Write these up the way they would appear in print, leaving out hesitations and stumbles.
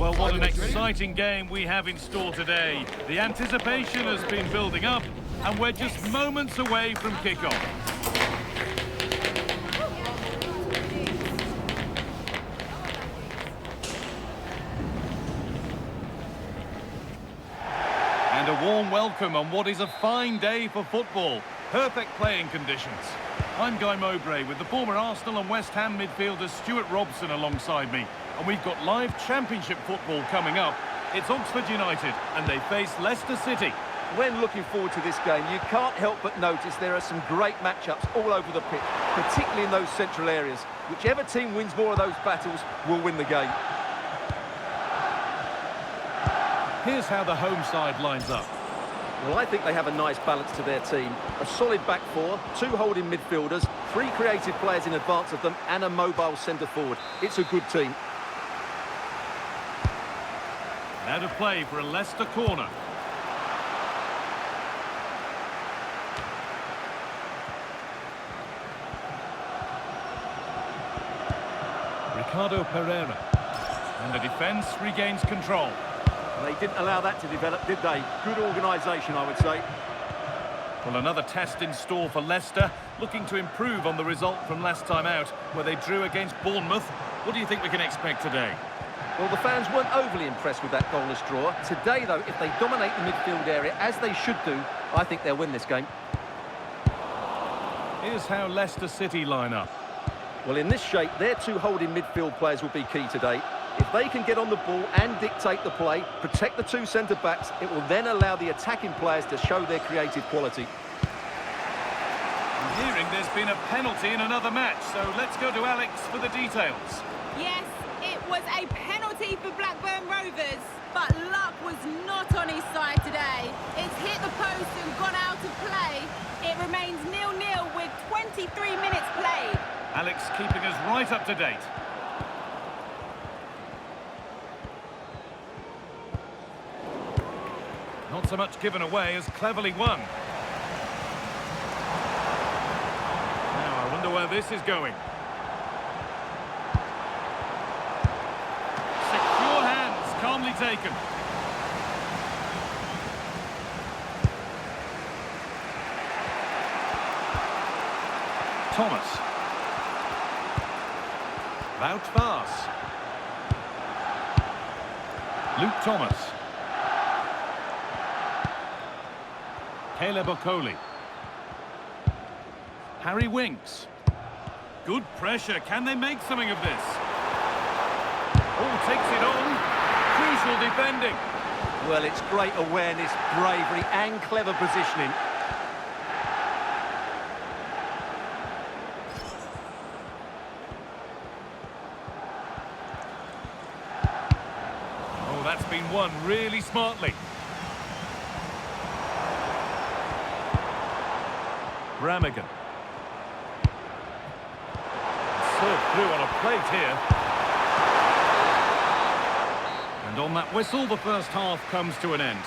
Well, what an exciting game we have in store today. The anticipation has been building up, and we're just moments away from kickoff. And a warm welcome on what is a fine day for football. Perfect playing conditions. I'm Guy Mowbray with the former Arsenal and West Ham midfielder Stuart Robson alongside me. And we've got live championship football coming up. It's Oxford United and they face Leicester City. When looking forward to this game, you can't help but notice there are some great matchups all over the pitch, particularly in those central areas. Whichever team wins more of those battles will win the game. Here's how the home side lines up. Well, I think they have a nice balance to their team. A solid back four, two holding midfielders, three creative players in advance of them, and a mobile centre-forward. It's a good team. Now to play for a Leicester corner. Ricardo Pereira. And the defence regains control. They didn't allow that to develop, did they? Good organisation, I would say. Well, another test in store for Leicester, looking to improve on the result from last time out, where they drew against Bournemouth. What do you think we can expect today? Well, the fans weren't overly impressed with that goalless draw. Today, though, if they dominate the midfield area, as they should do, I think they'll win this game. Here's how Leicester City line up. Well, in this shape, their two holding midfield players will be key today. If they can get on the ball and dictate the play, protect the two centre-backs, it will then allow the attacking players to show their creative quality. I'm hearing there's been a penalty in another match, so let's go to Alex for the details. Yes, it was a penalty for Blackburn Rovers, but luck was not on his side today. It's hit the post and gone out of play. It remains 0-0 with 23 minutes played. Alex keeping us right up to date. Not so much given away as cleverly won. Now, I wonder where this is going. Secure hands, calmly taken. Thomas. Wout Vaas. Luke Thomas. Caleb Okoli. Harry Winks. Good pressure. Can they make something of this? Oh, takes it on. Crucial defending. Well, it's great awareness, bravery and clever positioning. Oh, that's been won really smartly. Ramigan. Served through on a plate here. And on that whistle, the first half comes to an end.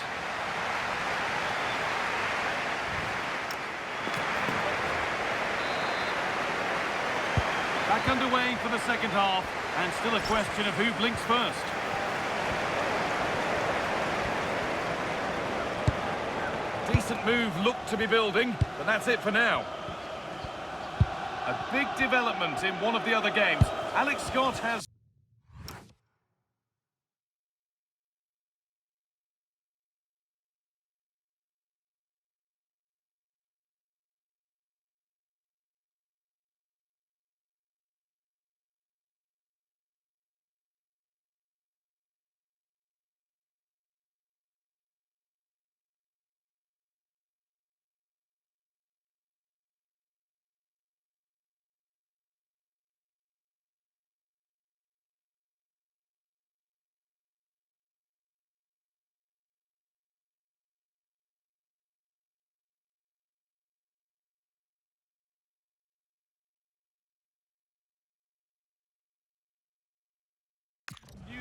Back underway for the second half, and still a question of who blinks first. Decent move looked to be building, but that's it for now. A big development in one of the other games. Alex Scott has...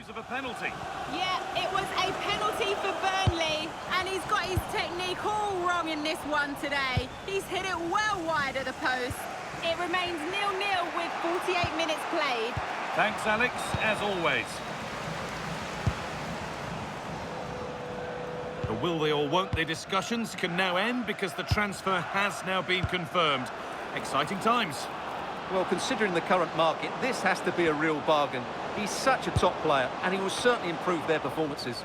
Of a penalty. Yeah, it was a penalty for Burnley, and he's got his technique all wrong in this one today. He's hit it well wide of the post. It remains 0-0 with 48 minutes played. Thanks, Alex, as always. will they or won't they discussions can now end because the transfer has now been confirmed. Exciting times. Well, considering the current market, this has to be a real bargain. He's such a top player, and he will certainly improve their performances.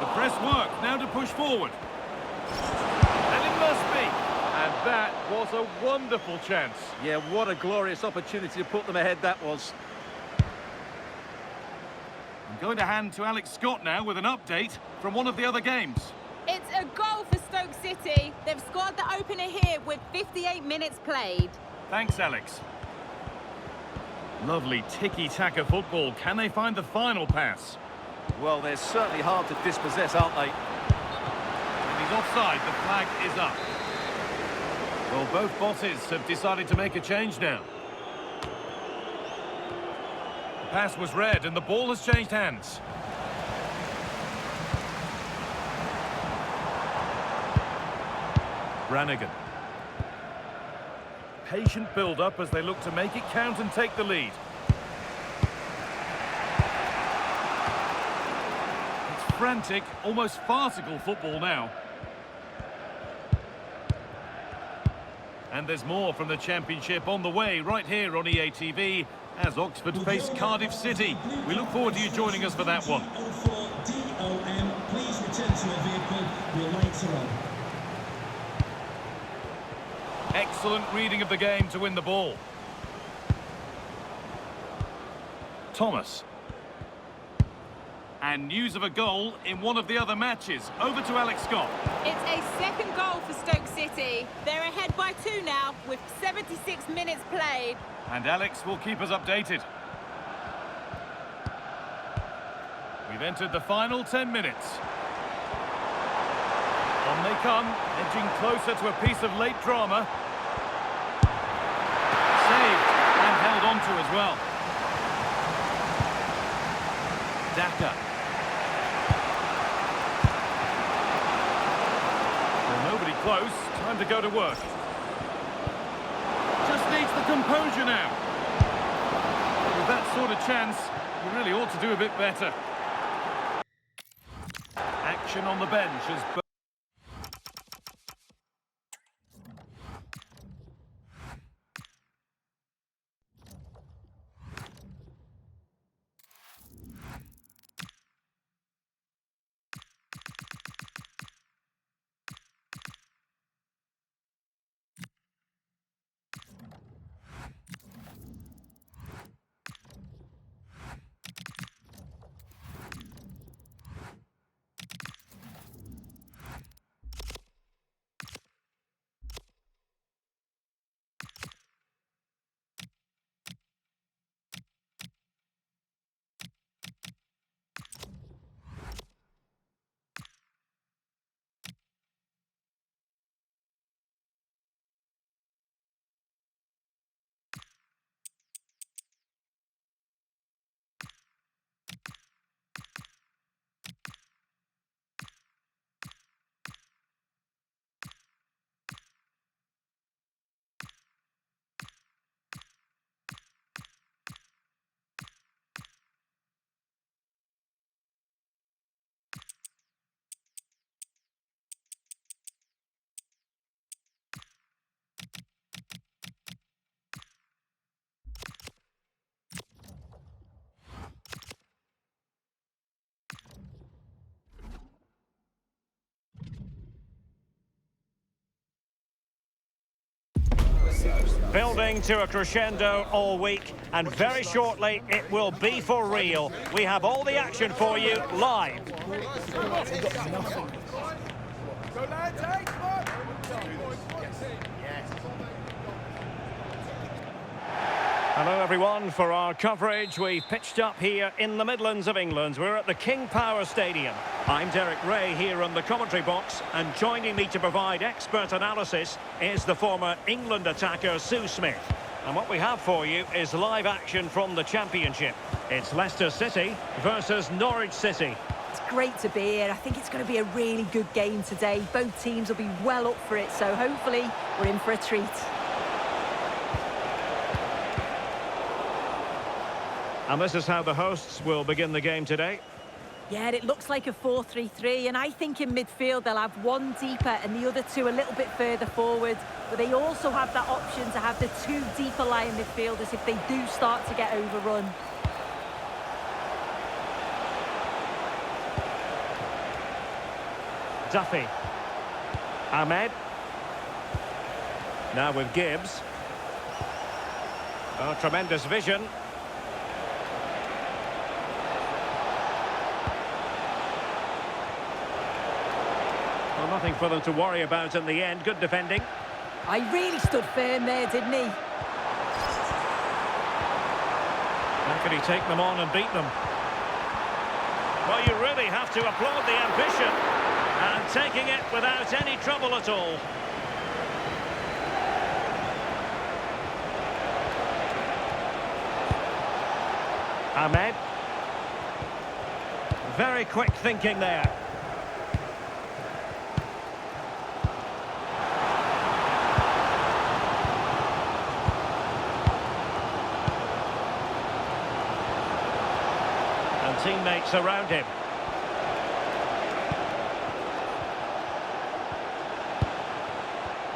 The press work, now to push forward. And it must be. And that was a wonderful chance. Yeah, what a glorious opportunity to put them ahead that was. I'm going to hand to Alex Scott now with an update from one of the other games. It's a goal for Stoke City. They've scored the opener here with 58 minutes played. Thanks, Alex. Lovely tiki-taka football. Can they find the final pass? Well, they're certainly hard to dispossess, aren't they? And he's offside. The flag is up. Well, both bosses have decided to make a change now. The pass was red and the ball has changed hands. Brannigan. Patient build-up as they look to make it count and take the lead. It's frantic, almost farcical football now. And there's more from the Championship on the way right here on EA TV as Oxford face Cardiff City. We look forward to you joining us for that one. DOM, please return to your vehicle. Your lights are on. Excellent reading of the game to win the ball. Thomas. And news of a goal in one of the other matches. Over to Alex Scott. It's a second goal for Stoke City. They're ahead by 2 now with 76 minutes played. And Alex will keep us updated. We've entered the final 10 minutes. On they come, edging closer to a piece of late drama. Saved and held on to as well. Daka. Well, nobody close. Time to go to work. Just needs the composure now. With that sort of chance, you really ought to do a bit better. Action on the bench as... Building to a crescendo all week, and very shortly it will be for real. We have all the action for you live. Hello everyone, for our coverage we've pitched up here in the Midlands of England. We're at the King Power Stadium. I'm Derek Ray here on the commentary box, and joining me to provide expert analysis is the former England attacker Sue Smith. And what we have for you is live action from the Championship. It's Leicester City versus Norwich City. It's great to be here. I think it's going to be a really good game today. Both teams will be well up for it, so hopefully we're in for a treat. And this is how the hosts will begin the game today. Yeah, it looks like a 4-3-3, and I think in midfield they'll have one deeper and the other two a little bit further forward. But they also have that option to have the two deeper lying midfielders if they do start to get overrun. Duffy. Ahmed. Now with Gibbs. Oh, tremendous vision. Well, nothing for them to worry about in the end. Good defending. I really stood firm there, didn't he? How could he take them on and beat them? Well, you really have to applaud the ambition. And taking it without any trouble at all. Ahmed. Very quick thinking there. And teammates around him.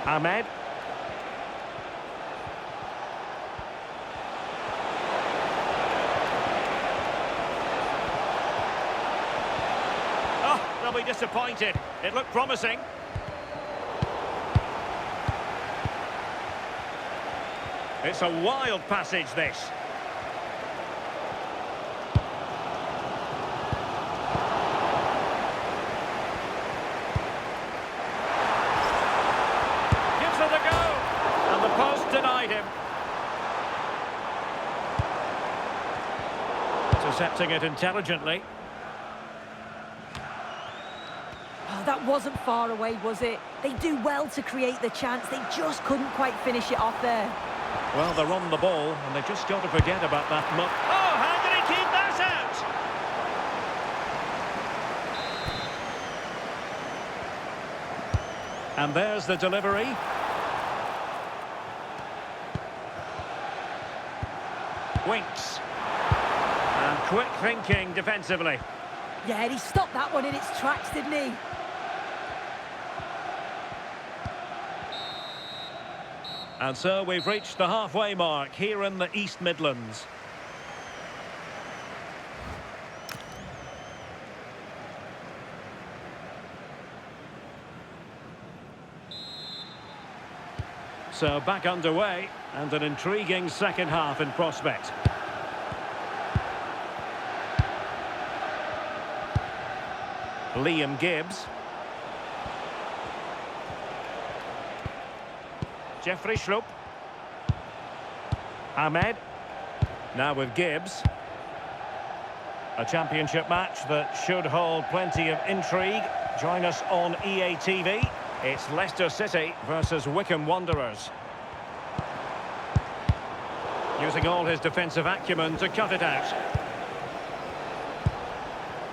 Ahmed. Oh, they'll be disappointed. It looked promising. It's a wild passage, this. Denied him. Intercepting it intelligently. Oh, that wasn't far away, was it? They do well to create the chance. They just couldn't quite finish it off there. Well, they're on the ball, and they've just got to forget about that. Oh, how did he keep that out? And there's the delivery. Winks. And quick thinking defensively. Yeah, he stopped that one in its tracks, didn't he? And so we've reached the halfway mark here in the East Midlands. So back underway, and an intriguing second half in prospect. Liam Gibbs. Jeffrey Schlupp. Ahmed. Now with Gibbs. A championship match that should hold plenty of intrigue. Join us on EA TV. It's Leicester City versus Wycombe Wanderers. Using all his defensive acumen to cut it out.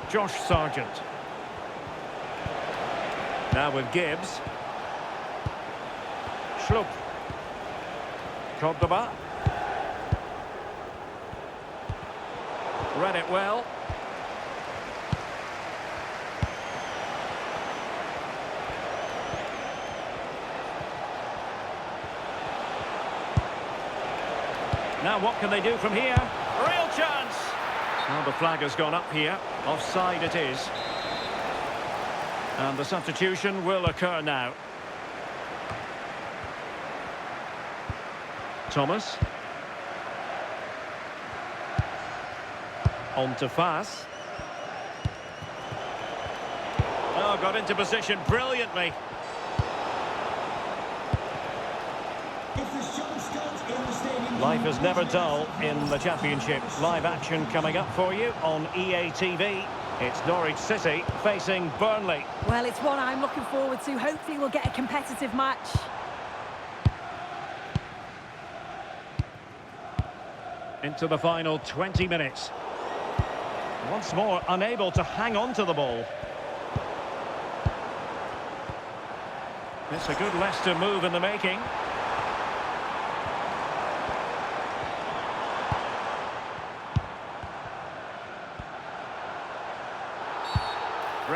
Josh Sargent. Now with Gibbs. Schlupp. Cordoba. Read it well. Now what can they do from here? Real chance! Well, the flag has gone up here. Offside it is. And the substitution will occur now. Thomas. On to Fass. Oh, got into position brilliantly. Life is never dull in the Championship. Live action coming up for you on EA TV. It's Norwich City facing Burnley. Well, it's one I'm looking forward to. Hopefully we'll get a competitive match. Into the final 20 minutes. Once more, unable to hang on to the ball. It's a good Leicester move in the making.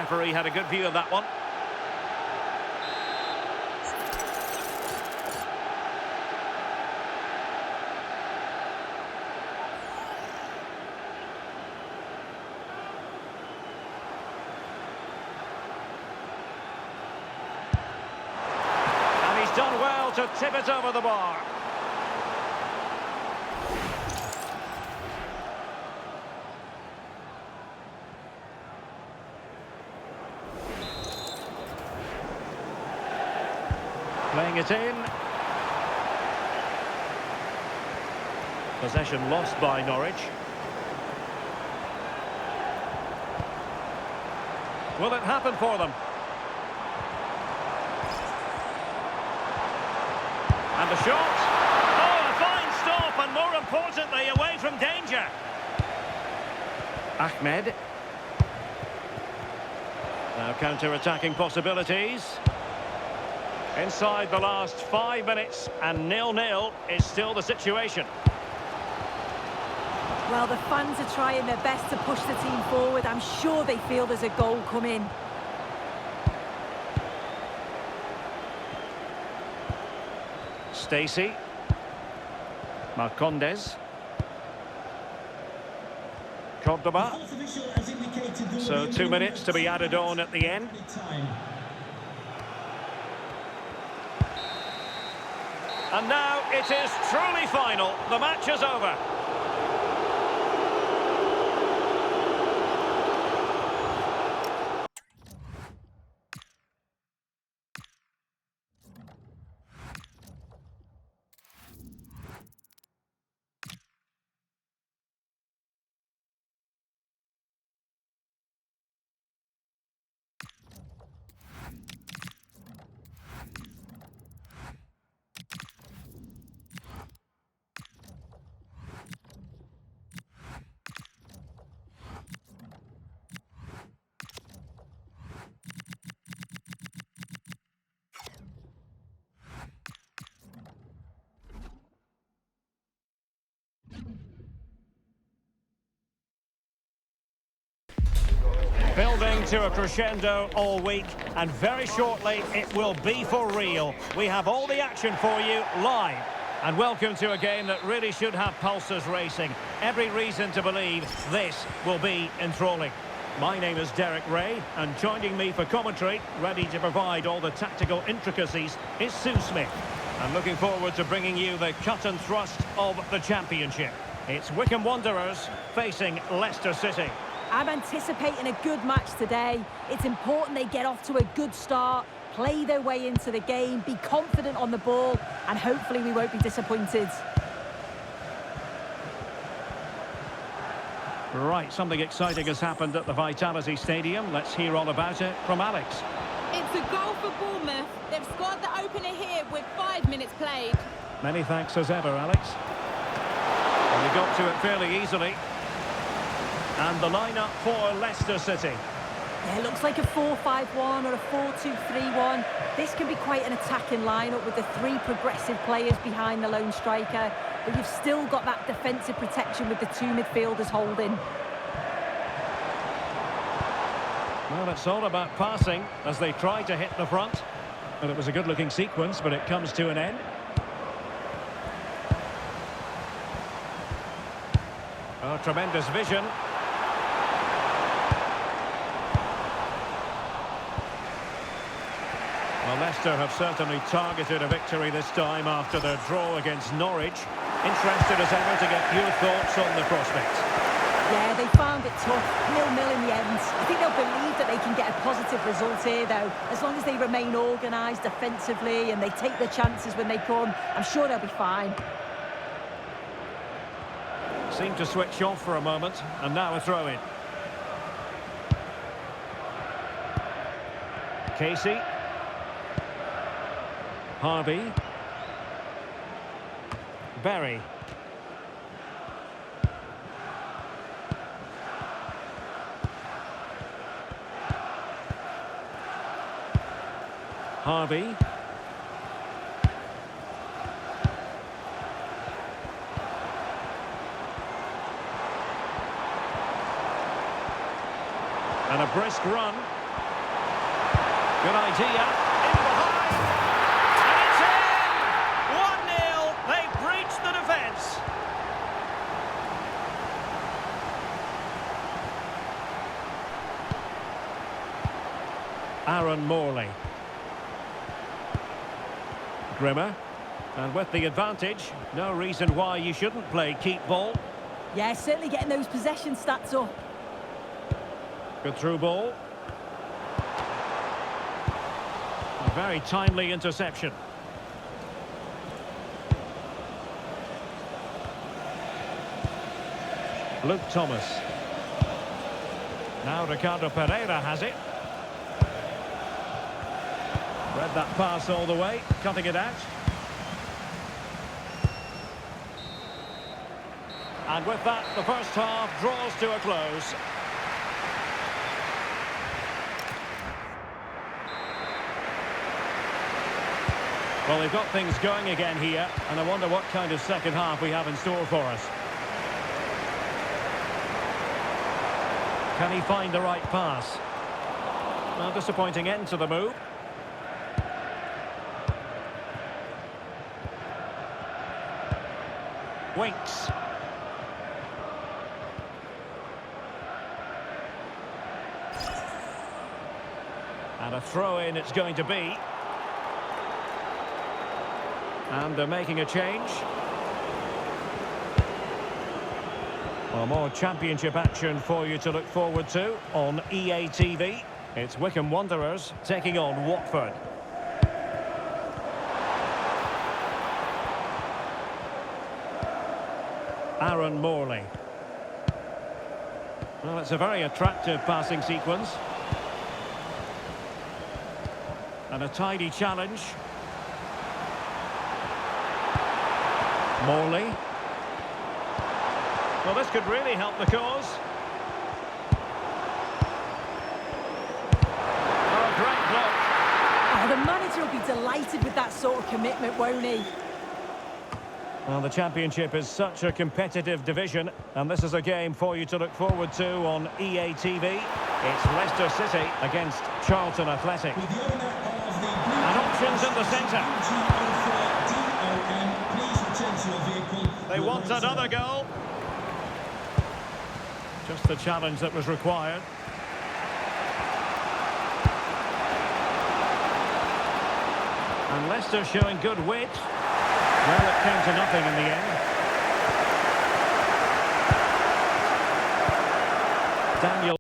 referee had a good view of that one. And he's done well to tip it over the bar. Playing it in. Possession lost by Norwich. Will it happen for them? And the shot. Oh, a fine stop, and more importantly, away from danger. Ahmed. Now counter-attacking possibilities. Inside the last 5 minutes, and 0-0 is still the situation. Well, the fans are trying their best to push the team forward. I'm sure they feel there's a goal coming. Stacey. Marcondes. Cordoba. Fourth official has indicated there will So be a 2 minutes to be added on at the end. time. And now it is truly final. The match is over. Building to a crescendo all week, and very shortly it will be for real. We have all the action for you live. And welcome to a game that really should have pulses racing. Every reason to believe this will be enthralling. My name is Derek Ray, and joining me for commentary, ready to provide all the tactical intricacies, is Sue Smith. I'm looking forward to bringing you the cut and thrust of the championship. It's Wycombe Wanderers facing Leicester City. I'm anticipating a good match today. It's important they get off to a good start, play their way into the game, be confident on the ball, and hopefully we won't be disappointed. Right, something exciting has happened at the Vitality Stadium. Let's hear all about it from Alex. It's a goal for Bournemouth. They've scored the opener here with 5 minutes played. Many thanks as ever, Alex. And they got to it fairly easily. And the lineup for Leicester City. Yeah, it looks like a 4-5-1 or a 4-2-3-1. This can be quite an attacking lineup with the 3 progressive players behind the lone striker. But you've still got that defensive protection with the 2 midfielders holding. Well, it's all about passing as they try to hit the front. And it was a good-looking sequence, but it comes to an end. Oh, tremendous vision. Well, Leicester have certainly targeted a victory this time after their draw against Norwich. Interested as ever to get your thoughts on the prospects. Yeah, they found it tough, 0-0 in the end. I think they'll believe that they can get a positive result here, though. As long as they remain organised defensively and they take the chances when they come, I'm sure they'll be fine. Seemed to switch off for a moment, and now a throw-in. Casey. Harvey. Barry. Harvey. And a brisk run. Good idea. In behind. And it's in! 1-0. They've breached the defence. Aaron Morley. Grimmer. And with the advantage, no reason why you shouldn't play keep ball. Yeah, certainly getting those possession stats up. Good through ball. A very timely interception. Luke Thomas. Now Ricardo Pereira has it. Read that pass all the way, cutting it out. And with that, the first half draws to a close. Well, they've got things going again here, and I wonder what kind of second half we have in store for us. Can he find the right pass? Well, disappointing end to the move. Winks. And a throw-in it's going to be. And they're making a change. Well, more championship action for you to look forward to on EA TV. It's Wycombe Wanderers taking on Watford. Aaron Morley. Well, it's a very attractive passing sequence. And a tidy challenge. Morley. Well, this could really help the cause. Oh, great block. Oh, the manager will be delighted with that sort of commitment, won't he? Well, the Championship is such a competitive division, and this is a game for you to look forward to on EA TV. It's Leicester City against Charlton Athletic. With the owner of the blue And options in the centre. DOM, please return to your vehicle. They want another goal. Just the challenge that was required. And Leicester showing good wit. Well, it came to nothing in the end. Daniel.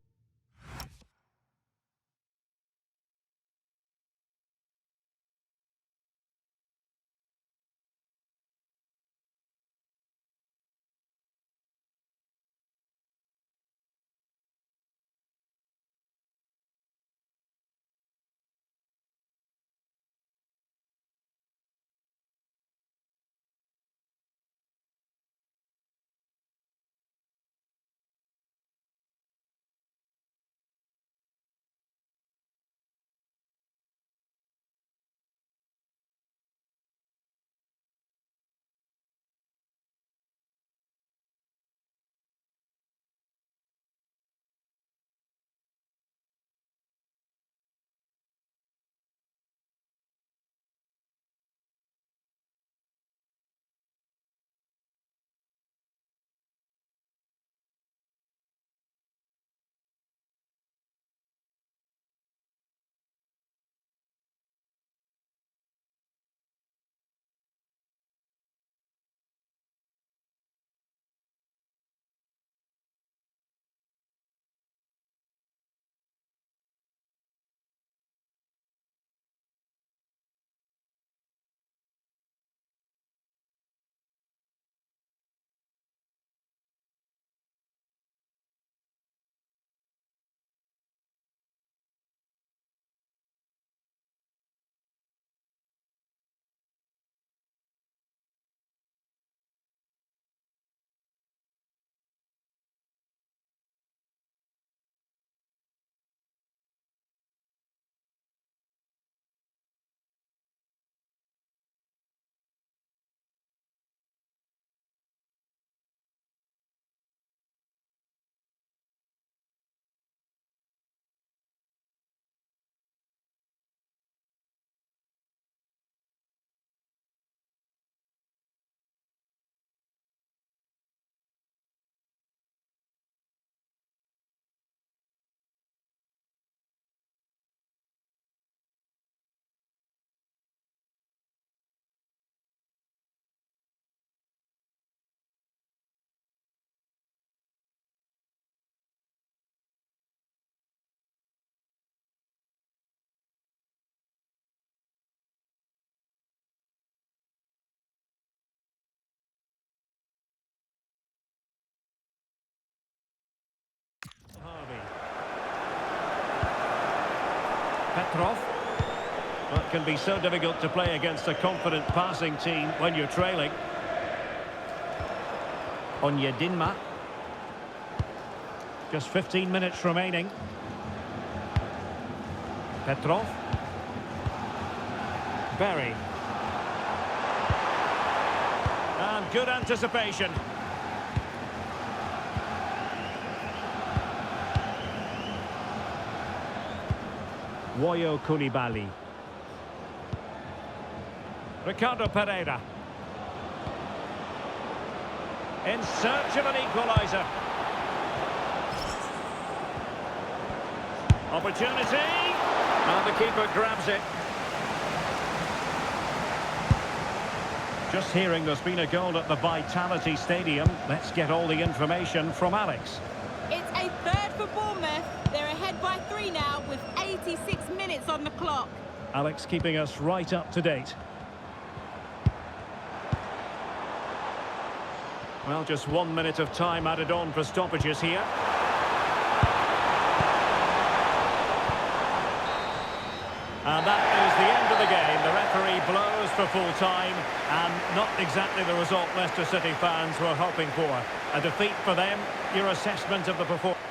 Petrov. Well, it can be so difficult to play against a confident passing team when you're trailing. Onyedinma. Just 15 minutes remaining. Petrov. Berry. And good anticipation. Woyo Koulibaly. Ricardo Pereira. In search of an equaliser. Opportunity. And the keeper grabs it. Just hearing there's been a goal at the Vitality Stadium. Let's get all the information from Alex. It's a third for Bournemouth. They're ahead by 3 now with 86 minutes on the clock. Alex keeping us right up to date. Well, just 1 minute of time added on for stoppages here. And that is the end of the game. The referee blows for full time, and not exactly the result Leicester City fans were hoping for. A defeat for them. Your assessment of the performance?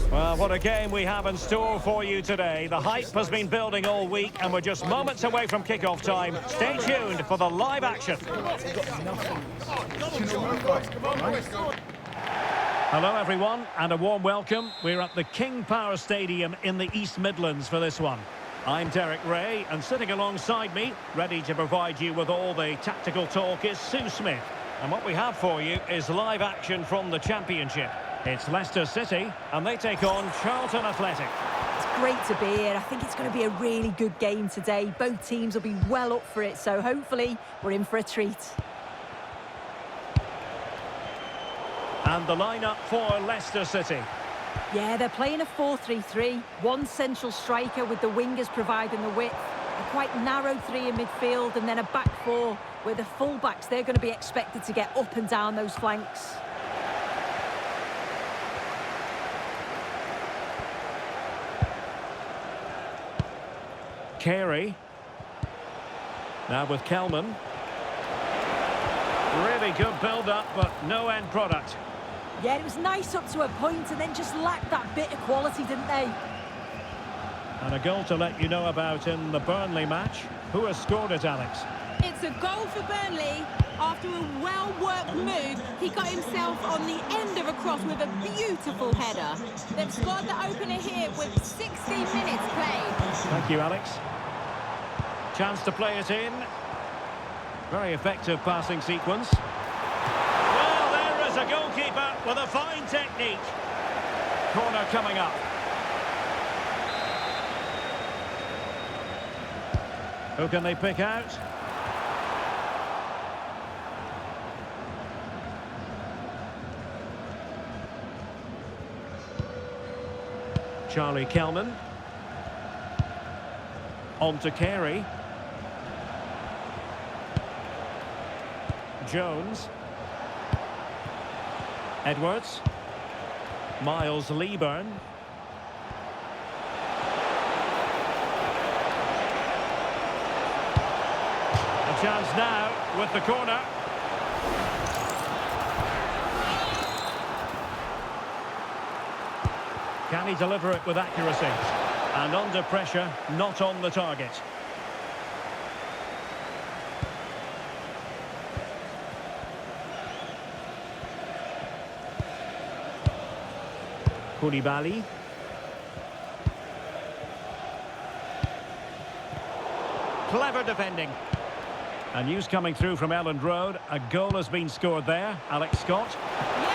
Well, what a game we have in store for you today. The hype has been building all week, and we're just moments away from kick-off time. Stay tuned for the live action. Hello, everyone, and a warm welcome. We're at the King Power Stadium in the East Midlands for this one. I'm Derek Ray, and sitting alongside me, ready to provide you with all the tactical talk, is Sue Smith. And what we have for you is live action from the Championship. It's Leicester City, and they take on Charlton Athletic. It's great to be here. I think it's going to be a really good game today. Both teams will be well up for it, so hopefully we're in for a treat. And the lineup for Leicester City. Yeah, they're playing a 4-3-3. One central striker with the wingers providing the width. A quite narrow three in midfield, and then a back four where the full-backs, they're going to be expected to get up and down those flanks. Carey. Now with Kelman. Really good build-up, but no end product. Yeah, it was nice up to a point and then just lacked that bit of quality, didn't they? And a goal to let you know about in the Burnley match. Who has scored it, Alex? It's a goal for Burnley. After a well-worked move, he got himself on the end of a cross with a beautiful header. They've scored the opener here with 60 minutes played. Thank you, Alex. Chance to play it in. Very effective passing sequence. Well, there is a goalkeeper with a fine technique. Corner coming up. Who can they pick out? Charlie Kelman. On to Carey. Jones. Edwards. Miles Leaburn. A chance now with the corner. Can he deliver it with accuracy? And under pressure, not on the target. Koulibaly. Clever defending. And news coming through from Elland Road. A goal has been scored there. Alex Scott. Yeah,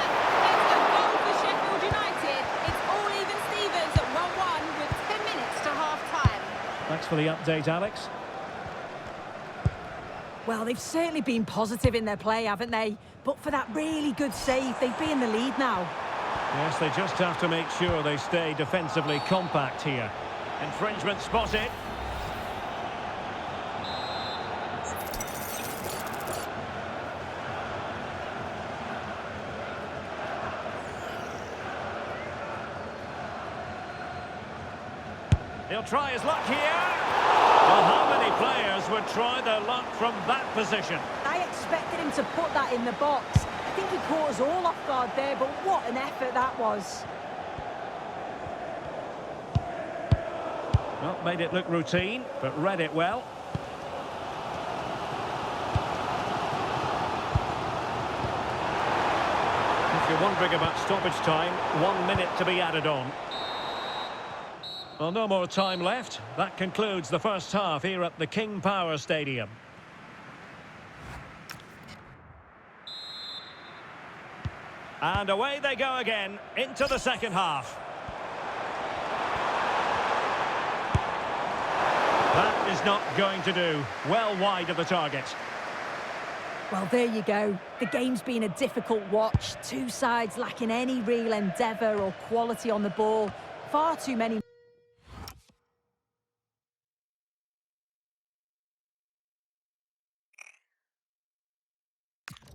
it's a goal for Sheffield United. It's all even Stevens at 1-1 with 10 minutes to half-time. Thanks for the update, Alex. Well, they've certainly been positive in their play, haven't they? But for that really good save, they'd be in the lead now. Yes, they just have to make sure they stay defensively compact here. Infringement spotted. He'll try his luck here. Well, how many players would try their luck from that position? I expected him to put that in the box. I think he caught us all off guard there, but what an effort that was. Well, made it look routine, but read it well. If you're wondering about stoppage time, 1 minute to be added on. Well, no more time left. That concludes the first half here at the King Power Stadium. And away they go again into the second half. That is not going to do. Well wide of the target. Well, there you go. The game's been a difficult watch. Two sides lacking any real endeavour or quality on the ball. Far too many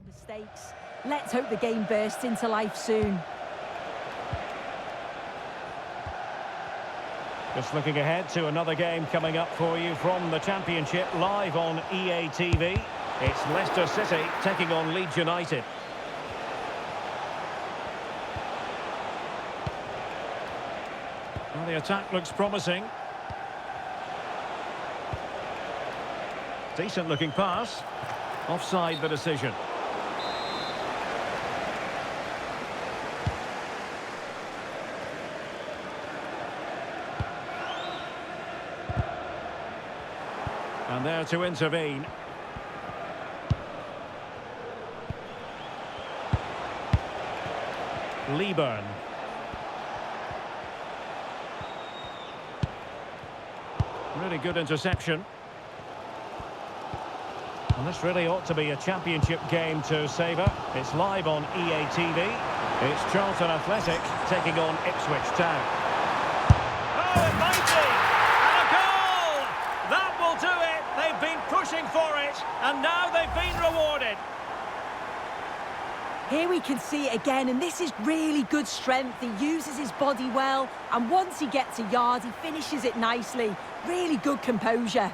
mistakes. Let's hope the game bursts into life soon. Just looking ahead to another game coming up for you from the Championship, live on EA TV. It's Leicester City taking on Leeds United. Well, the attack looks promising. Decent looking pass. Offside the decision. And there to intervene. Leeburn. Really good interception. And this really ought to be a championship game to savour. It's live on EA TV. It's Charlton Athletic taking on Ipswich Town. Oh, it might be! And a goal! That will do it! They've been pushing for it, and now they've been rewarded. Here we can see it again, and this is really good strength. He uses his body well, and once he gets a yard, he finishes it nicely. Really good composure.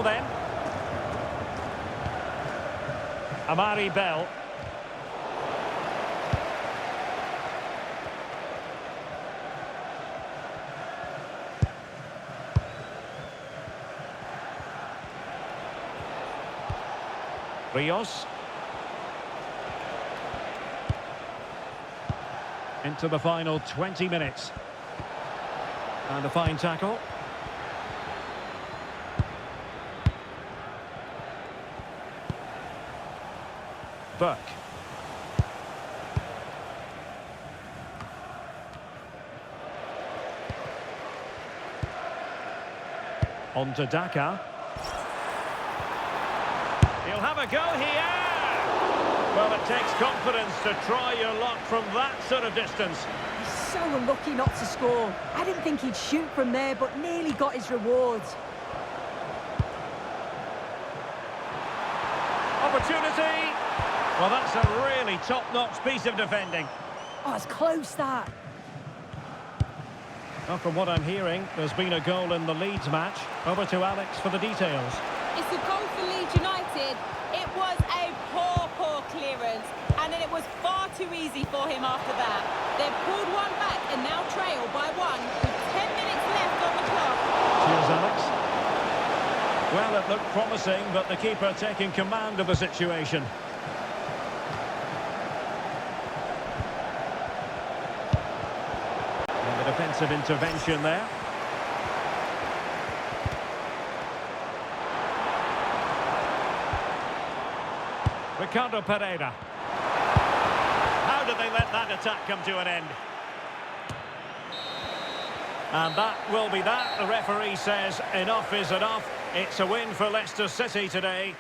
Then. Amari Bell. Rios. Into the final 20 minutes. And a fine tackle. Burke. On to Daka. He'll have a go here. Well, it takes confidence to try your luck from that sort of distance. He's so unlucky not to score. I didn't think he'd shoot from there, but nearly got his rewards. Opportunity. Well, that's a really top-notch piece of defending. Oh, it's close, that. Well, from what I'm hearing, there's been a goal in the Leeds match. Over to Alex for the details. It's a goal for Leeds United. It was a poor clearance, and it was far too easy for him after that. They've pulled one back and now trail by one with 10 minutes left on the clock. Cheers, Alex. Well, it looked promising, but the keeper taking command of the situation. And the defensive intervention there. Ricardo Pereira. How did they let that attack come to an end? And that will be that. The referee says enough is enough. It's a win for Leicester City today.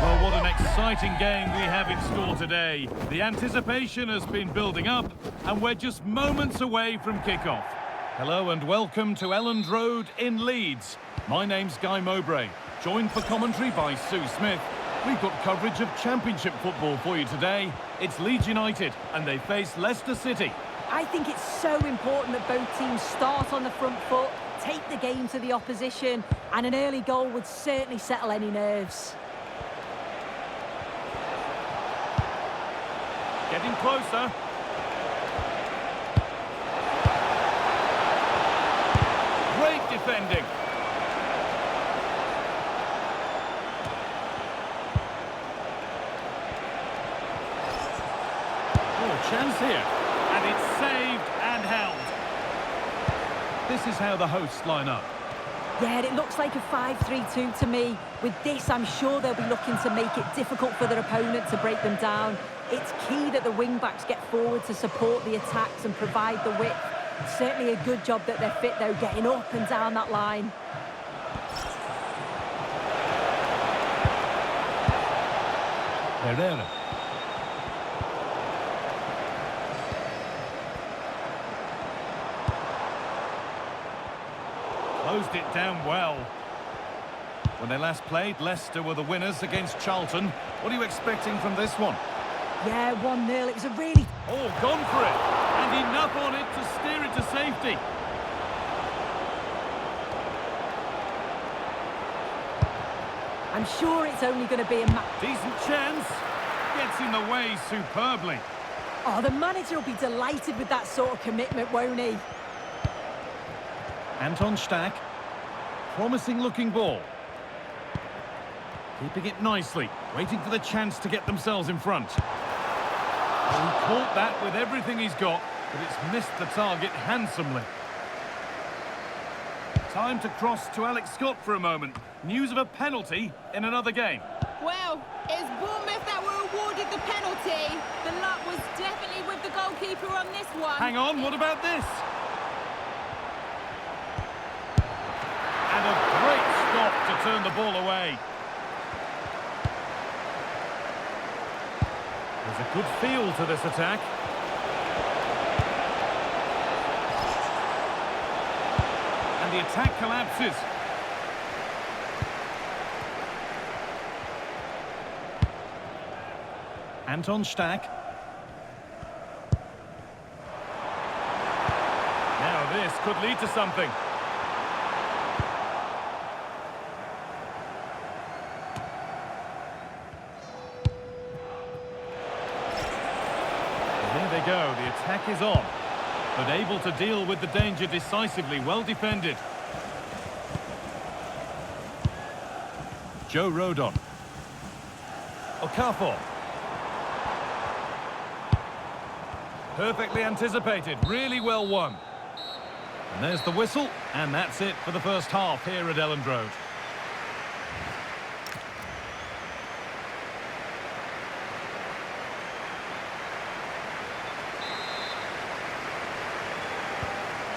Well, what an exciting game we have in store today. The anticipation has been building up, and we're just moments away from kickoff. Hello and welcome to Elland Road in Leeds. My name's Guy Mowbray, joined for commentary by Sue Smith. We've got coverage of Championship football for you today. It's Leeds United, and they face Leicester City. I think it's so important that both teams start on the front foot, take the game to the opposition, and an early goal would certainly settle any nerves. Getting closer. Great defending. Oh, chance here. And it's saved and held. This is how the hosts line up. Yeah, it looks like a 5-3-2 to me. With this, I'm sure they'll be looking to make it difficult for their opponent to break them down. It's key that the wing-backs get forward to support the attacks and provide the width. Certainly a good job that they're fit, though, getting up and down that line. Herrera. Closed it down well. When they last played, Leicester were the winners against Charlton. What are you expecting from this one? Yeah, 1-0. It was a really... Oh, gone for it. And enough on it to steer it to safety. I'm sure it's only going to be a... Decent chance. Gets in the way superbly. Oh, the manager will be delighted with that sort of commitment, won't he? Anton Stach. Promising looking ball. Keeping it nicely. Waiting for the chance to get themselves in front. He caught that with everything he's got, but it's missed the target handsomely. Time to cross to Alex Scott for a moment. News of a penalty in another game. Well, it's Bournemouth that were awarded the penalty. The luck was definitely with the goalkeeper on this one. Hang on, what about this? And a great stop to turn the ball away. There's a good feel to this attack. And the attack collapses. Anton Stach. Now this could lead to something. There they go, the attack is on, but able to deal with the danger decisively, well defended. Joe Rodon. Okafor. Perfectly anticipated, really well won. And there's the whistle, and that's it for the first half here at Elland Road.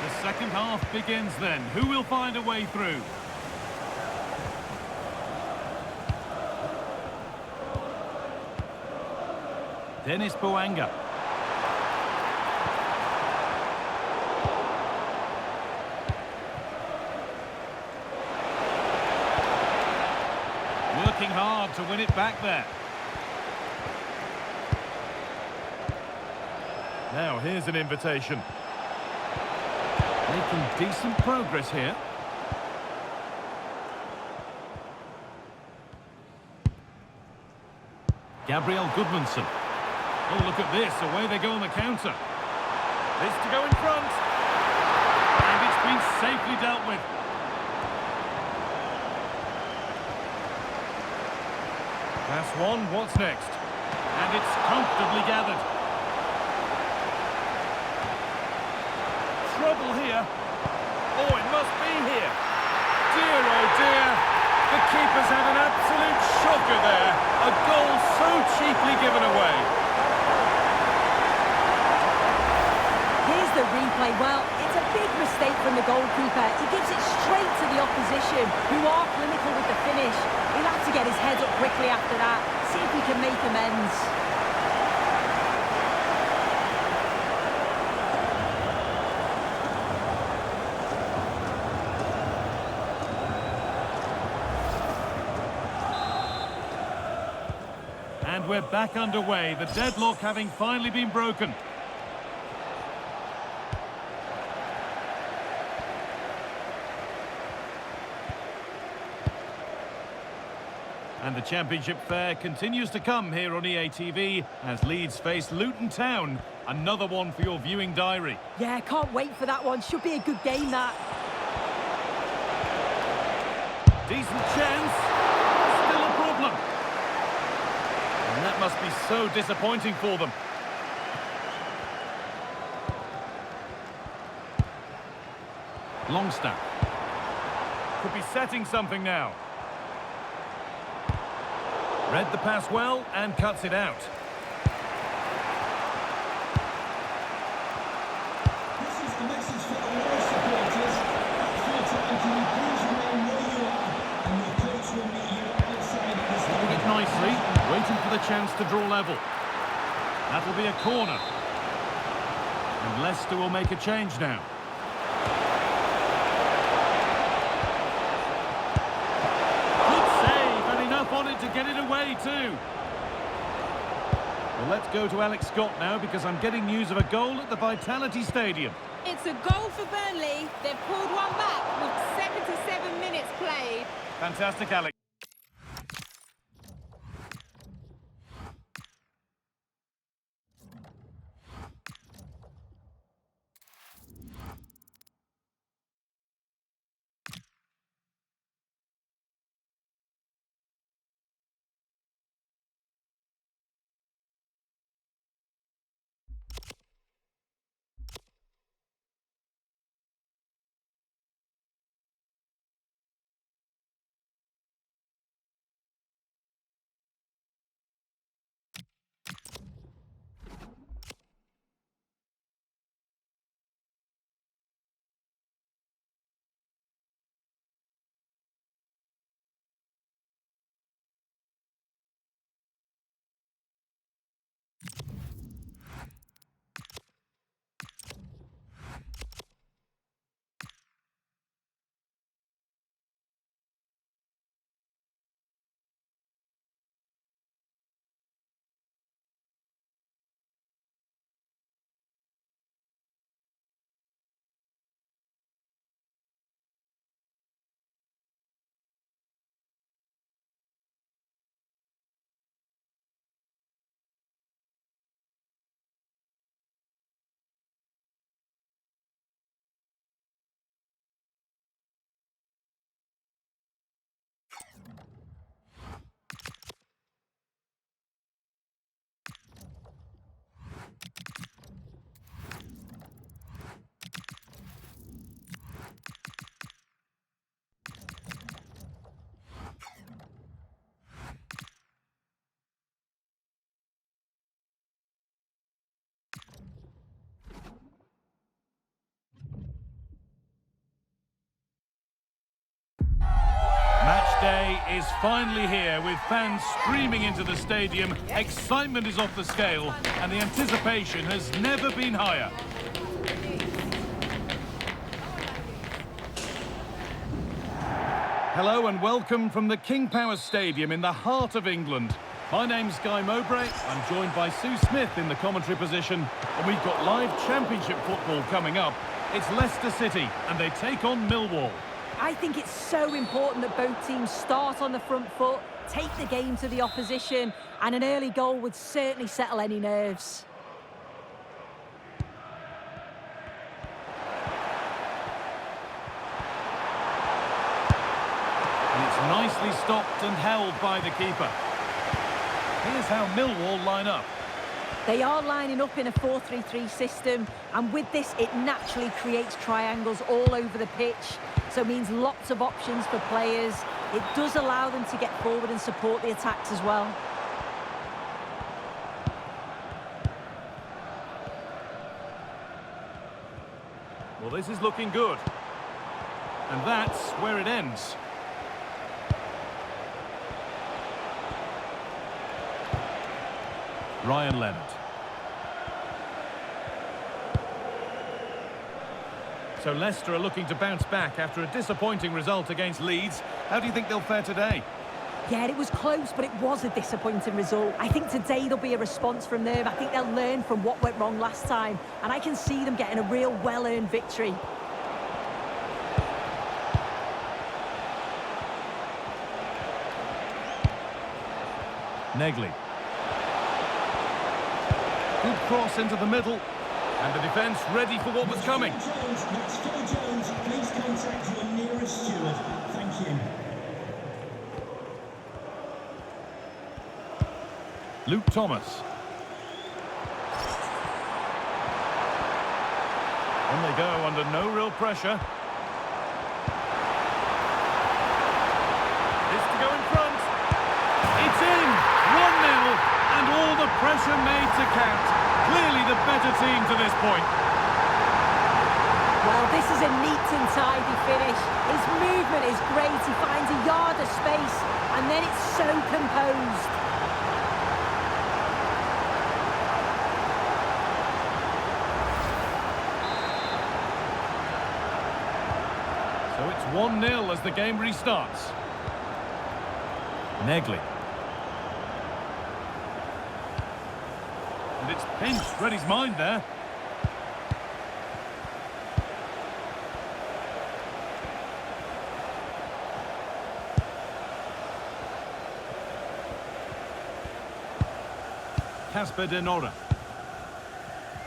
The second half begins then. Who will find a way through? Dennis Bouanga. Working hard to win it back there. Now here's an invitation. Making decent progress here. Gabriel Goodmanson. Oh, look at this. Away they go on the counter. This to go in front. And it's been safely dealt with. Pass one. What's next? And it's comfortably gathered. Trouble here. Oh, it must be here. Dear, oh dear. The keeper's had an absolute shocker there. A goal so cheaply given away. Here's the replay. Well, it's a big mistake from the goalkeeper. He gives it straight to the opposition, who are clinical with the finish. He'll have to get his head up quickly after that. See if he can make amends. And we're back underway, the deadlock having finally been broken. And the Championship fare continues to come here on EA TV as Leeds face Luton Town. Another one for your viewing diary. Yeah, can't wait for that one. Should be a good game, that. Decent chance. Still a problem. And that must be so disappointing for them. Longstaff. Could be setting something now. Read the pass well and cuts it out. This is the message for all supporters. At full time, can you please remain where you are, and your coach will meet you outside of the Doing it stadium. nicely, waiting for the chance to draw level. That'll be a corner. And Leicester will make a change now. Good save, and enough on it to get it away too. Well, let's go to Alex Scott now, because I'm getting news of a goal at the Vitality Stadium. It's a goal for Burnley. They've pulled one back with 77 minutes played. Fantastic, Alex. day is finally here with fans streaming into the stadium. Excitement is off the scale and the anticipation has never been higher. Hello and welcome from the King Power Stadium in the heart of England. My name's Guy Mowbray. I'm joined by Sue Smith in the commentary position, and we've got live championship football coming up. It's Leicester City and they take on Millwall. I think it's so important that both teams start on the front foot, take the game to the opposition, and an early goal would certainly settle any nerves. And it's nicely stopped and held by the keeper. Here's how Millwall line up. They are lining up in a 4-3-3 system, and with this it naturally creates triangles all over the pitch, so it means lots of options for players. It does allow them to get forward and support the attacks as well. Well, this is looking good. And that's where it ends. Ryan Leonard. So Leicester are looking to bounce back after a disappointing result against Leeds. How do you think they'll fare today? Yeah, it was close, but it was a disappointing result. I think today there'll be a response from them. I think they'll learn from what went wrong last time, and I can see them getting a real well-earned victory. Negley. Good cross into the middle. And the defence ready for what was coming. Jones, that's Phil Jones. Please contact your nearest steward. Thank you. Luke Thomas. On they go under no real pressure. It's to go in front. It's in! 1-0 and all the pressure made to count. Clearly the better team to this point. Well, this is a neat and tidy finish. His movement is great. He finds a yard of space, and then it's so composed. So it's 1-0 as the game restarts. Negley. And it's pinched, read his mind there. Casper De Norre.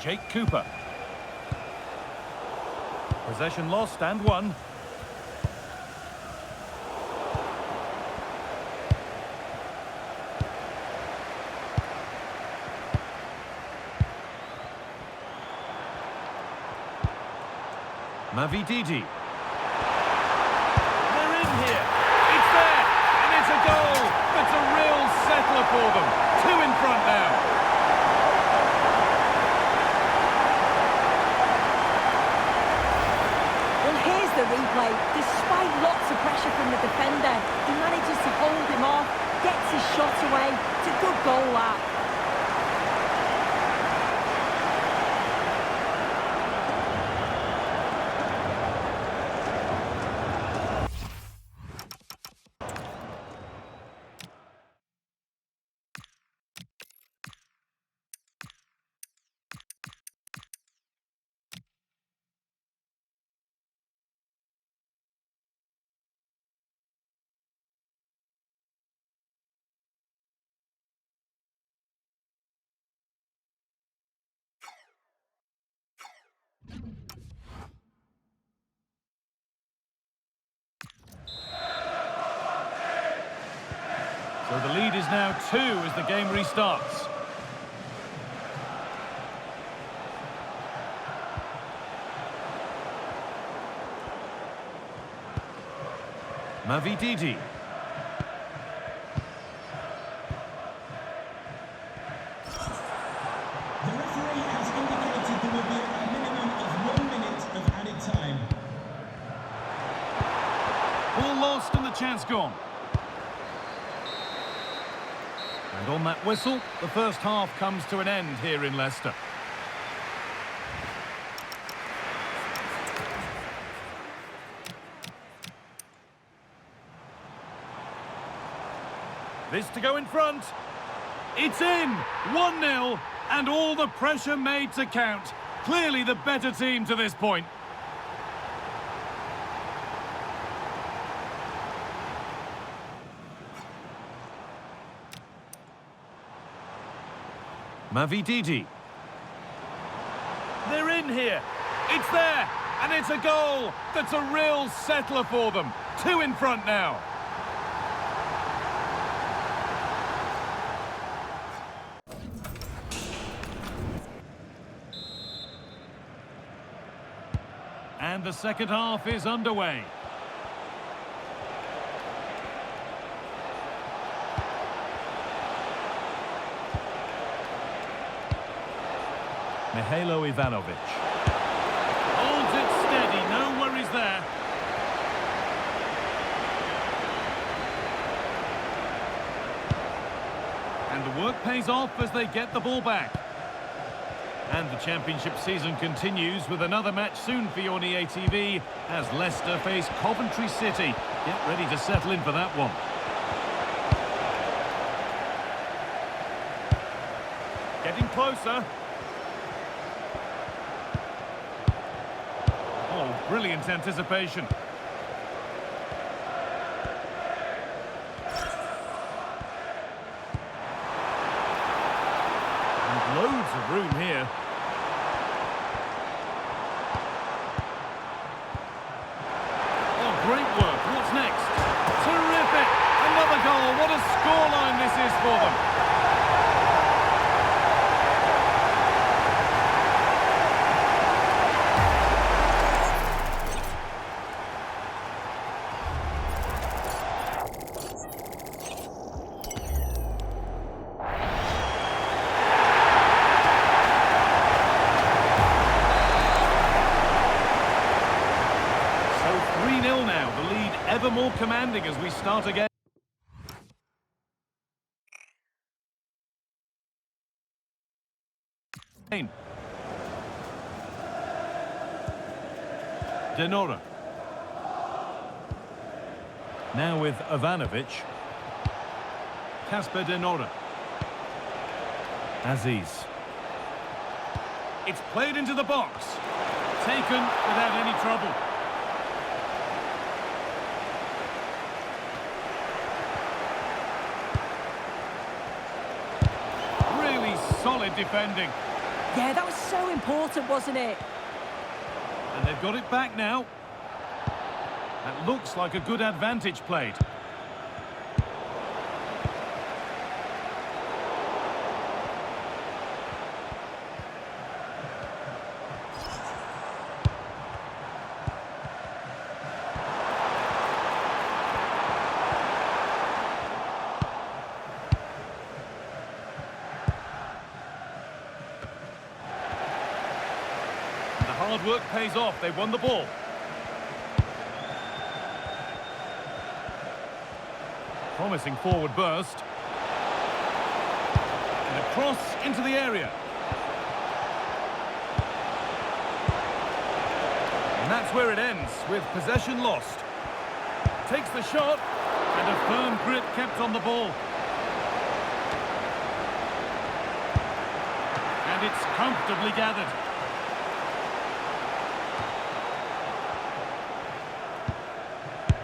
Jake Cooper. Possession lost and won. Mavididi. They're in here. It's there. And it's a goal. It's a real settler for them. 2 in front now. Well, here's the replay. Despite lots of pressure from the defender, he manages to hold him off, gets his shot away. It's a good goal, that. So the lead is now 2 as the game restarts. Mavididi. The referee has indicated there will be a minimum of 1 minute of added time. Ball lost and the chance gone. And on that whistle, the first half comes to an end here in Leicester. This to go in front. It's in! 1-0, and all the pressure made to count. Clearly the better team to this point. Mavididi. They're in here. It's there, and it's a goal. That's a real settler for them. 2 in front now. And the second half is underway. Mihailo Ivanovic. Holds it steady, no worries there. And the work pays off as they get the ball back. And the championship season continues with another match soon for you on EA TV as Leicester face Coventry City. Get ready to settle in for that one. Getting closer. Oh, brilliant anticipation. And loads of room here. Oh, great work. What's next? Terrific! Another goal. What a scoreline this is for them. Ever more commanding as we start again. De Norre. Now with Ivanovic. Casper De Norre. Aziz. It's played into the box. Taken without any trouble. Solid defending. Yeah, that was so important, wasn't it? And they've got it back now. That looks like a good advantage played. Hard work pays off. They won the ball. Promising forward burst. And a cross into the area. And that's where it ends, with possession lost. Takes the shot, and a firm grip kept on the ball. And it's comfortably gathered.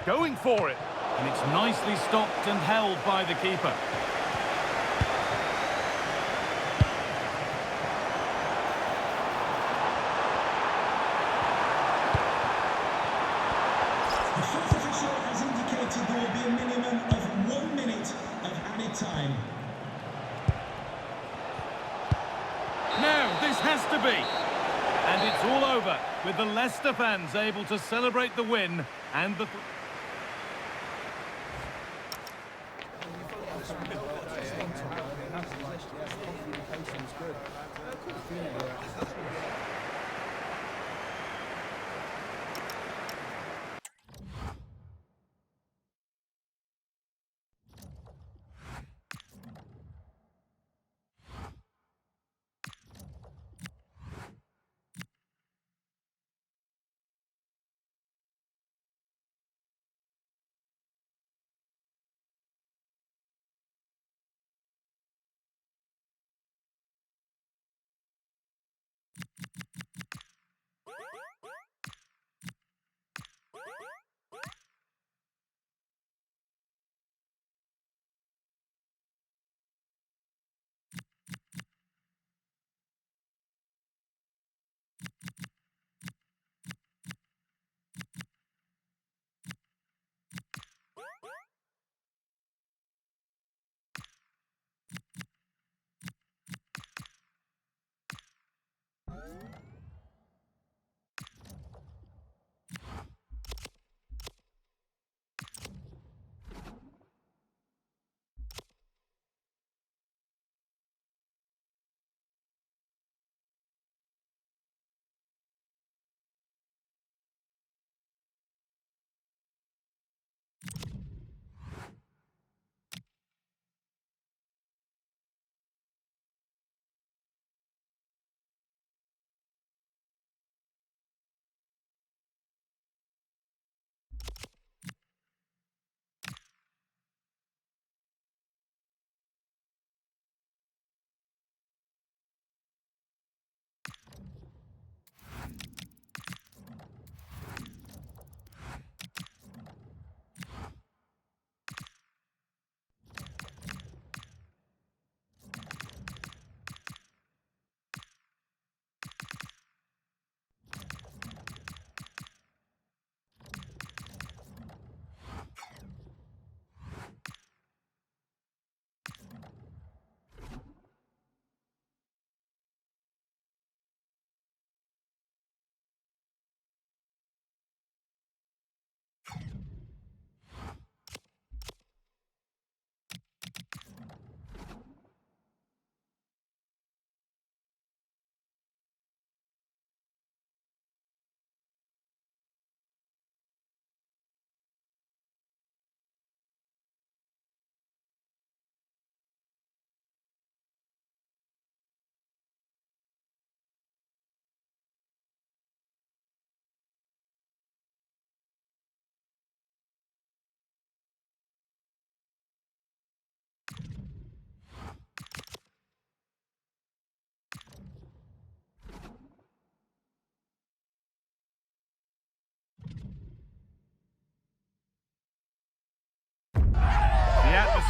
Going for it, and it's nicely stopped and held by the keeper. The fifth official has indicated there will be a minimum of 1 minute of added time. Now, this has to be. And it's all over, with the Leicester fans able to celebrate the win and the...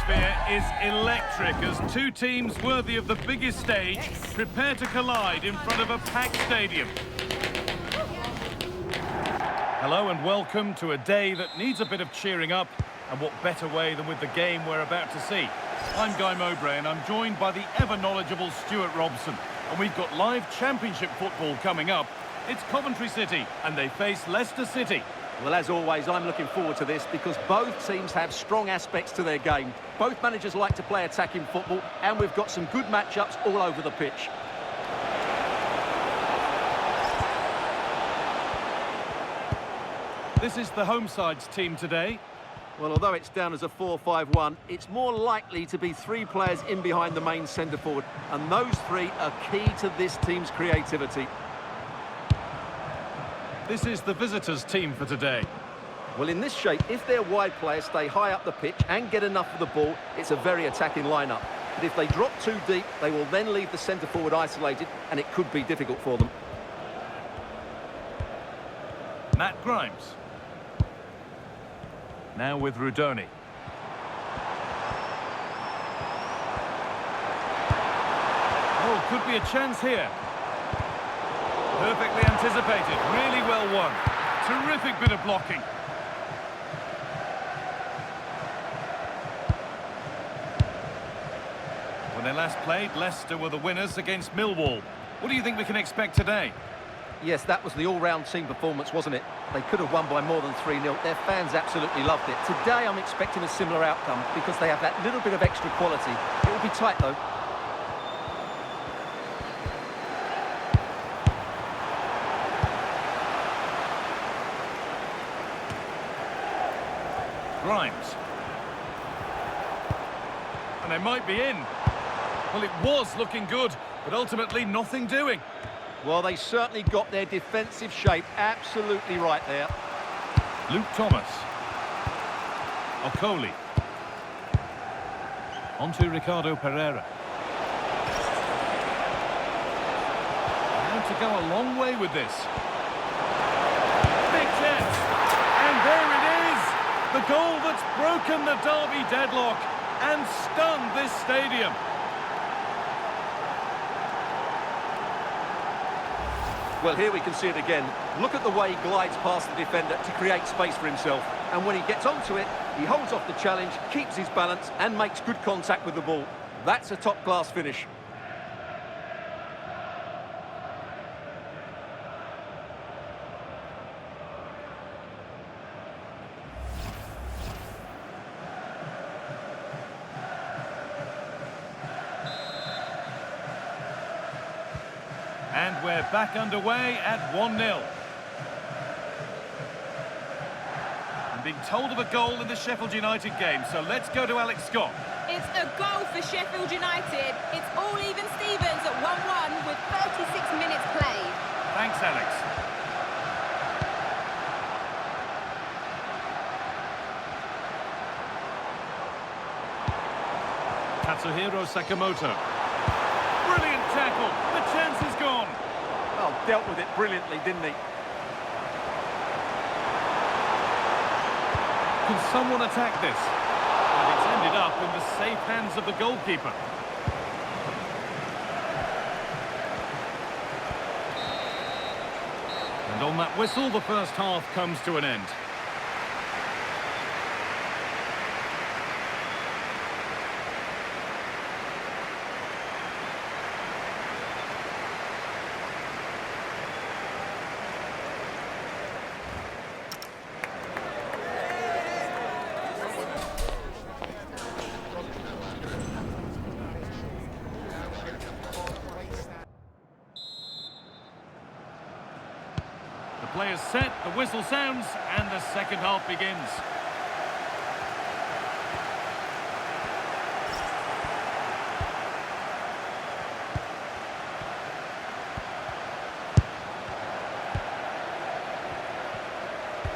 atmosphere is electric as two teams worthy of the biggest stage prepare to collide in front of a packed stadium. Hello and welcome to a day that needs a bit of cheering up, and what better way than with the game we're about to see. I'm Guy Mowbray and I'm joined by the ever-knowledgeable Stuart Robson, and we've got live championship football coming up. It's Coventry City and they face Leicester City. Well, as always, I'm looking forward to this because both teams have strong aspects to their game. Both managers like to play attacking football, and we've got some good matchups all over the pitch. This is the home side's team today. Well, although it's down as a 4-5-1, it's more likely to be three players in behind the main centre-forward, and those three are key to this team's creativity. This is the visitors' team for today. Well, in this shape, if their wide players stay high up the pitch and get enough of the ball, it's a very attacking lineup. But if they drop too deep, they will then leave the centre-forward isolated, and it could be difficult for them. Matt Grimes. Now with Rudoni. Oh, could be a chance here. Perfectly anticipated, really well won. Terrific bit of blocking. When they last played, Leicester were the winners against Millwall. What do you think we can expect today? Yes, that was the all-round team performance, wasn't it? They could have won by more than 3-0. Their fans absolutely loved it. Today, I'm expecting a similar outcome because they have that little bit of extra quality. It will be tight, though. Grimes. And they might be in. Well, it was looking good, but ultimately nothing doing. Well, they certainly got their defensive shape absolutely right there. Luke Thomas. Okoli. On to Ricardo Pereira. Now to go a long way with this. Big chance. And there it is. The goal that's broken the derby deadlock and stunned this stadium. Well, here we can see it again. Look at the way he glides past the defender to create space for himself. And when he gets onto it, he holds off the challenge, keeps his balance, and makes good contact with the ball. That's a top-class finish. And we're back underway at 1-0. I'm being told of a goal in the Sheffield United game, so let's go to Alex Scott. It's a goal for Sheffield United. It's all even Stevens at 1-1 with 36 minutes played. Thanks, Alex. Katsuhiro Sakamoto. Brilliant tackle. The chance is gone. Oh, dealt with it brilliantly, didn't he? Can someone attack this? And it's ended up in the safe hands of the goalkeeper. And on that whistle, the first half comes to an end. The players set, the whistle sounds, and the second half begins.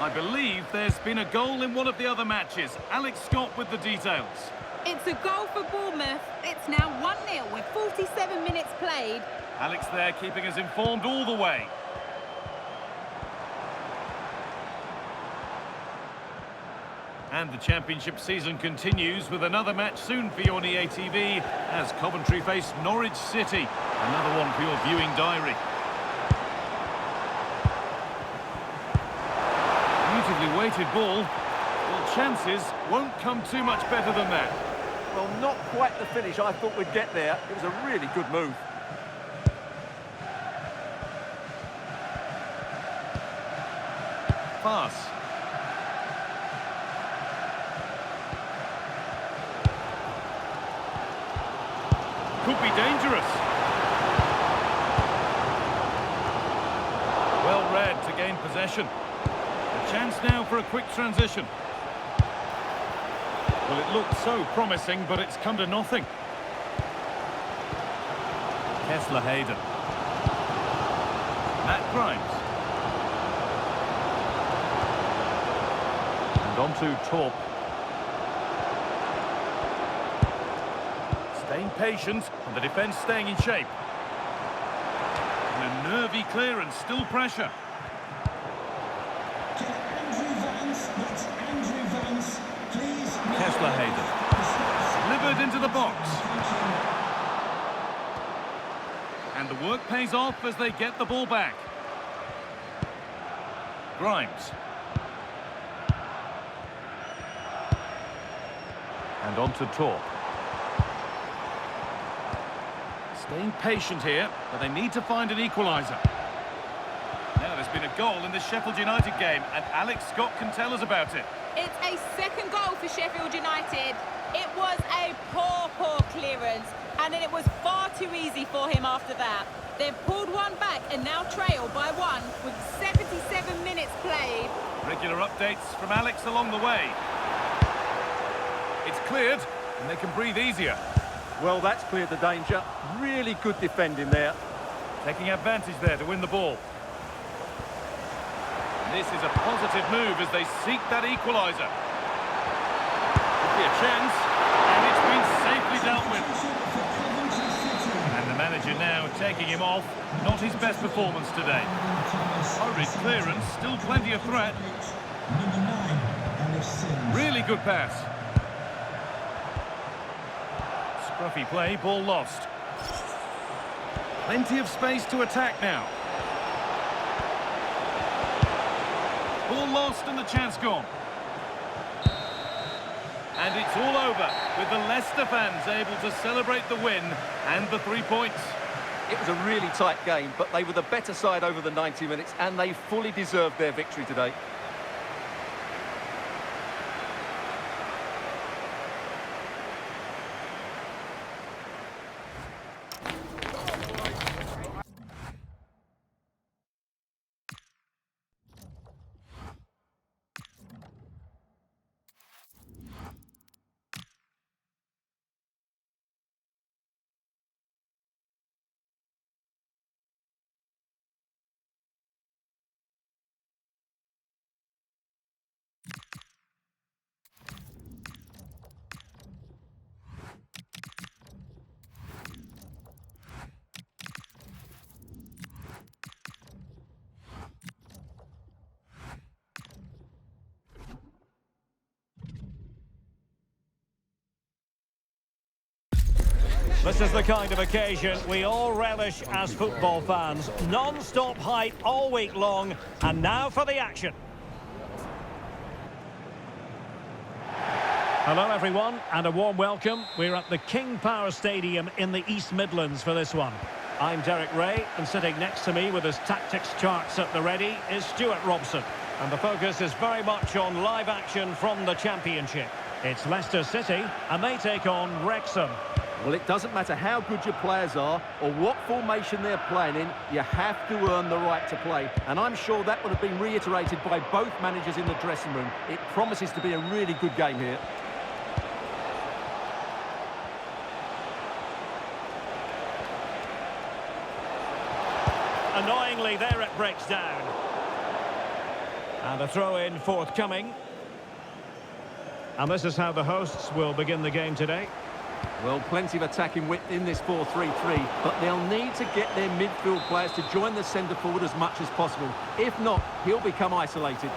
I believe there's been a goal in one of the other matches. Alex Scott with the details. It's a goal for Bournemouth. It's now 1-0 with 47 minutes played. Alex there keeping us informed all the way. And the championship season continues with another match soon for you on EA TV as Coventry face Norwich City. Another one for your viewing diary. Beautifully weighted ball. Well, chances won't come too much better than that. Well, not quite the finish I thought we'd get there. It was a really good move. Pass. Could be dangerous. Well read to gain possession. A chance now for a quick transition. Well, it looked so promising, but it's come to nothing. Kessler Hayden. Matt Grimes. And on to Torp. Staying patient, and the defence staying in shape. And a nervy clearance, still pressure. Kessler Hayden. Delivered into the box. And the work pays off as they get the ball back. Grimes. And on to Torp. Staying patient here, but they need to find an equaliser. Now there's been a goal in the Sheffield United game, and Alex Scott can tell us about it. It's a second goal for Sheffield United. It was a poor clearance, and then it was far too easy for him after that. They've pulled one back and now trail by one with 77 minutes played. Regular updates from Alex along the way. It's cleared, and they can breathe easier. Well, that's cleared the danger. Really good defending there. Taking advantage there to win the ball. This is a positive move as they seek that equaliser. Could be a chance, and it's been safely dealt with. And the manager now taking him off. Not his best performance today. Hurried clearance, still plenty of threat. Really good pass. Scruffy play, ball lost. Plenty of space to attack now. Ball lost and the chance gone. And it's all over with the Leicester fans able to celebrate the win and the 3 points. It was a really tight game, but they were the better side over the 90 minutes and they fully deserved their victory today. This is the kind of occasion we all relish as football fans. Non-stop hype all week long, and now for the action. Hello everyone, and a warm welcome. We're at the King Power Stadium in the East Midlands for this one. I'm Derek Ray, and sitting next to me with his tactics charts at the ready is Stuart Robson. And the focus is very much on live action from the Championship. It's Leicester City, and they take on Wrexham. Well, it doesn't matter how good your players are or what formation they're playing in, you have to earn the right to play. And I'm sure that would have been reiterated by both managers in the dressing room. It promises to be a really good game here. Annoyingly, there it breaks down. And a throw-in forthcoming. And this is how the hosts will begin the game today. Well, plenty of attacking width in this 4-3-3, but they'll need to get their midfield players to join the centre forward as much as possible. If not, he'll become isolated.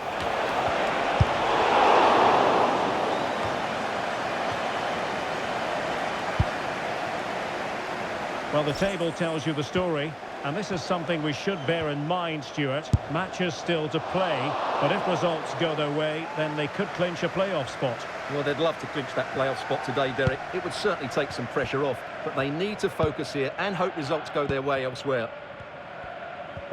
Well, the table tells you the story, and this is something we should bear in mind, Stuart. Matches still to play, but if results go their way, then they could clinch a playoff spot. Well, they'd love to clinch that playoff spot today, Derek. It would certainly take some pressure off, but they need to focus here and hope results go their way elsewhere.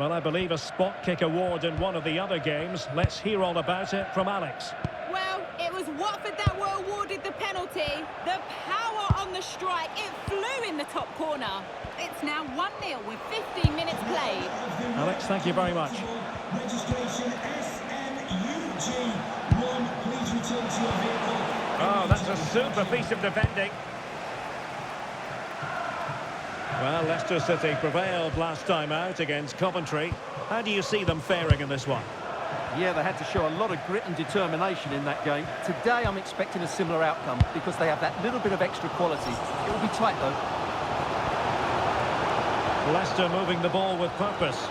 Well, I believe a spot kick award in one of the other games. Let's hear all about it from Alex. Well, it was Watford that were awarded the penalty. The power on the strike, it flew in the top corner. It's now 1-0 with 15 minutes played. Alex, thank you very much. Registration SNUG1. Please return to your vehicle. Oh, that's a super piece of defending. Well, Leicester City prevailed last time out against Coventry. How do you see them faring in this one? Yeah, they had to show a lot of grit and determination in that game. Today I'm expecting a similar outcome because they have that little bit of extra quality. It will be tight though. Leicester moving the ball with purpose.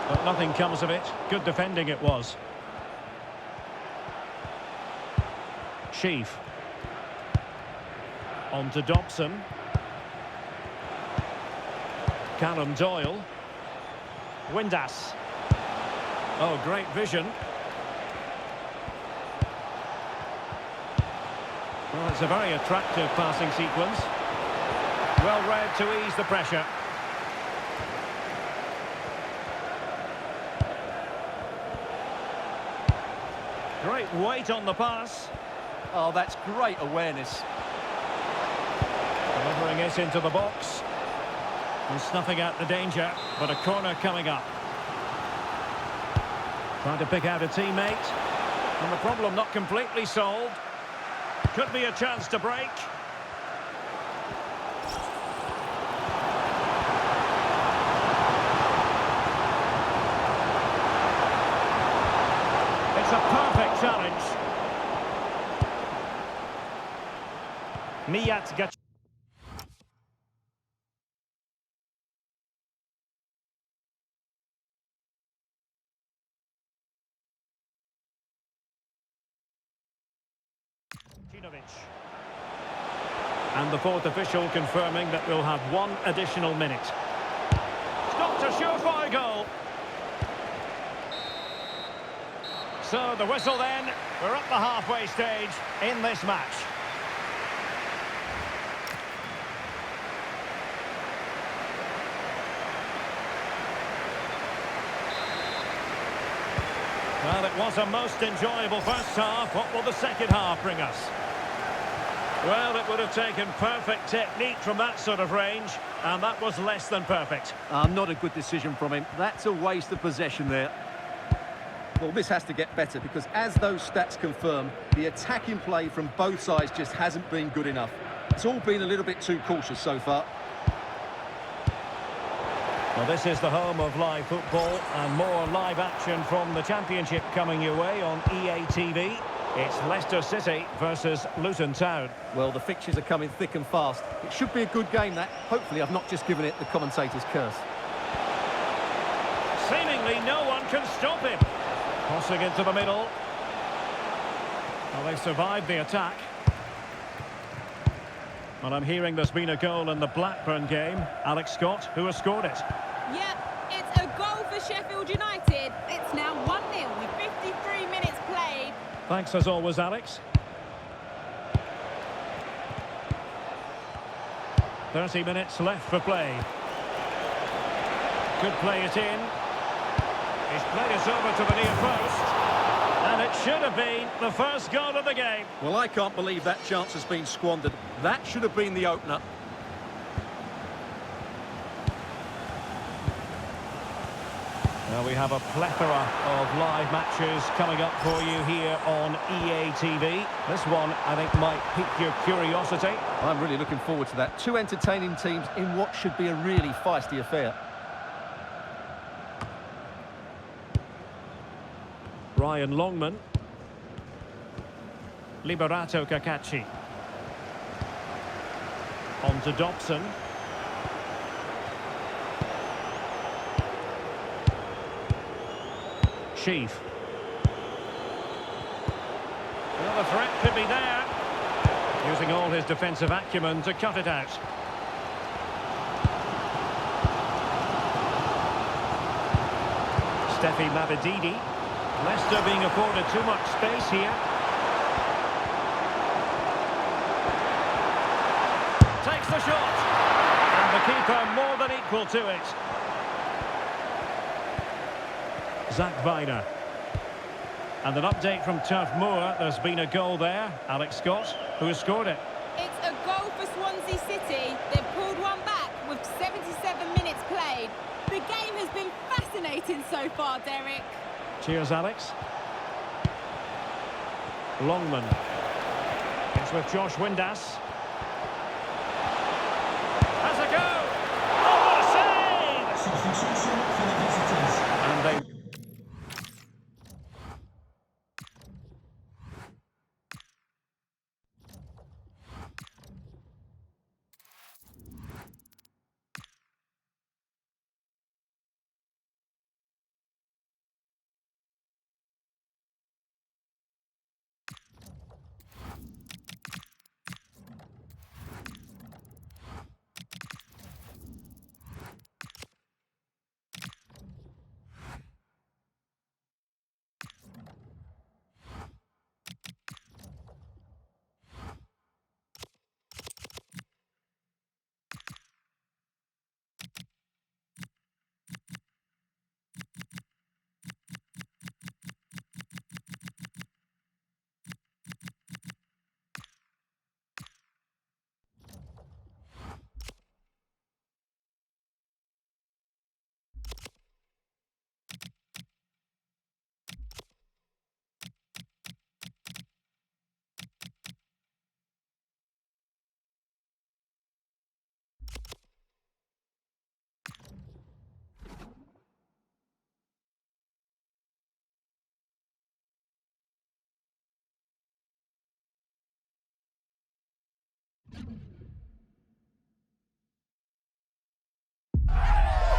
But nothing comes of it. Good defending it was. Sheaf. On to Dobson. Callum Doyle. Windass. Oh, great vision. Well, it's a very attractive passing sequence. Well read to ease the pressure. Great weight on the pass. Oh, that's great awareness. Delivering it into the box. And snuffing out the danger, but a corner coming up. Trying to pick out a teammate. And the problem not completely solved. Could be a chance to break. It's a perfect challenge. Mijat Gach. And the fourth official confirming that we'll have one additional minute. Stopped a surefire goal. So the whistle then. We're at the halfway stage in this match. Well, it was a most enjoyable first half. What will the second half bring us? Well, it would have taken perfect technique from that sort of range, and that was less than perfect. Not a good decision from him. That's a waste of possession there. Well, this has to get better because as those stats confirm, the attacking play from both sides just hasn't been good enough. It's all been a little bit too cautious so far. Well, this is the home of live football and more live action from the Championship coming your way on EA TV. It's Leicester City versus Luton Town. Well, the fixtures are coming thick and fast. It should be a good game, that. Hopefully I've not just given it the commentator's curse. Seemingly no one can stop him. Crossing into the middle. Well, they survived the attack. Well, I'm hearing there's been a goal in the Blackburn game. Alex Scott, who has scored it? Yep, it's a goal for Sheffield United. It's now 1-0 with 53 minutes played. Thanks as always, Alex. 30 minutes left for play. Could play it in. He's played it over to the near post. And it should have been the first goal of the game. Well, I can't believe that chance has been squandered. That should have been the opener. Well, we have a plethora of live matches coming up for you here on EA TV. This one, I think, might pique your curiosity. I'm really looking forward to that. Two entertaining teams in what should be a really feisty affair. Ryan Longman. Liberato Cacaci. On to Dobson. Sheaf. Well, the threat could be there. Using all his defensive acumen to cut it out. Steffi Mavididi. Leicester being afforded too much space here. Takes the shot. And the keeper more than equal to it. Zach Weiner. And an update from Turf Moor. There's been a goal there. Alex Scott, who has scored it. It's a goal for Swansea City. They've pulled one back with 77 minutes played. The game has been fascinating so far, Derek. Cheers, Alex. Longman. It's with Josh Windass. Has a go! Oh, what a save! Substitution for the visitors. And they...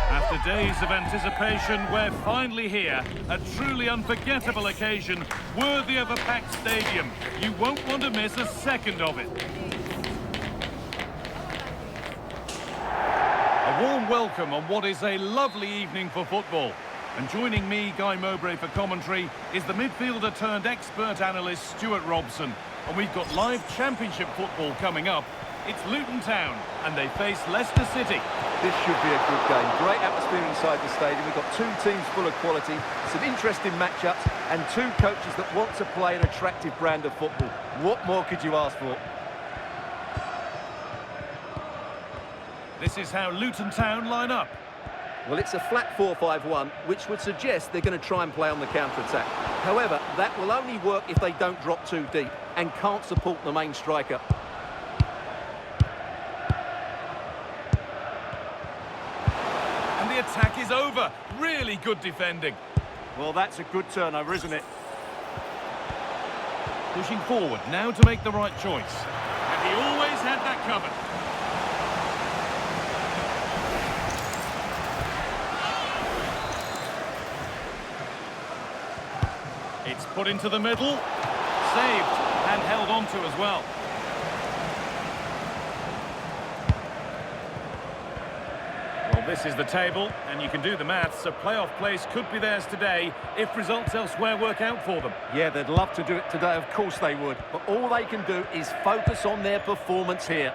After days of anticipation, we're finally here. A truly unforgettable occasion, worthy of a packed stadium. You won't want to miss a second of it. A warm welcome on what is a lovely evening for football. And joining me, Guy Mowbray, for commentary, is the midfielder turned expert analyst Stuart Robson. And we've got live championship football coming up. It's Luton Town, and they face Leicester City. This should be a good game. Great atmosphere inside the stadium. We've got two teams full of quality, some interesting matchups, and two coaches that want to play an attractive brand of football. What more could you ask for? This is how Luton Town line up. Well, it's a flat 4-5-1, which would suggest they're going to try and play on the counter-attack. However, that will only work if they don't drop too deep and can't support the main striker. The attack is over. Really good defending. Well, that's a good turnover, isn't it? Pushing forward now to make the right choice. And he always had that covered. It's put into the middle. Saved and held on to as well. This is the table, and you can do the maths. A playoff place could be theirs today if results elsewhere work out for them. Yeah, they'd love to do it today, of course they would. But all they can do is focus on their performance here.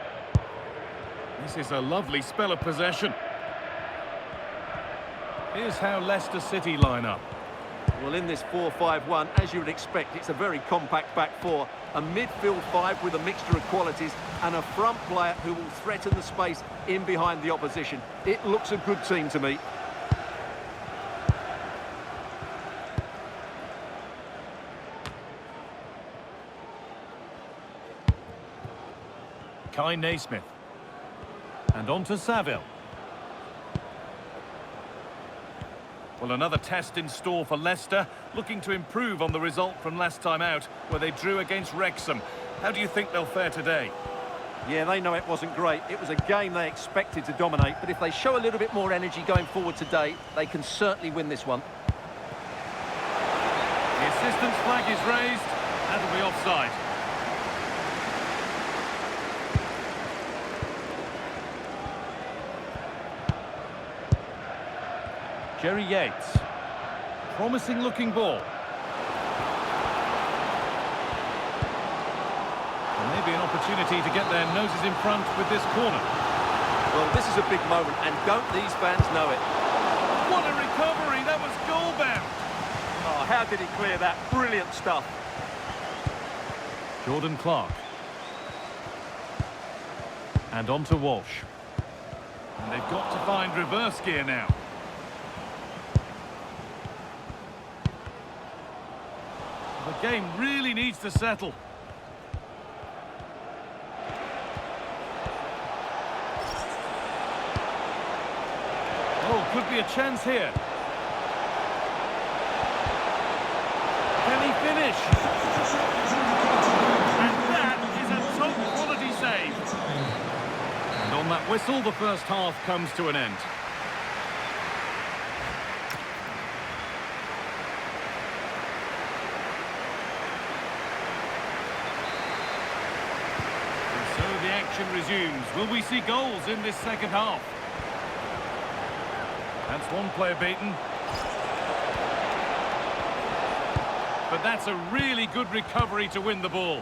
This is a lovely spell of possession. Here's how Leicester City line up. Well, in this 4-5-1, as you would expect, it's a very compact back four. A midfield five with a mixture of qualities and a front player who will threaten the space in behind the opposition. It looks a good team to me. Kai Naismith. And on to Saville. Well, another test in store for Leicester, looking to improve on the result from last time out, where they drew against Wrexham. How do you think they'll fare today? Yeah, they know it wasn't great. It was a game they expected to dominate, but if they show a little bit more energy going forward today, they can certainly win this one. The assistant's flag is raised. That'll be offside. Jerry Yates. Promising looking ball. And maybe an opportunity to get their noses in front with this corner. Well, this is a big moment, and don't these fans know it? What a recovery! That was goal-bound! Oh, how did he clear that? Brilliant stuff. Jordan Clark. And on to Walsh. And they've got to find reverse gear now. The game really needs to settle. Oh, could be a chance here. Can he finish? And that is a top quality save. And on that whistle, the first half comes to an end. And so the action resumes. Will we see goals in this second half? That's one player beaten. But that's a really good recovery to win the ball.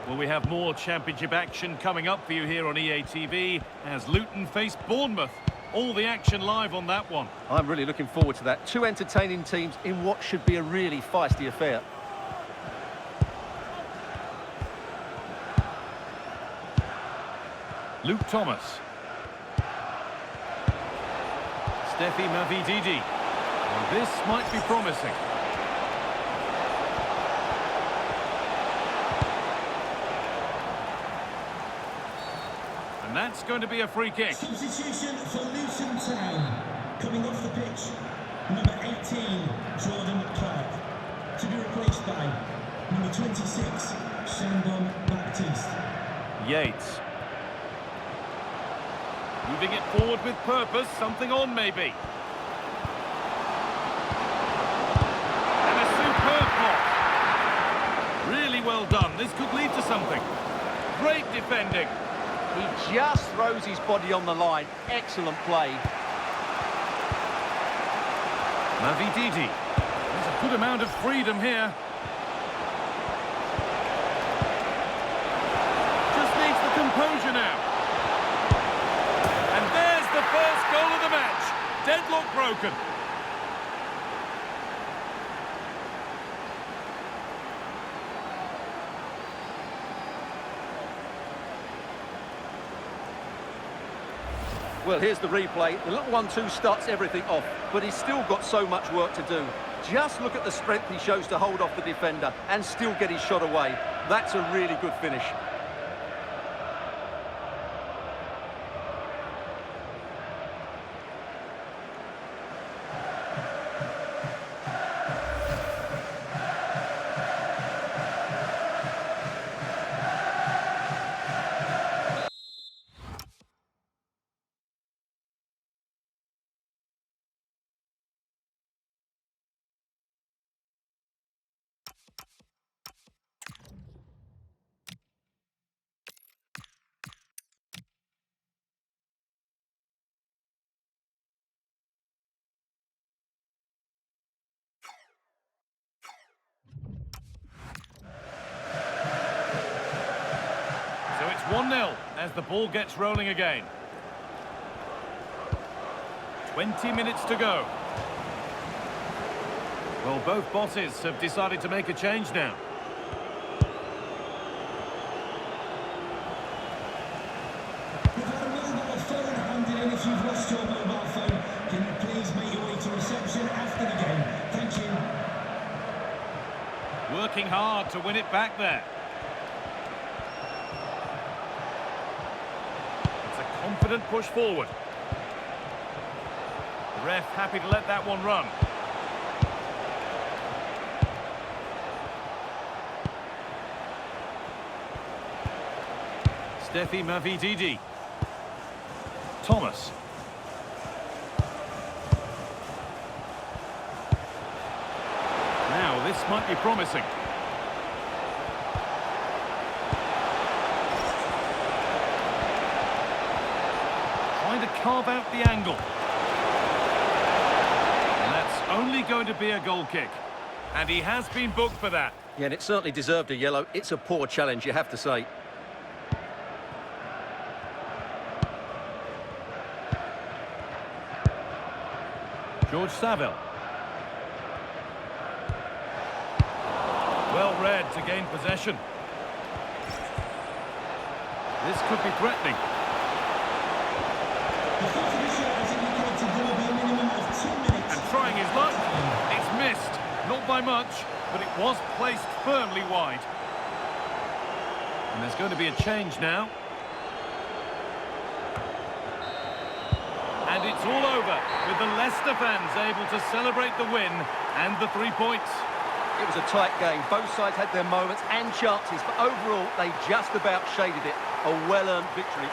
Well, we have more championship action coming up for you here on EA TV as Luton face Bournemouth. All the action live on that one. I'm really looking forward to that. Two entertaining teams in what should be a really feisty affair. Luke Thomas. Steffi Mavididi. Well, this might be promising. And that's going to be a free kick. Substitution for Luton Town. Coming off the pitch, number 18, Jordan Clark. To be replaced by number 26, Shandon Baptiste. Yates. Moving it forward with purpose, something on maybe. And a superb block. Really well done. This could lead to something. Great defending. He just throws his body on the line. Excellent play. Mavididi. There's a good amount of freedom here. Just needs the composure now. And there's the first goal of the match. Deadlock broken. Well, here's the replay. The little 1-2 starts everything off, but he's still got so much work to do. Just look at the strength he shows to hold off the defender and still get his shot away. That's a really good finish. So it's 1-0 as the ball gets rolling again. 20 minutes to go. Well, both bosses have decided to make a change now. We've had a mobile phone handed in. If you've lost your mobile phone, can you please make your way to reception after the game? Thank you. Working hard to win it back there. It's a confident push forward. The ref happy to let that one run. Steffi Mavididi. Thomas. Now, this might be promising. carve out the angle. And that's only going to be a goal kick. And he has been booked for that. Yeah, and it certainly deserved a yellow. It's a poor challenge, you have to say. George Saville. Well read to gain possession. This could be threatening. The fourth official has indicated there will be a minimum of 2 minutes. And trying his luck. It's missed. Not by much, but it was placed firmly wide. And there's going to be a change now. And it's all over, with the Leicester fans able to celebrate the win and the 3 points. It was a tight game. Both sides had their moments and chances, but overall, they just about shaded it. A well-earned victory.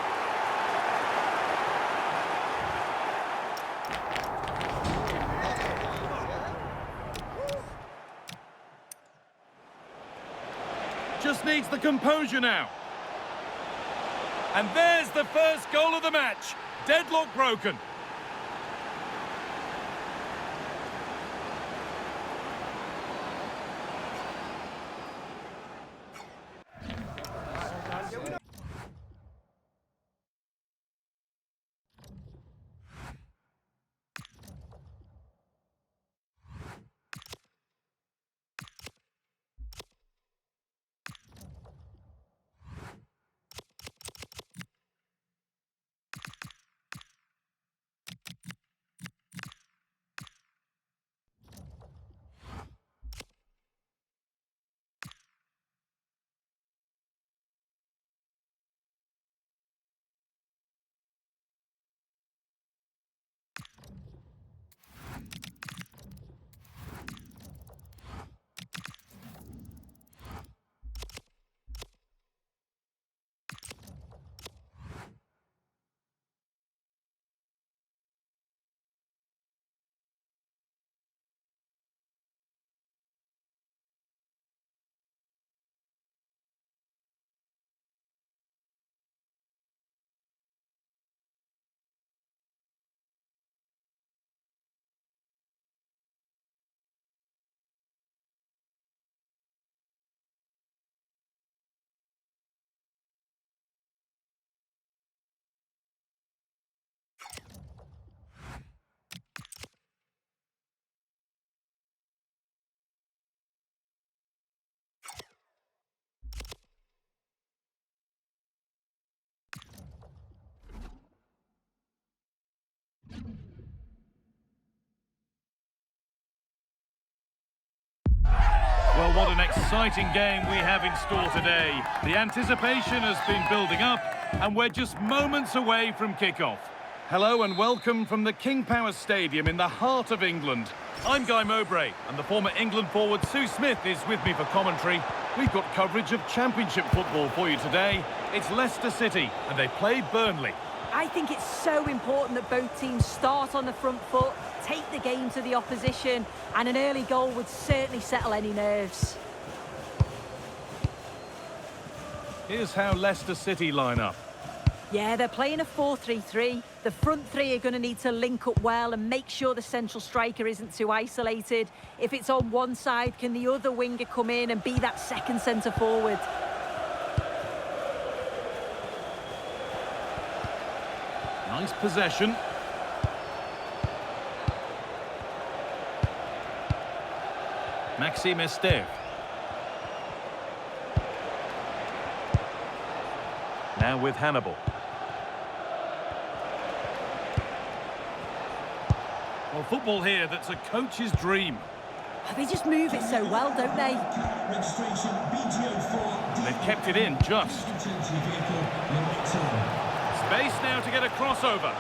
Just needs the composure now. And there's the first goal of the match. Deadlock broken. Well, what an exciting game we have in store today. The anticipation has been building up, and we're just moments away from kick-off. Hello and welcome from the King Power Stadium in the heart of England. I'm Guy Mowbray, and the former England forward Sue Smith is with me for commentary. We've got coverage of Championship football for you today. It's Leicester City, and they play Burnley. I think it's so important that both teams start on the front foot, take the game to the opposition, and an early goal would certainly settle any nerves. Here's how Leicester City line up. Yeah, they're playing a 4-3-3. The front three are going to need to link up well and make sure the central striker isn't too isolated. If it's on one side, can the other winger come in and be that second centre forward? Nice possession. Maxime Esteve. Now with Hannibal. Well, football here, that's a coach's dream. They just move it so well, don't they? Registration BGO4. They've kept it in just. Utility vehicle number 2. Space now to get a crossover.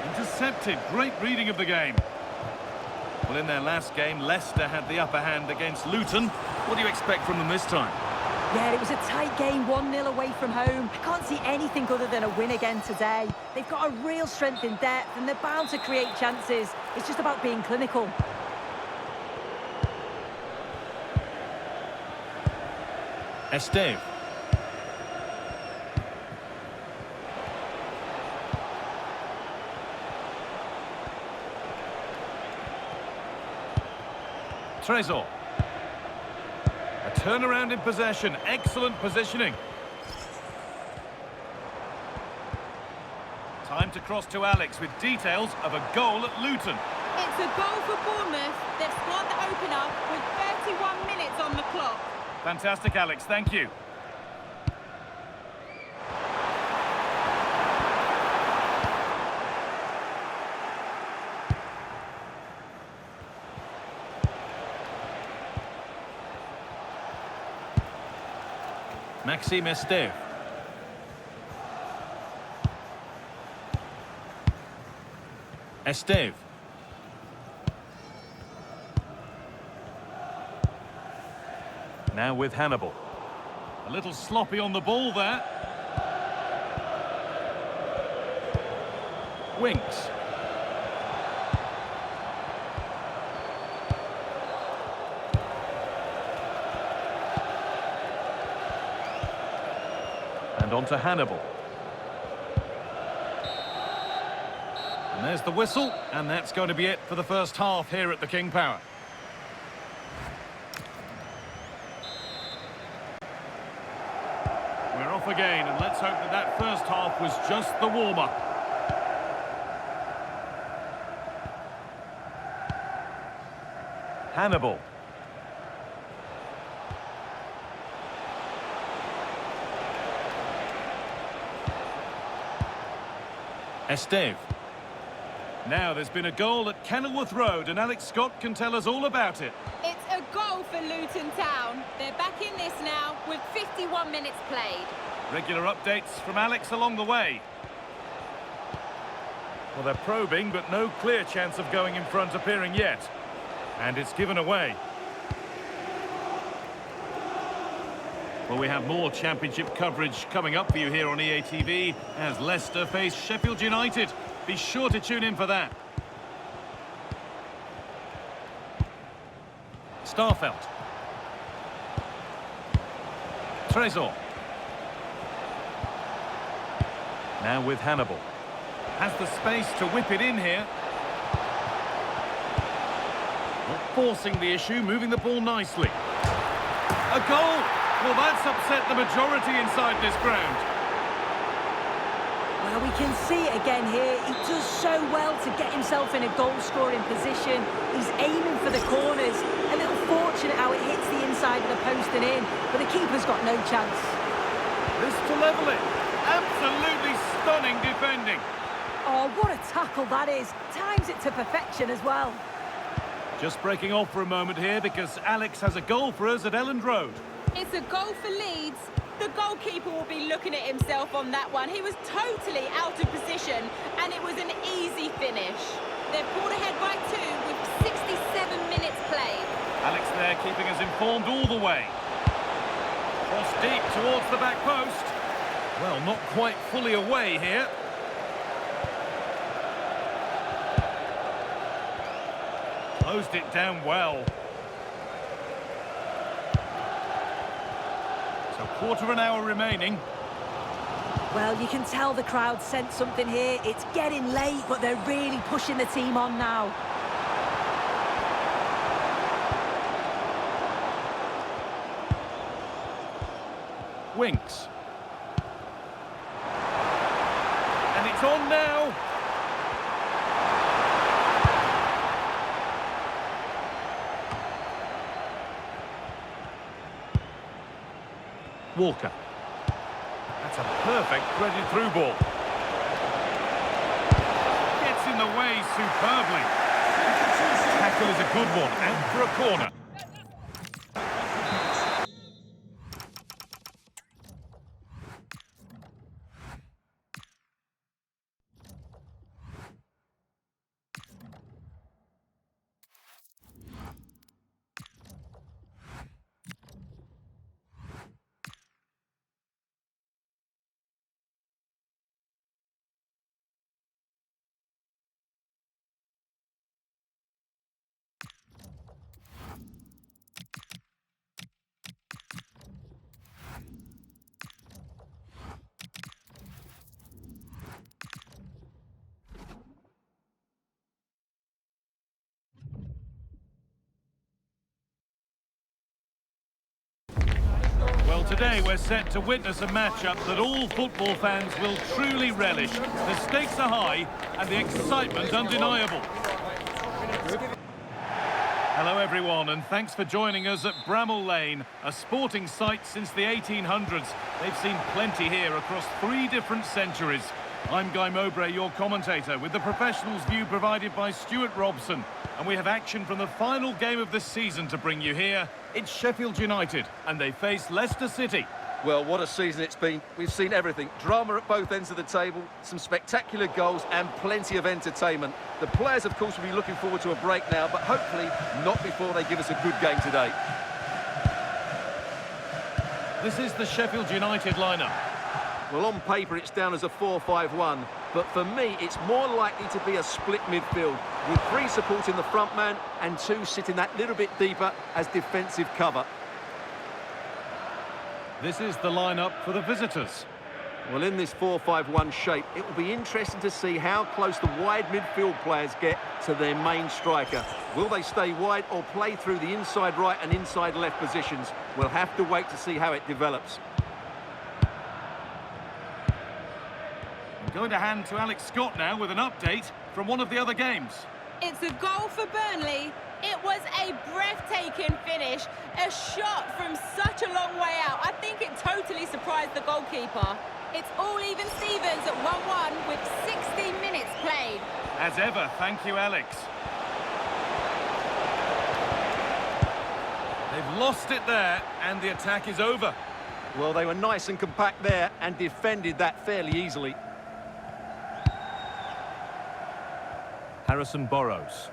Intercepted. Great reading of the game. Well, in their last game, Leicester had the upper hand against Luton. What do you expect from them this time? Yeah, it was a tight game, 1-0 away from home. I can't see anything other than a win again today. They've got a real strength in depth, and they're bound to create chances. It's just about being clinical. Esteve. Trésor. A turnaround in possession. Excellent positioning. Time to cross to Alex with details of a goal at Luton. It's a goal for Bournemouth. They've scored the opener with 31 minutes on the clock. Fantastic, Alex. Thank you. Maxime Esteve. Esteve. Now with Hannibal. A little sloppy on the ball there. Winks. And on to Hannibal. And there's the whistle, and that's going to be it for the first half here at the King Power. We're off again, and let's hope that that first half was just the warm-up. Hannibal. Esteve. Now there's been a goal at Kenilworth Road, and Alex Scott can tell us all about it. It's a goal for Luton Town. They're back in this now with 51 minutes played. Regular updates from Alex along the way. Well, they're probing, but no clear chance of going in front appearing yet. And it's given away. Well, we have more championship coverage coming up for you here on EA TV as Leicester face Sheffield United. Be sure to tune in for that. Starfelt. Trésor. Now with Hannibal. Has the space to whip it in here. Not forcing the issue, moving the ball nicely. A goal! Well, that's upset the majority inside this ground. Well, we can see it again here. He does so well to get himself in a goal-scoring position. He's aiming for the corners. A little fortunate how it hits the inside of the post and in, but the keeper's got no chance. This to level it. Absolutely stunning defending. Oh, what a tackle that is. Times it to perfection as well. Just breaking off for a moment here because Alex has a goal for us at Elland Road. It's a goal for Leeds. The goalkeeper will be looking at himself on that one. He was totally out of position, and it was an easy finish. They're pulled ahead by 2 with 67 minutes played. Alex there keeping us informed all the way. Cross deep towards the back post. Well, not quite fully away here. Closed it down well. So quarter of an hour remaining. Well, you can tell the crowd sensed something here. It's getting late, but they're really pushing the team on now. Winks. And it's on now. Walker. That's a perfect threaded through ball. Gets in the way superbly. Tackle is a good one, and for a corner. today we're set to witness a matchup that all football fans will truly relish. The stakes are high and the excitement undeniable. Hello everyone, and thanks for joining us at Bramall Lane, a sporting site since the 1800s. They've seen plenty here across 3 different centuries. I'm Guy Mowbray, your commentator, with the professionals' view provided by Stuart Robson. And we have action from the final game of the season to bring you here. It's Sheffield United, and they face Leicester City. Well, what a season it's been. We've seen everything. Drama at both ends of the table, some spectacular goals and plenty of entertainment. The players, of course, will be looking forward to a break now, but hopefully not before they give us a good game today. This is the Sheffield United lineup. Well, on paper, it's down as a 4-5-1, but for me, it's more likely to be a split midfield, with 3 supporting the front man and 2 sitting that little bit deeper as defensive cover. This is the lineup for the visitors. Well, in this 4-5-1 shape, it will be interesting to see how close the wide midfield players get to their main striker. Will they stay wide or play through the inside right and inside left positions? We'll have to wait to see how it develops. I'm going to hand to Alex Scott now with an update from one of the other games. It's a goal for Burnley. It was a breathtaking finish, a shot from such a long way out. I think it totally surprised the goalkeeper. It's all even Stevens at 1-1 with 60 minutes played. As ever, thank you, Alex. They've lost it there, and the attack is over. Well, they were nice and compact there and defended that fairly easily. Harrison Burrows.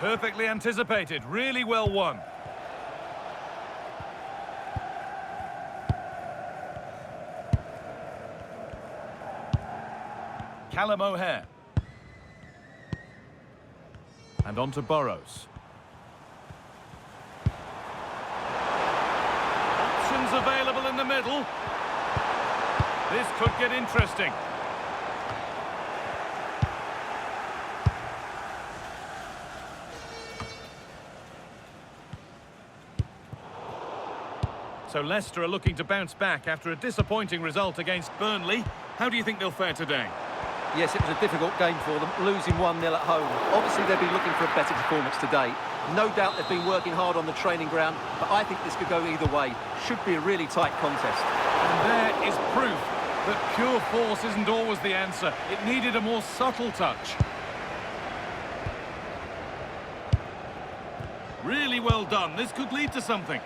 Perfectly anticipated, really well won. Callum O'Hare. And on to Burrows. Options available in the middle. This could get interesting. So Leicester are looking to bounce back after a disappointing result against Burnley. How do you think they'll fare today? Yes, it was a difficult game for them, losing 1-0 at home. Obviously, they'll be looking for a better performance today. No doubt they've been working hard on the training ground, but I think this could go either way. Should be a really tight contest. And there is proof that pure force isn't always the answer. It needed a more subtle touch. Really well done. This could lead to something.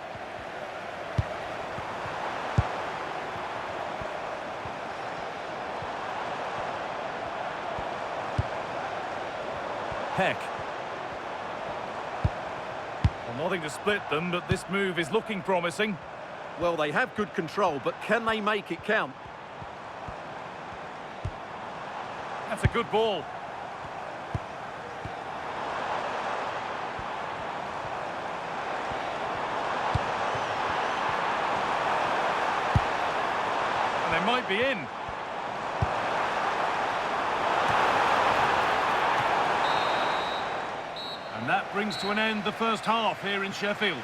Peck. Well, nothing to split them, but this move is looking promising. Well, they have good control, but can they make it count? That's a good ball. And they might be in. And that brings to an end the first half here in Sheffield.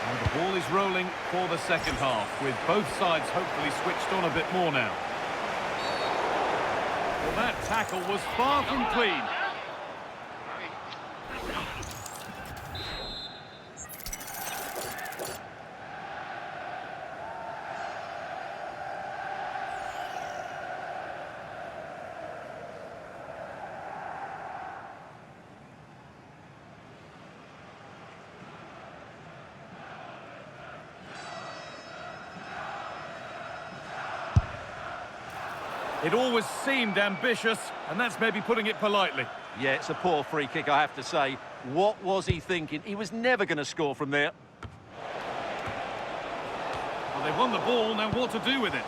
And the ball is rolling for the second half, with both sides hopefully switched on a bit more now. Well, that tackle was far from clean. It always seemed ambitious, and that's maybe putting it politely. Yeah, it's a poor free kick, I have to say. What was he thinking? He was never going to score from there. Well, they've won the ball, now what to do with it?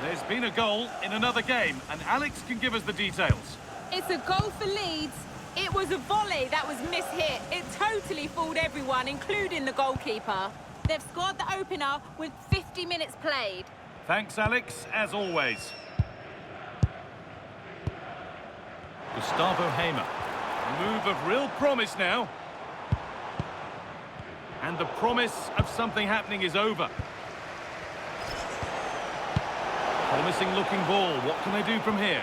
There's been a goal in another game, and Alex can give us the details. It's a goal for Leeds. It was a volley that was mishit. It totally fooled everyone, including the goalkeeper. They've scored the opener with 50 minutes played. Thanks, Alex, as always. Gustavo Hamer. A move of real promise now. And the promise of something happening is over. Promising looking ball. What can they do from here?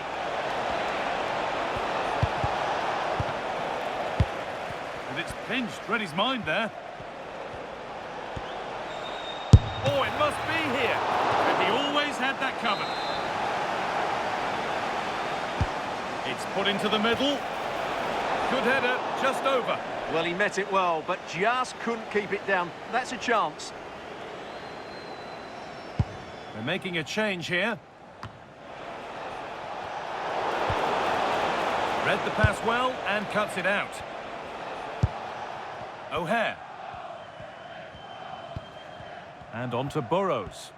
And it's pinched. Read his mind there. Oh, it must be here. And he always had that covered. It's put into the middle. Good header, just over. Well, he met it well, but just couldn't keep it down. That's a chance. They're making a change here. Read the pass well and cuts it out. O'Hare. And on to Burrows.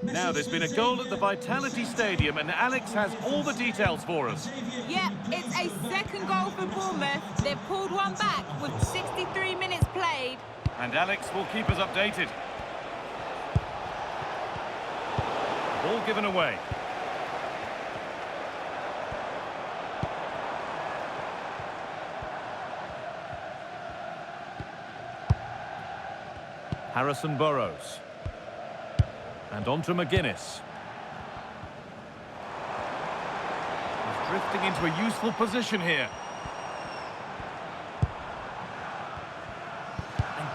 Now, there's been a goal at the Vitality Stadium, and Alex has all the details for us. Yeah, it's a second goal for Bournemouth. They've pulled one back with 63 minutes played. And Alex will keep us updated. Ball given away. Harrison Burrows. And on to McGuinness. He's drifting into a useful position here.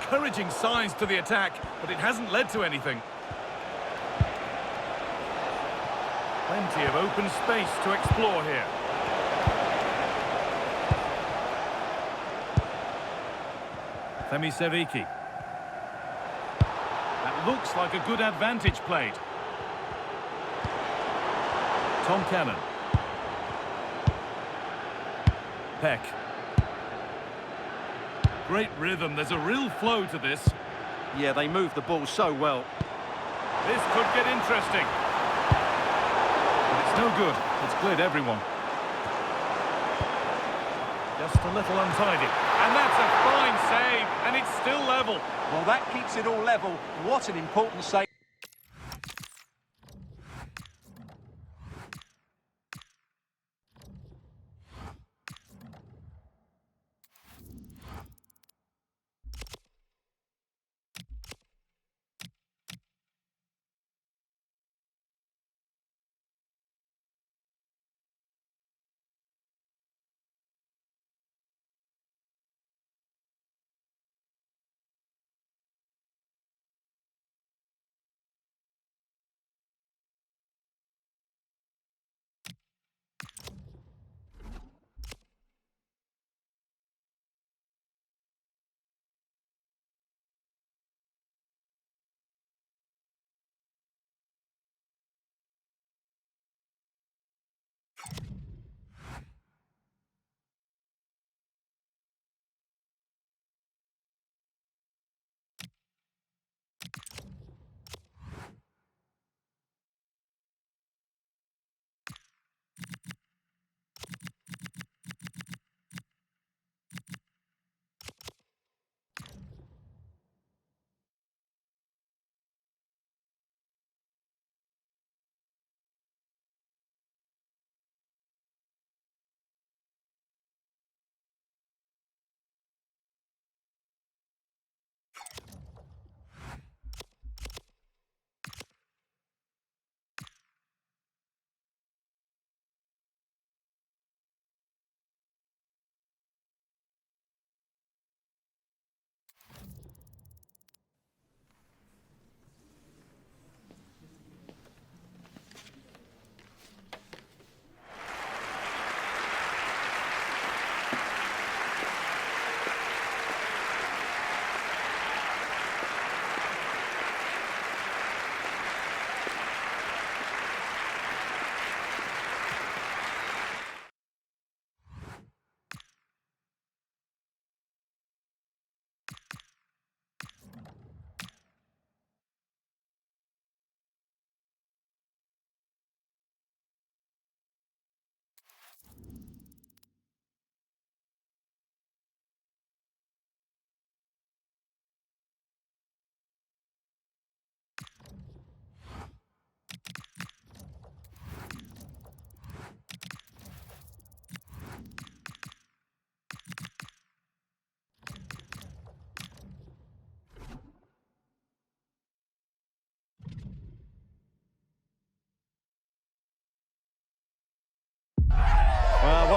Encouraging signs to the attack, but it hasn't led to anything. Plenty of open space to explore here. Femi Seriki. That looks like a good advantage played. Tom Cannon. Peck. Great rhythm, there's a real flow to this. Yeah, they moved the ball so well. This could get interesting. But it's no good, it's cleared everyone. Just a little untidy. And that's a fine save, and it's still level. Well, that keeps it all level. What an important save.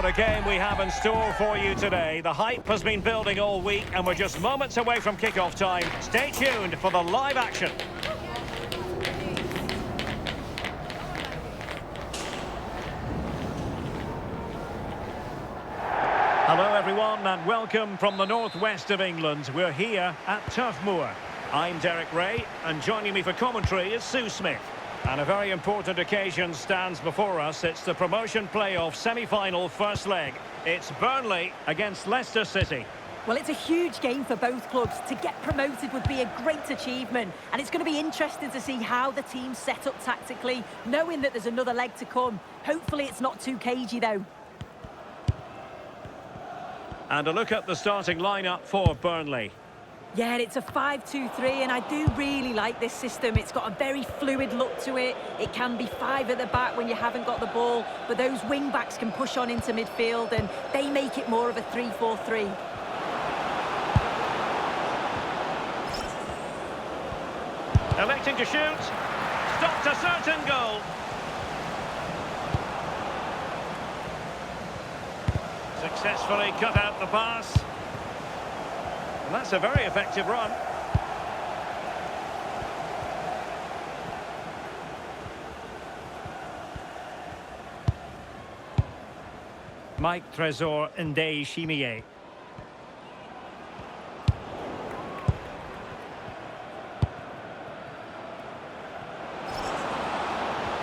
What a game we have in store for you today. The hype has been building all week and we're just moments away from kick-off time. Stay tuned for the live action. Hello everyone and welcome from the northwest of England. We're here at Turf Moor. I'm Derek Ray and joining me for commentary is Sue Smith. And a very important occasion stands before us. It's the promotion playoff semi-final first leg. It's Burnley against Leicester City. Well, it's a huge game for both clubs. To get promoted would be a great achievement. And it's going to be interesting to see how the team's set up tactically, knowing that there's another leg to come. Hopefully it's not too cagey, though. And a look at the starting lineup for Burnley. Yeah, it's a 5-2-3, and I do really like this system. It's got a very fluid look to it. It can be 5 at the back when you haven't got the ball, but those wing-backs can push on into midfield, and they make it more of a 3-4-3. Electing to shoot. Stopped a certain goal. Successfully cut out the pass. And that's a very effective run. Mike Trésor Ndayishimiye.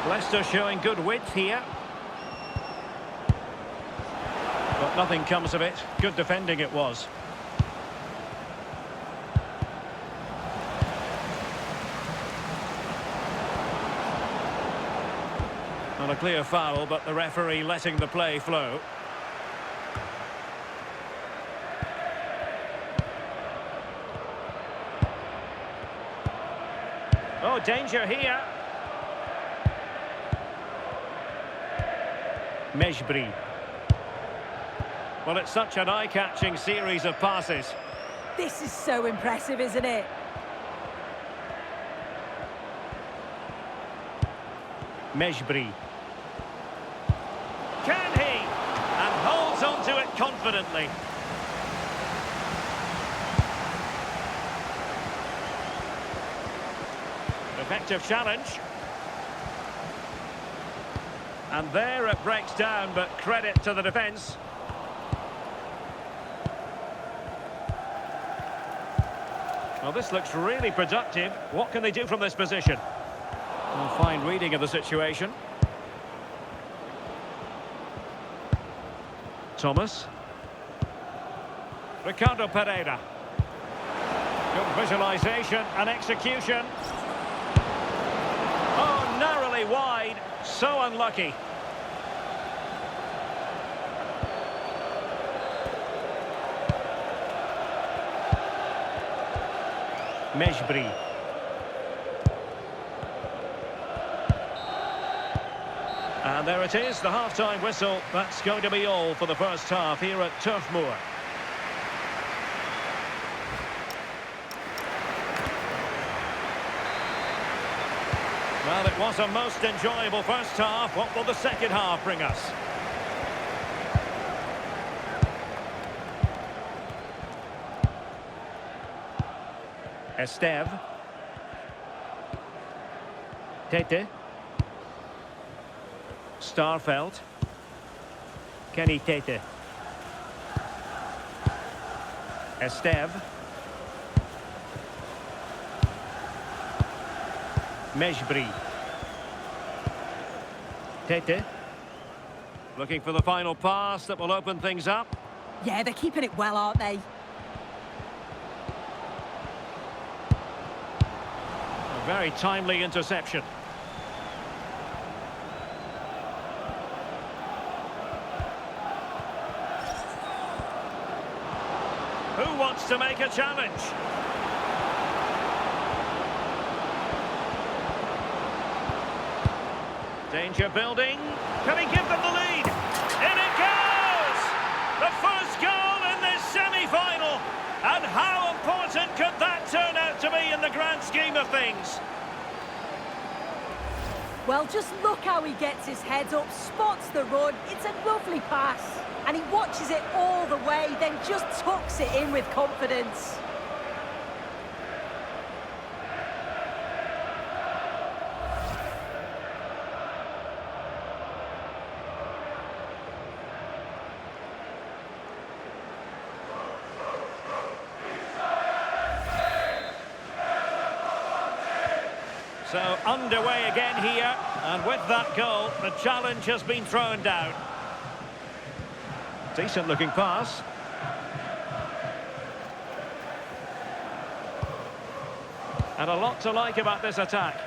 Leicester showing good width here. But nothing comes of it. Good defending it was. Not a clear foul, but the referee letting the play flow. Oh, danger here. Mejbri. Well, it's such an eye-catching series of passes. This is so impressive, isn't it? Mejbri. Can he? And holds on to it confidently. Effective challenge. And there it breaks down, but credit to the defence. Well, this looks really productive. What can they do from this position? Well, fine reading of the situation. Thomas. Ricardo Pereira. Good visualisation and execution. Oh, narrowly wide. So unlucky. Mejbri. And there it is, the half-time whistle. That's going to be all for the first half here at Turf Moor. Well, it was a most enjoyable first half. What will the second half bring us? Esteve. Tete. Starfelt. Kenny Tete. Esteve. Mejbri. Tete. Looking for the final pass that will open things up. Yeah, they're keeping it well, aren't they? A very timely interception. Who wants to make a challenge? Danger building. Can he give them the lead? In it goes! The first goal in this semi-final. And how important could that turn out to be in the grand scheme of things? Well, just look how he gets his head up, spots the run. It's a lovely pass. And he watches it all the way, then just tucks it in with confidence. So underway again here, and with that goal, the challenge has been thrown down. Decent looking pass. And a lot to like about this attack.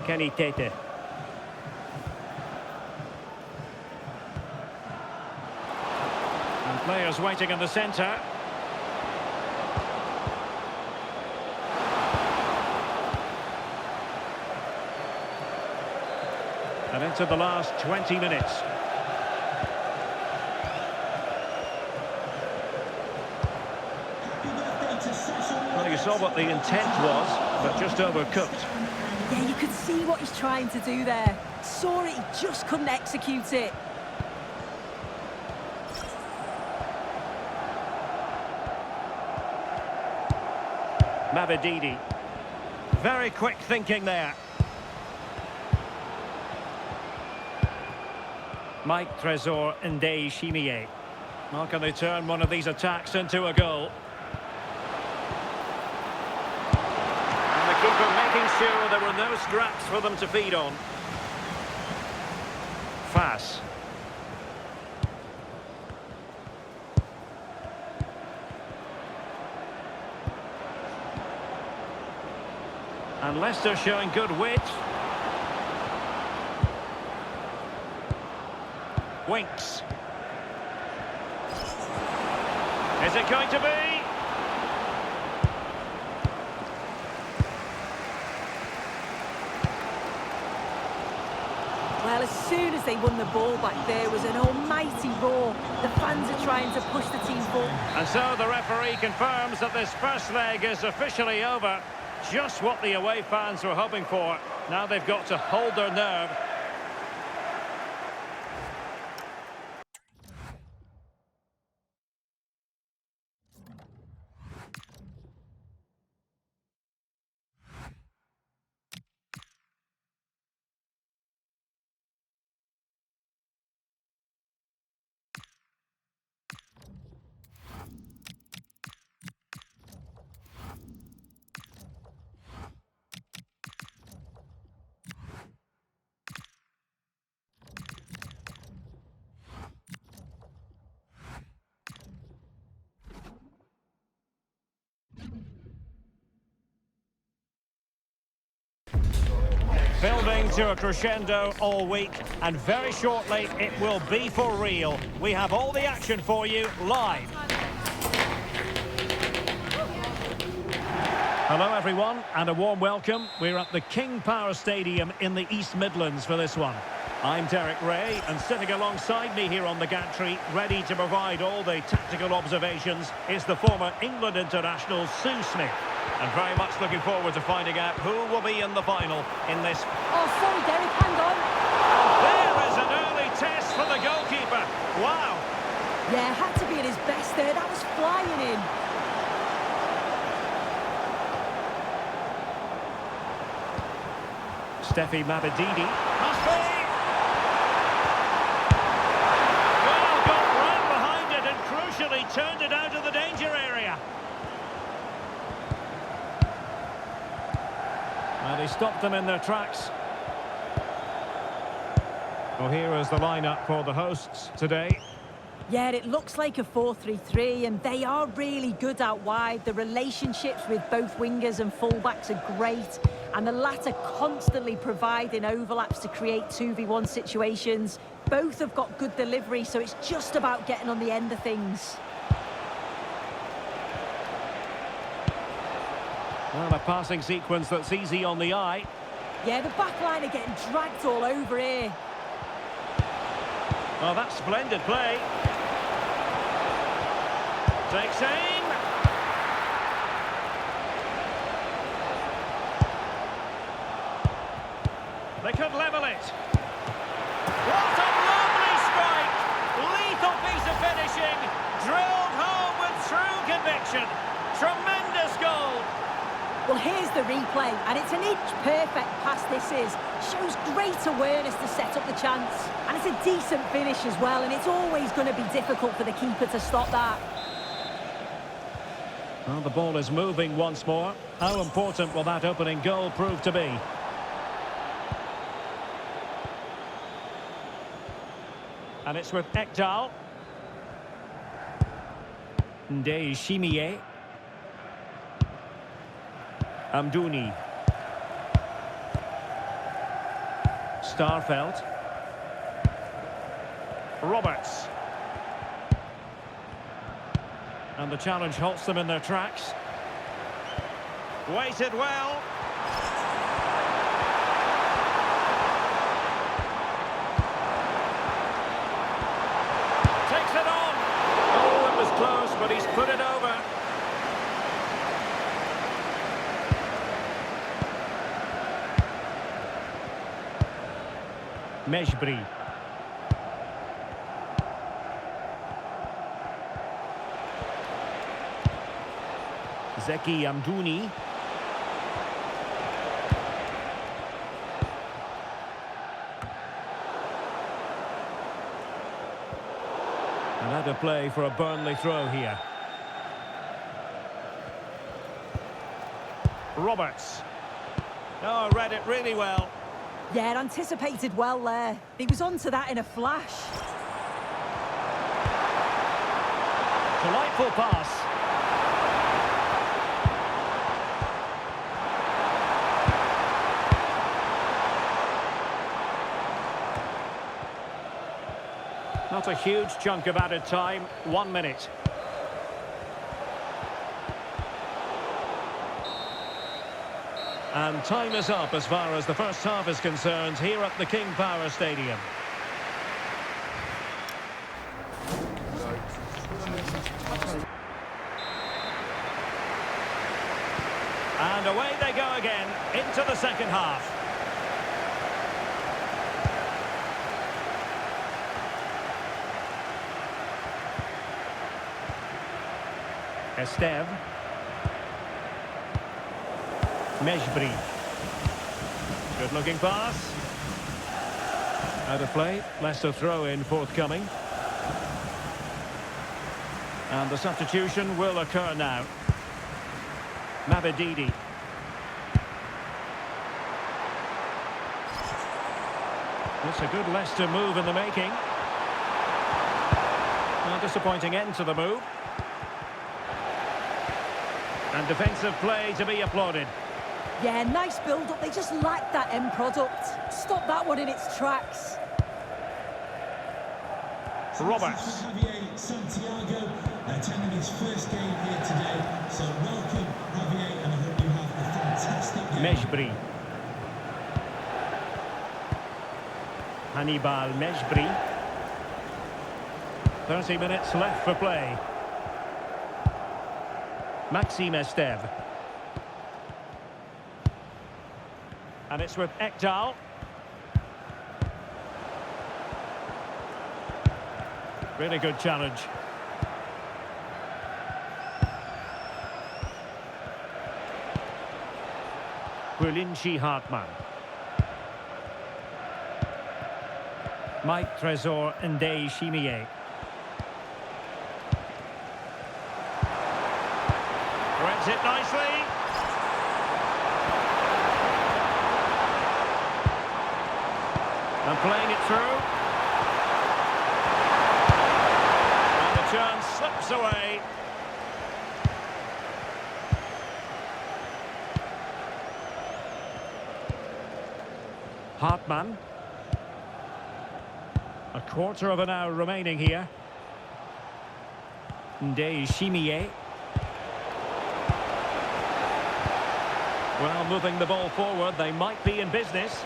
Kenny Tete. And players waiting in the centre. And into the last 20 minutes. Well, you saw what the intent was, but just overcooked. Yeah, you could see what he's trying to do there. Saw it, he just couldn't execute it. Mavididi. Very quick thinking there. Mike Trésor and Ndayishimiye. How can they turn one of these attacks into a goal? And the keeper making sure there were no scraps for them to feed on. Fass. And Leicester showing good wit. Winks. Is it going to be? Well, as soon as they won the ball back there was an almighty roar. The fans are trying to push the team forward. And so the referee confirms that this first leg is officially over. Just what the away fans were hoping for. Now they've got to hold their nerve. Building to a crescendo all week, and very shortly it will be for real. We have all the action for you live. Hello everyone, and a warm welcome. We're at the King Power Stadium in the East Midlands for this one. I'm Derek Ray, and sitting alongside me here on the gantry, ready to provide all the tactical observations, is the former England international Sue Smith. And very much looking forward to finding out who will be in the final in this. Oh, sorry, Derek, hang on. There is an early test for the goalkeeper. Wow. Yeah, had to be at his best there. That was flying in. Steffi Mavididi. Must be. Well, got right behind it and crucially turned it out of the danger area. And he stopped them in their tracks. Well, here is the lineup for the hosts today. Yeah, it looks like a 4-3-3, and they are really good out wide. The relationships with both wingers and fullbacks are great, and the latter constantly providing overlaps to create 2v1 situations. Both have got good delivery, so it's just about getting on the end of things. Well, a passing sequence that's easy on the eye. Yeah, the back line are getting dragged all over here. Well, that's splendid play. Takes aim. They could level it. What a lovely strike! Lethal piece of finishing. Drilled home with true conviction. Tremendous goal. Well, here's the replay, and it's an inch-perfect pass this is. Shows great awareness to set up the chance. And it's a decent finish as well, and it's always going to be difficult for the keeper to stop that. Well, the ball is moving once more. How important will that opening goal prove to be? And it's with Ekdal. Ndayishimiye. Amdouni. Starfelt. Roberts. And the challenge halts them in their tracks. Waited well. Takes it on. Oh, it was close, but he's put it over. Mejbri. Zeki Amdouni. Another play for a Burnley throw here. Roberts. Oh, read it really well. Yeah, anticipated well there. He was onto that in a flash. Delightful pass. Not a huge chunk of added time, 1 minute. And time is up as far as the first half is concerned here at the King Power Stadium. And away they go again into the second half. Esteve. Mejbri. Good looking pass. Out of play. Leicester throw in forthcoming. And the substitution will occur now. Mavididi. It's a good Leicester move in the making. A disappointing end to the move. And defensive play to be applauded. Yeah, nice build-up. They just lacked that end product. Stop that one in its tracks. Roberts. Javier Santiago attending his first game here today. So welcome, Javier, and I hope you have a fantastic game. Mejbri. Hannibal Mejbri. 30 minutes left for play. Maxime Esteve. And it's with Ekdal. Really good challenge. Quillinchi Hartmann. Mike Trésor Ndayishimiye. Threads it nicely. And playing it through. And the chance slips away. Hartmann. A quarter of an hour remaining here. Ndayishimiye. Well, moving the ball forward, they might be in business.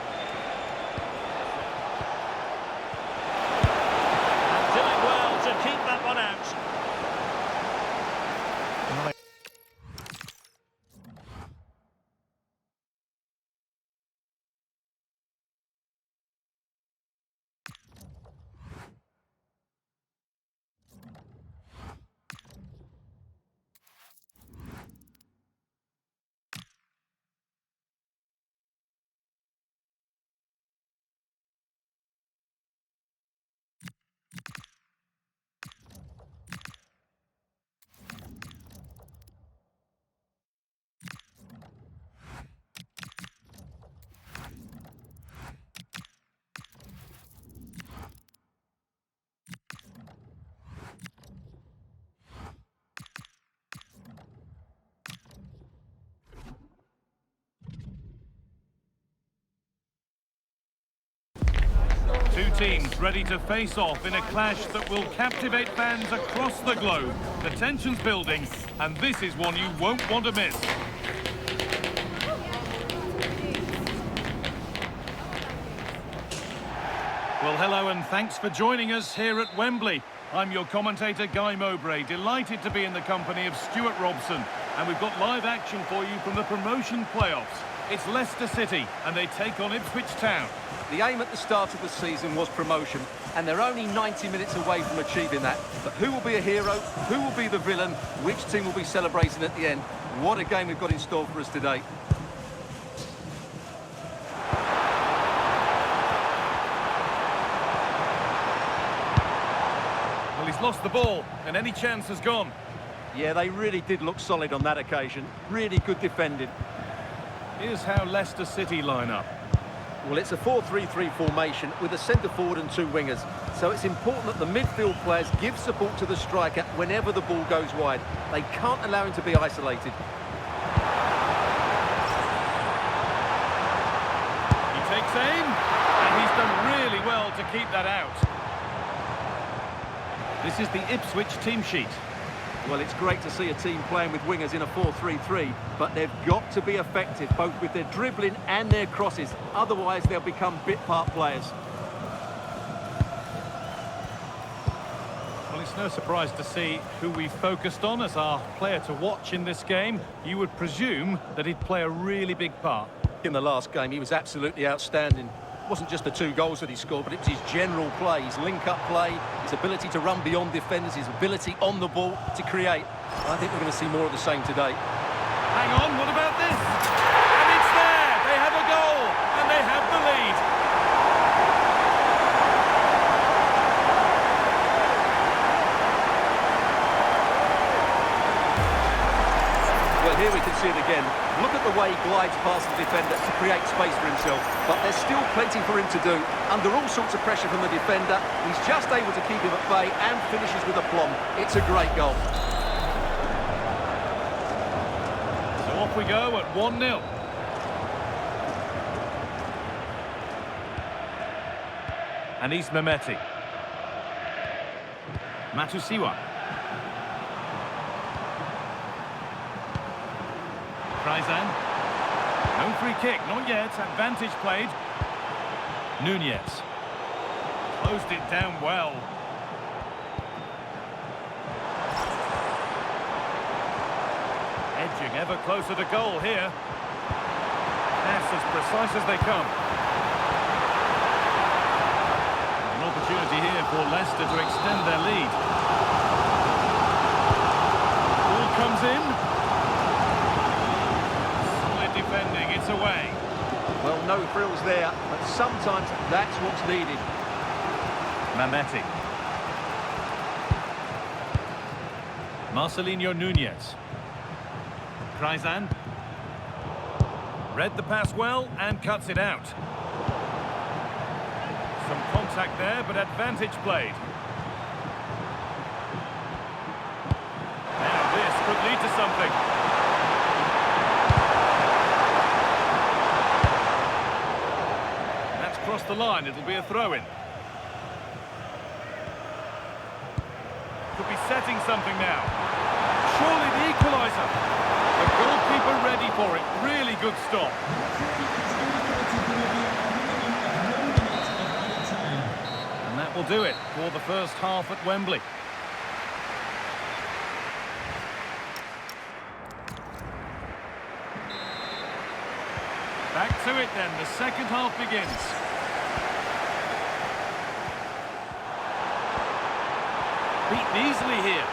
teams ready to face off in a clash that will captivate fans across the globe. The tension's building, and this is one you won't want to miss. Well, hello and thanks for joining us here at Wembley. I'm your commentator, Guy Mowbray, delighted to be in the company of Stuart Robson. And we've got live action for you from the promotion playoffs. It's Leicester City, and they take on Ipswich Town. The aim at the start of the season was promotion, and they're only 90 minutes away from achieving that. But who will be a hero? Who will be the villain? Which team will be celebrating at the end? What a game we've got in store for us today. Well, he's lost the ball, and any chance has gone. Yeah, they really did look solid on that occasion. Really good defending. Here's how Leicester City line up. Well, it's a 4-3-3 formation with a centre forward and two wingers. So it's important that the midfield players give support to the striker whenever the ball goes wide. They can't allow him to be isolated. He takes aim, and he's done really well to keep that out. This is the Ipswich team sheet. Well, it's great to see a team playing with wingers in a 4-3-3, but they've got to be effective, both with their dribbling and their crosses. Otherwise, they'll become bit-part players. Well, it's no surprise to see who we focused on as our player to watch in this game. You would presume that he'd play a really big part. In the last game, he was absolutely outstanding. It wasn't just the 2 goals that he scored, but it was his general play, his link-up play, his ability to run beyond defenders, his ability on the ball to create. I think we're going to see more of the same today. Hang on, what about this? And it's there! They have a goal, and they have the lead. Well, here we can see it again. Look at the way he glides past the defender to create space for himself. But there's still plenty for him to do. Under all sorts of pressure from the defender, he's just able to keep him at bay and finishes with aplomb. It's a great goal. So off we go at 1-0. Anis Mehmeti. Matusiwa. Kreizan. No free kick, not yet. Advantage played. Nunez. Closed it down well. Edging ever closer to goal here. Pass as precise as they come. An opportunity here for Leicester to extend their lead. Ball comes in. Defending, it's away. Well, no frills there, but sometimes that's what's needed. Mehmeti. Marcelinho Nunez. Kreizan. Read the pass well and cuts it out. Some contact there, but advantage played. Now this could lead to something. Across the line, it'll be a throw-in. Could be setting something now. Surely the equaliser. The goalkeeper ready for it. Really good stop. And that will do it for the first half at Wembley. Back to it then. The second half begins. Beaten easily here,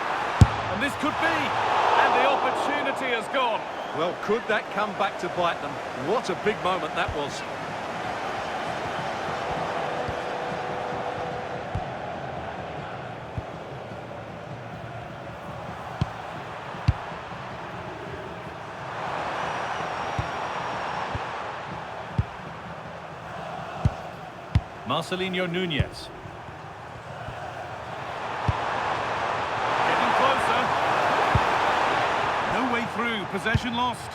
and this could be, and the opportunity has gone. Well, could that come back to bite them? What a big moment that was. Marcelinho Nunez. Through, possession lost.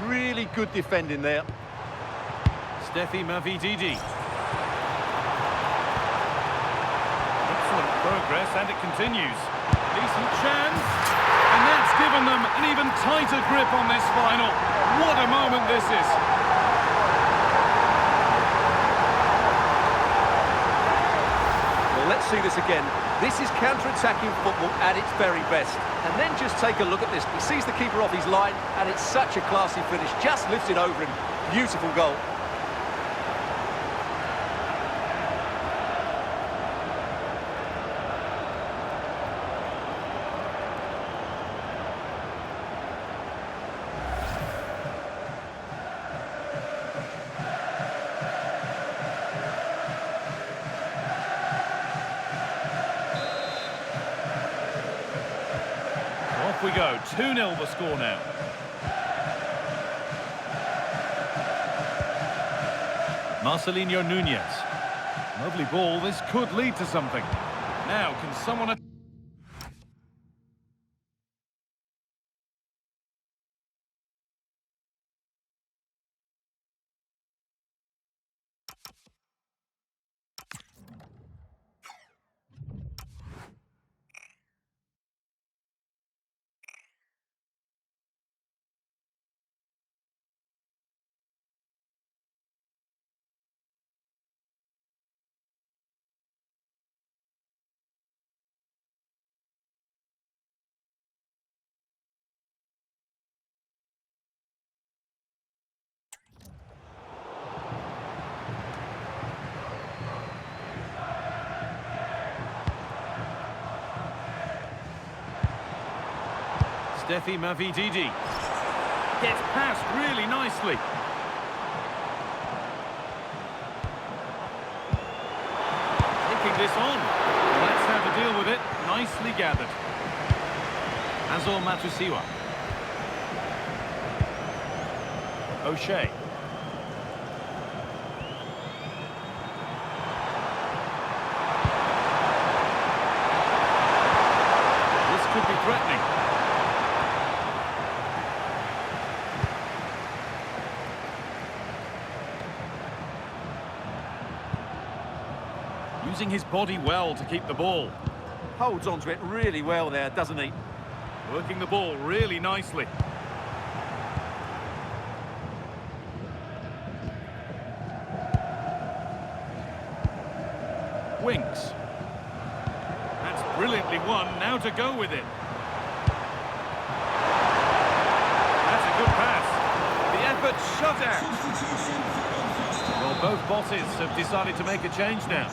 Really good defending there. Stephy Mavididi. press, and it continues. Decent chance. And that's given them an even tighter grip on this final. What a moment this is. Well, let's see this again. This is counter-attacking football at its very best. And then just take a look at this. He sees the keeper off his line, and it's such a classy finish. Just lifts it over him. Beautiful goal. Off we go, 2-0 the score now. Marcelinho Nunez. Lovely ball, this could lead to something. Now, can someone... Steffi Mavididi gets past really nicely. Taking this on. That's how to deal with it. Nicely gathered. Azor Matusiwa. O'Shea. This could be threatening. Using his body well to keep the ball. Holds onto it really well there, doesn't he? Working the ball really nicely. Winks. That's brilliantly won, now to go with it. That's a good pass. The effort shut out. Well, both bosses have decided to make a change now.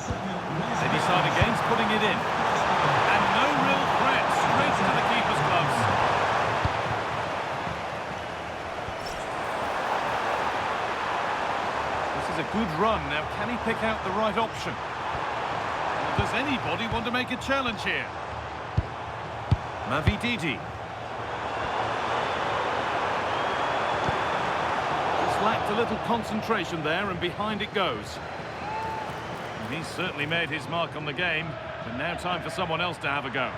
They decide against putting it in. And no real threat, straight to the keeper's gloves. This is a good run. Now, can he pick out the right option? Or does anybody want to make a challenge here? Mavididi. Just lacked a little concentration there, and behind it goes. He's certainly made his mark on the game, but now time for someone else to have a go.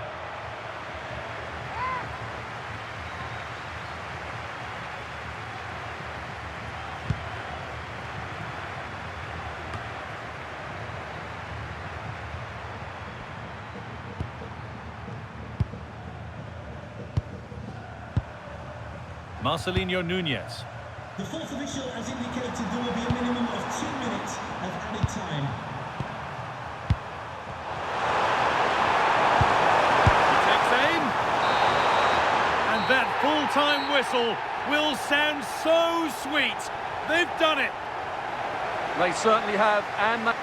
Marcelinho Nunez. The fourth official has indicated there will be a minimum of 2 minutes of added time. He takes aim. And that full-time whistle will sound so sweet. They've done it. They certainly have, and...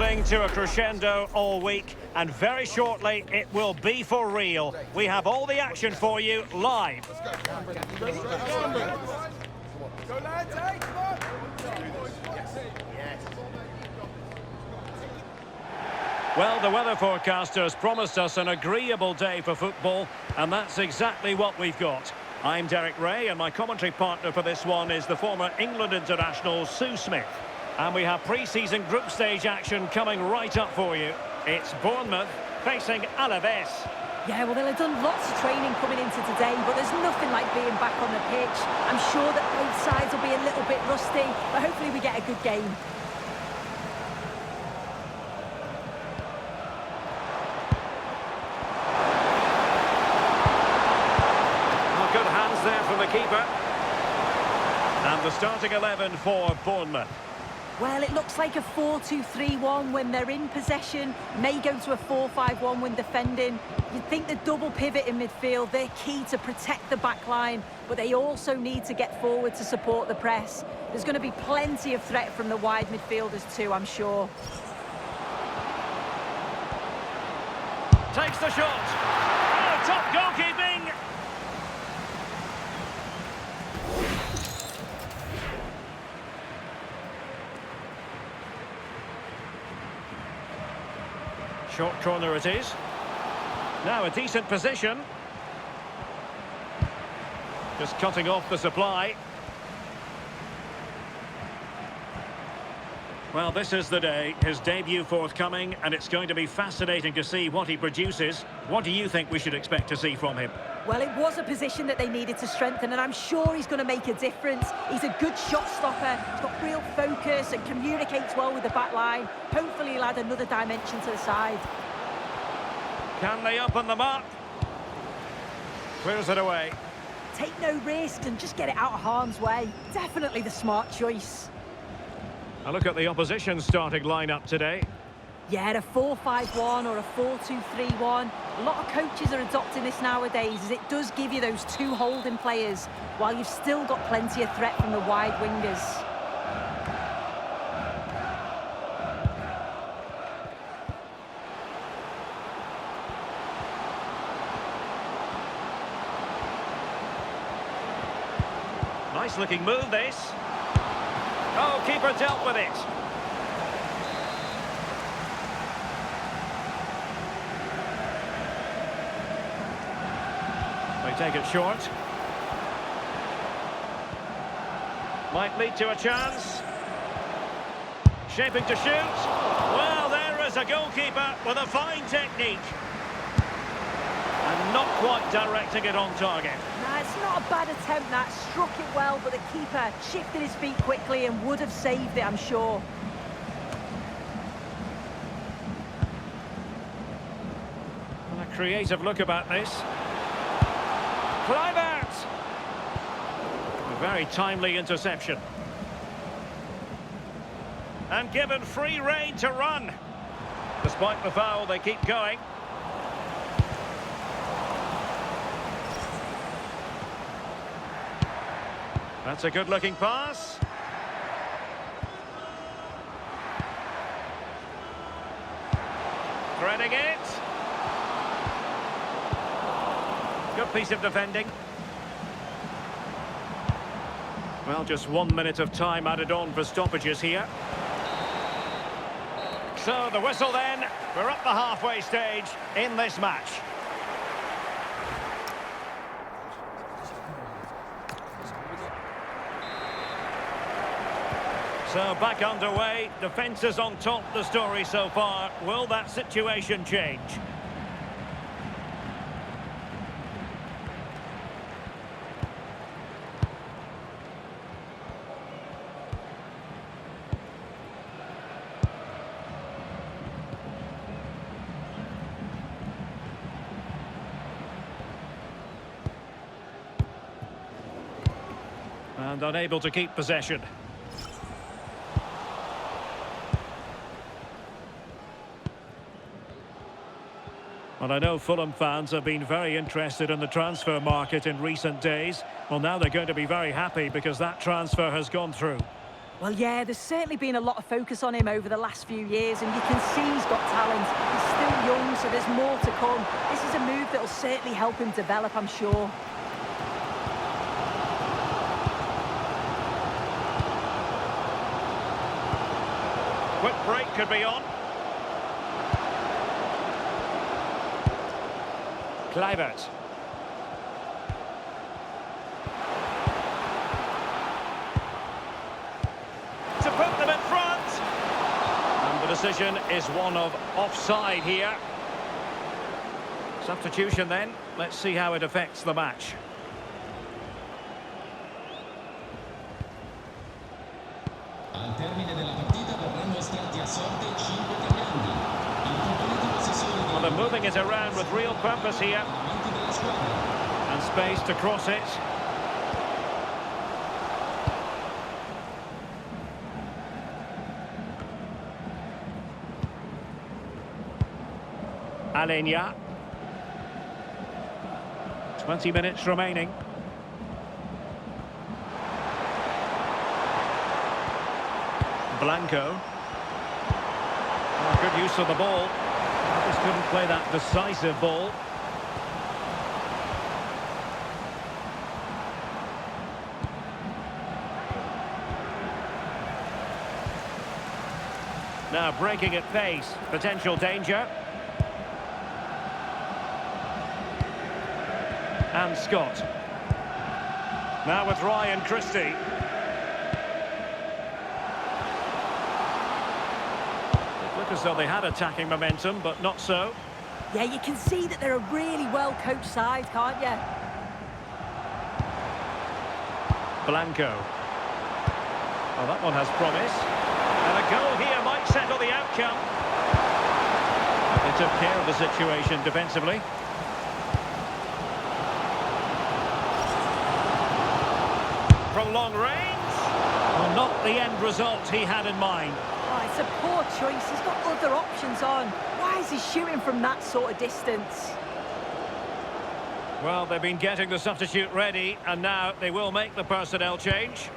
building to a crescendo all week, and very shortly it will be for real. We have all the action for you live. Well, the weather forecasters promised us an agreeable day for football, and that's exactly what we've got. I'm Derek Ray, and my commentary partner for this one is the former England international Sue Smith. And we have pre-season group stage action coming right up for you. It's Bournemouth facing Alaves. Yeah, well, they'll have done lots of training coming into today, but there's nothing like being back on the pitch. I'm sure that both sides will be a little bit rusty, but hopefully we get a good game. Good hands there from the keeper. And the starting 11 for Bournemouth. Well, it looks like a 4-2-3-1 when they're in possession. May go to a 4-5-1 when defending. You'd think the double pivot in midfield, they're key to protect the back line, but they also need to get forward to support the press. There's going to be plenty of threat from the wide midfielders too, I'm sure. Takes the shot. Oh, top goalkeeping. Short corner it is. Now a decent position. Just cutting off the supply. Well, this is the day. His debut forthcoming, and it's going to be fascinating to see what he produces. What do you think we should expect to see from him? Well, it was a position that they needed to strengthen, and I'm sure he's going to make a difference. He's a good shot stopper, he's got real focus and communicates well with the back line. Hopefully he'll add another dimension to the side. Can they open them up? Clears it away. Take no risks and just get it out of harm's way. Definitely the smart choice. A look at the opposition starting lineup today. Yeah, a 4-5-1 or a 4-2-3-1. A lot of coaches are adopting this nowadays, as it does give you those two holding players, while you've still got plenty of threat from the wide wingers. Nice looking move, this. Oh, keeper dealt with it. They take it short. Might lead to a chance. Shaping to shoot. Well, there is a goalkeeper with a fine technique. And not quite directing it on target. Nah, it's not a bad attempt, that. Struck it well, but the keeper shifted his feet quickly and would have saved it, I'm sure. And a creative look about this. Kluivert! A very timely interception. And given free rein to run. Despite the foul, they keep going. That's a good-looking pass. Threading it. Good piece of defending. Well, just 1 minute of time added on for stoppages here. So the whistle then. We're up the halfway stage in this match. So back underway, defence is on top, the story so far. Will that situation change? And unable to keep possession. Well, I know Fulham fans have been very interested in the transfer market in recent days. Well, now they're going to be very happy because that transfer has gone through. Well, yeah, there's certainly been a lot of focus on him over the last few years, and you can see he's got talent. He's still young, so there's more to come. This is a move that'll certainly help him develop, I'm sure. Quick break could be on. Kluivert. To put them in front. And the decision is one of offside here. Substitution then. Let's see how it affects the match. Al termine della partita verranno estratti a sorte 5 cambiamenti. Il componente possessore Well, they're moving it around with real purpose here. della squadra. And space to cross it. Alenia. 20 minutes remaining. Blanco. Oh, good use of the ball. Just couldn't play that decisive ball. Now breaking at pace. Potential danger. And Scott. Now with Ryan Christie. As though they had attacking momentum, but not so. Yeah, you can see that they're a really well-coached side, can't you? Blanco. Oh, that one has promise. And a goal here might settle the outcome. They took care of the situation defensively. From long range. Well, not the end result he had in mind. Oh, it's a poor choice. He's got other options on. Why is he shooting from that sort of distance? Well, they've been getting the substitute ready, and now they will make the personnel change.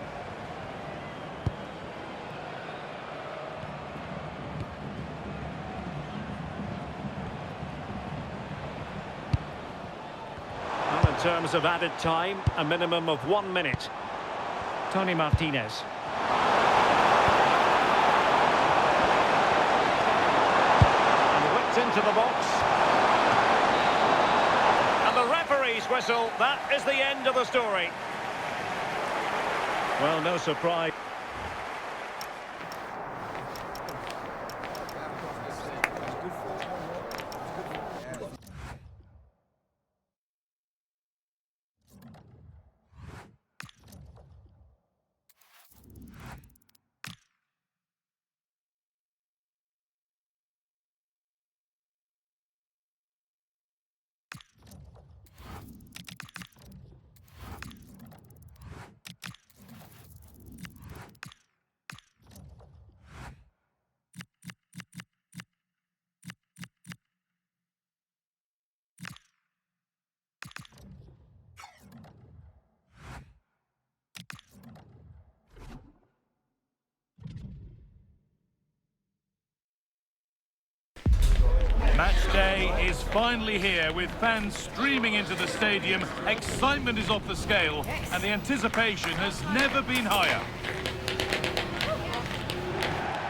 Well, in terms of added time, a minimum of 1 minute. Tony Martinez. Into the box. And the referee's whistle. That is the end of the story. Well, no surprise. Match day is finally here with fans streaming into the stadium. Excitement is off the scale and the anticipation has never been higher.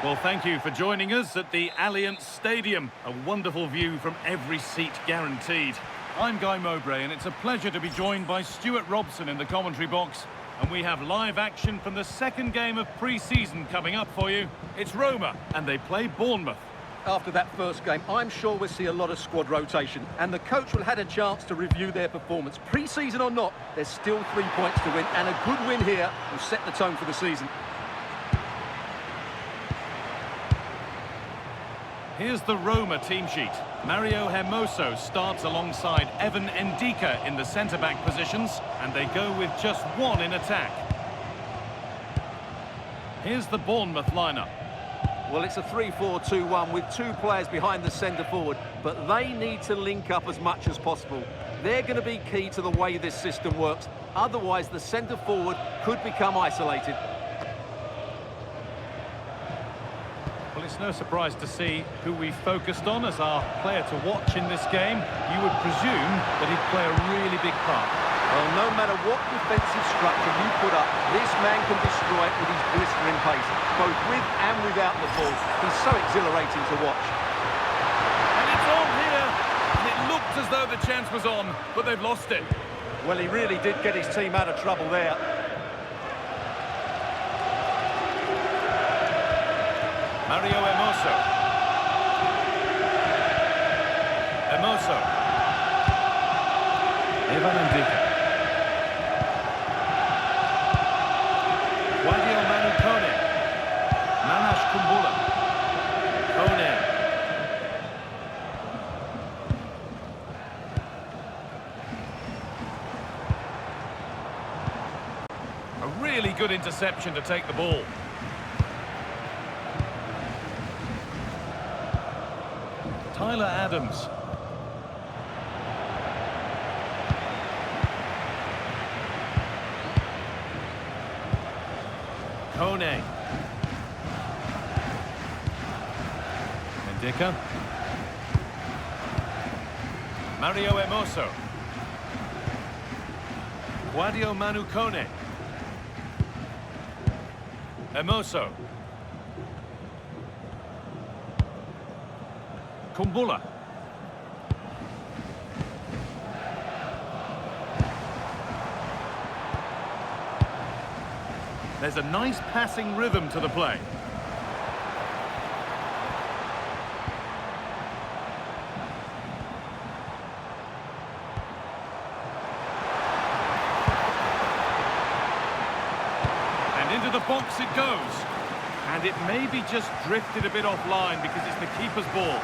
Well, thank you for joining us at the Allianz Stadium. A wonderful view from every seat guaranteed. I'm Guy Mowbray and it's a pleasure to be joined by Stuart Robson in the commentary box. And we have live action from the second game of pre-season coming up for you. It's Roma and they play Bournemouth. After that first game, I'm sure we'll see a lot of squad rotation, and the coach will have a chance to review their performance. Pre-season or not, there's still 3 points to win, and a good win here will set the tone for the season. Here's the Roma team sheet. Mario Hermoso starts alongside Evan Ndika in the centre-back positions, and they go with just one in attack. Here's the Bournemouth lineup. Well, it's a 3-4-2-1 with 2 players behind the centre forward, but they need to link up as much as possible. They're going to be key to the way this system works. Otherwise, the centre forward could become isolated. it's no surprise to see who we focused on as our player to watch in this game. You would presume that he'd play a really big part. Well, no matter what defensive structure you put up, this man can destroy it with his blistering pace, both with and without the ball. He's so exhilarating to watch. And it's on here, and it looked as though the chance was on, but they've lost it. Well, he really did get his team out of trouble there. Mario Hermoso. Hermoso. Evan Ndika. Wadio Manu Kone. Manash Kumbula. Kone. A really good interception to take the ball. Tyler Adams. Kone. Ndika. Mario Hermoso. Wadio Manu Kone. Hermoso. Kumbula. There's a nice passing rhythm to the play. And into the box it goes. And it maybe just drifted a bit offline because it's the keeper's ball.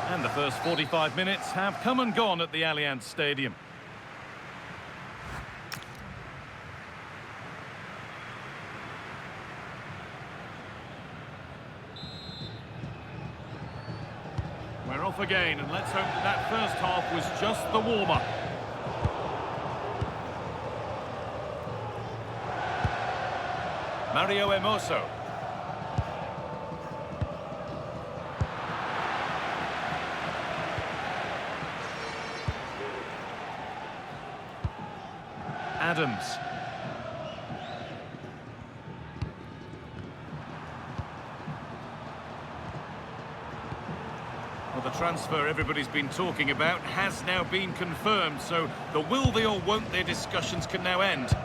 And the first 45 minutes have come and gone at the Allianz Stadium. We're off again, and let's hope that that first half was just the warm-up. Mario Hermoso. Adams. Well, the transfer everybody's been talking about has now been confirmed, so the will they or won't they discussions can now end.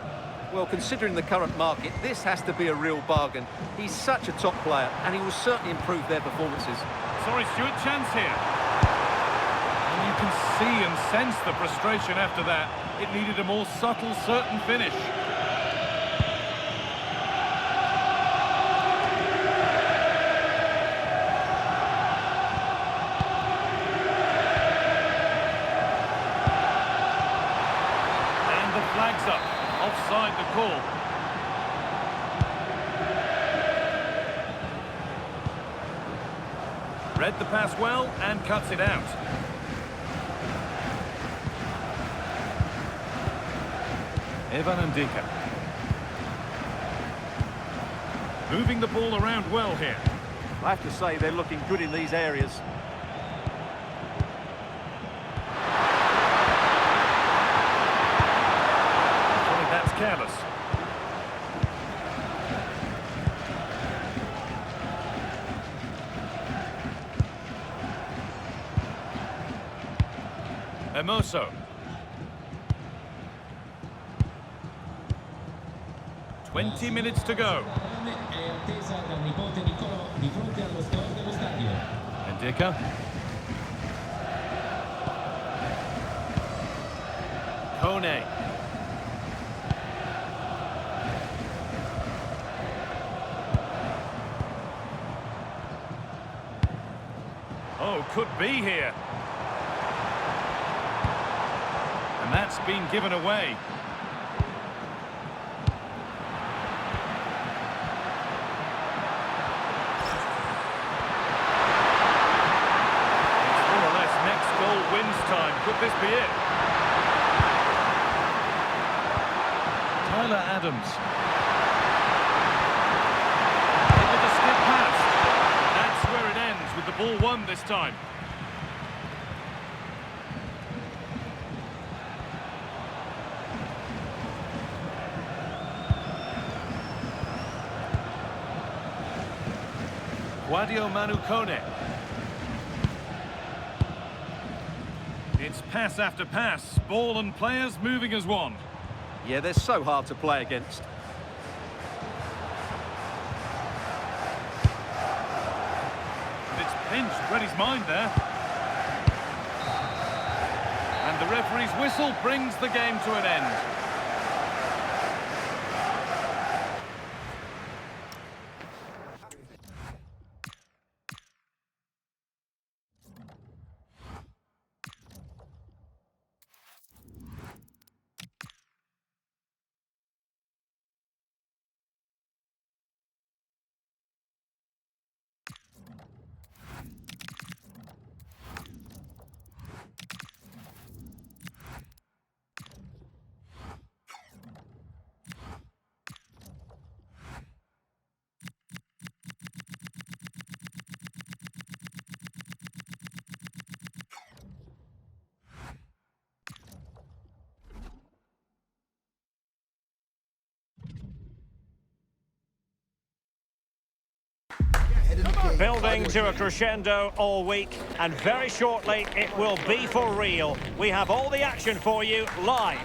Well, considering the current market, this has to be a real bargain. He's such a top player, and he will certainly improve their performances. Sorry, Stuart, chance here. And you can see and sense the frustration after that. It needed a more subtle, certain finish. And the flag's up. Offside the call. Read the pass well and cuts it out. Evan Ndika. Moving the ball around well here. I have to say they're looking good in these areas. I think that's careless. Hermoso. 20 minutes to go. Ndika. Kone. Oh, could be here. And that's been given away. Could this be it? Tyler Adams. ball won this time. Wadio Manu Kone. It's pass after pass, ball and players moving as one. Yeah, they're so hard to play against. And it's pinched, read his mind there. And the referee's whistle brings the game to an end. Building to a crescendo all week, and very shortly it will be for real. We have all the action for you live.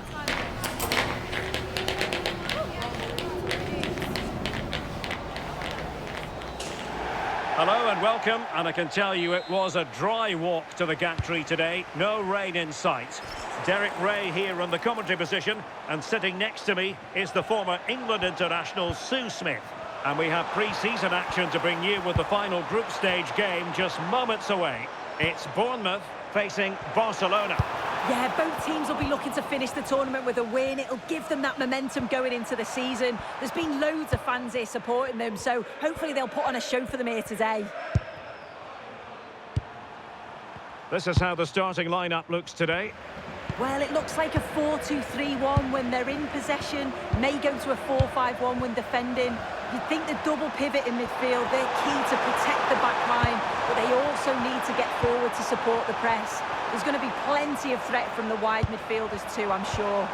Hello and welcome, and I can tell you it was a dry walk to the gantry today. No rain in sight. Derek Ray here in the commentary position, and sitting next to me is the former England international Sue Smith. And we have pre-season action to bring you with the final group stage game just moments away. It's Bournemouth facing Barcelona. Yeah, both teams will be looking to finish the tournament with a win. It'll give them that momentum going into the season. There's been loads of fans here supporting them, so hopefully they'll put on a show for them here today. This is how the starting lineup looks today. Well, it looks like a 4-2-3-1 when they're in possession. May go to a 4-5-1 when defending. You'd think the double pivot in midfield, they're key to protect the back line, but they also need to get forward to support the press. There's going to be plenty of threat from the wide midfielders too, I'm sure.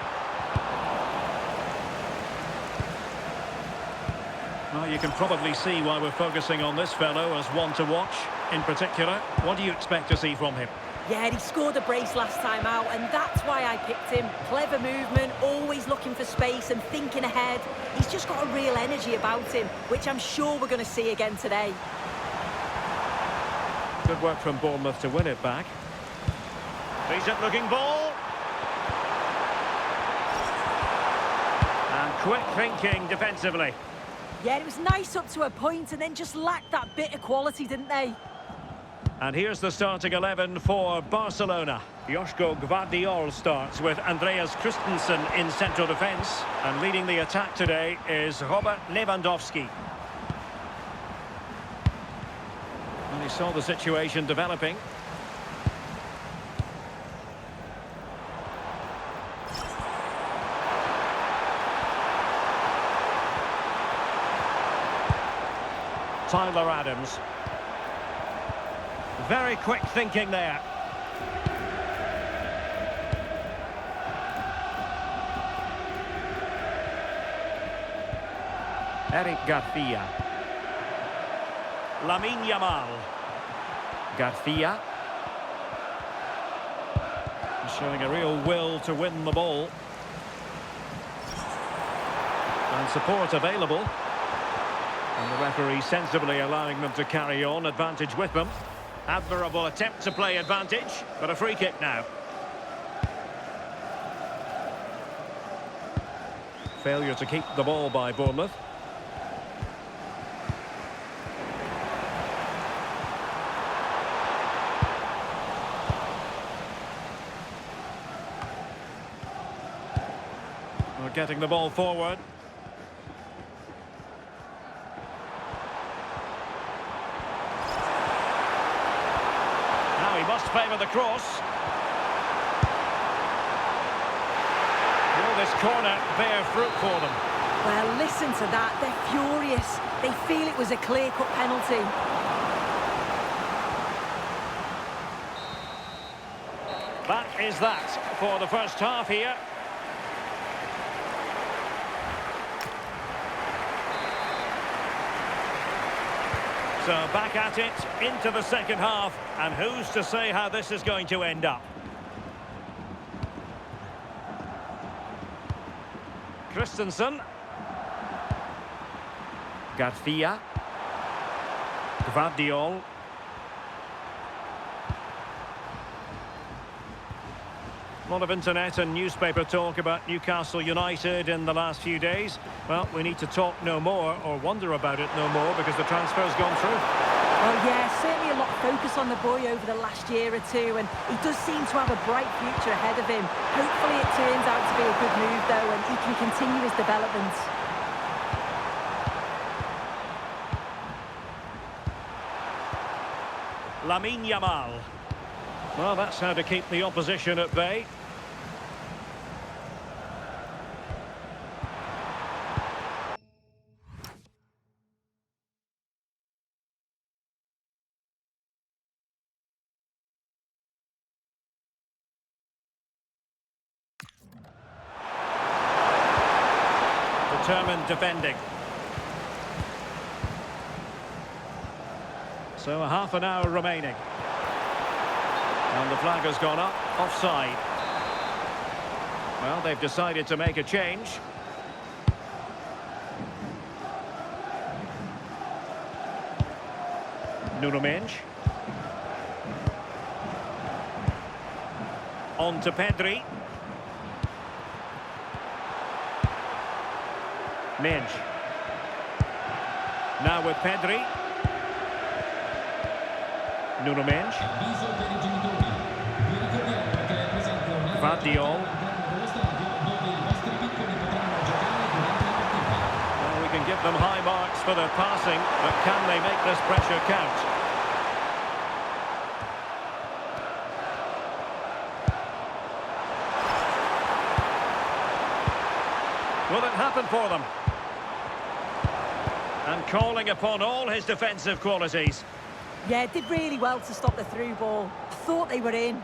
Well, you can probably see why we're focusing on this fellow as one to watch. In particular, what do you expect to see from him? Yeah, he scored a brace last time out, and that's why I picked him. Clever movement, always looking for space and thinking ahead. He's just got a real energy about him, which I'm sure we're going to see again today. Good work from Bournemouth to win it back. Decent looking ball. And quick thinking defensively. Yeah, it was nice up to a point and then just lacked that bit of quality, didn't they? And here's the starting 11 for Barcelona. Joško Gvardiol starts with Andreas Christensen in central defence. And leading the attack today is Robert Lewandowski. And he saw the situation developing. Tyler Adams. Very quick thinking there. Eric Garcia. Lamine Yamal. Garcia. Showing a real will to win the ball. And support available. And the referee sensibly allowing them to carry on, advantage with them. Admirable attempt to play advantage, but a free kick now. Failure to keep the ball by Bournemouth. We're getting the ball forward. Must favour the cross. Will this corner bear fruit for them? Well, listen to that. They're furious. They feel it was a clear-cut penalty. is that for the first half here. So back at it into the second half, and who's to say how this is going to end up? Christensen. Garcia. Gvardiol. A lot of internet and newspaper talk about Newcastle United in the last few days. Well, we need to talk no more, or wonder about it no more, because the transfer's gone through. Well, yeah, certainly a lot of focus on the boy over the last year or two, and he does seem to have a bright future ahead of him. Hopefully it turns out to be a good move, though, and he can continue his development. Lamine Yamal. Well, that's how to keep the opposition at bay. Determined defending. So a half an hour remaining. And the flag has gone up, offside. Well, they've decided to make a change. Nuno Mendes. On to Pedri. Mendes. Now with Pedri. Nuno Mendes. Gvardiol. Well, we can give them high marks for their passing, but can they make this pressure count? Will it happen for them? And calling upon all his defensive qualities. Yeah, did really well to stop the through ball. I thought they were in.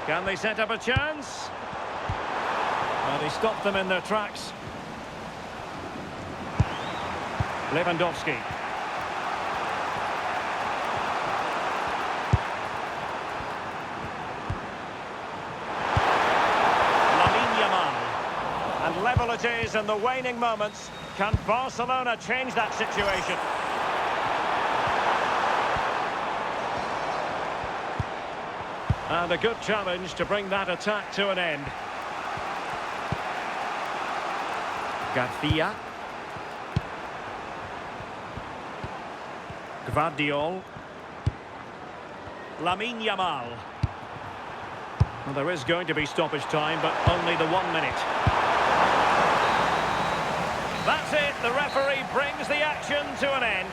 Can they set up a chance? Well, he stopped them in their tracks. Lewandowski. And level it is in the waning moments. Can Barcelona change that situation? And a good challenge to bring that attack to an end. Garcia. Gvardiol. Lamine Yamal. Well, there is going to be stoppage time, but only the 1 minute. That's it, the referee brings the action to an end.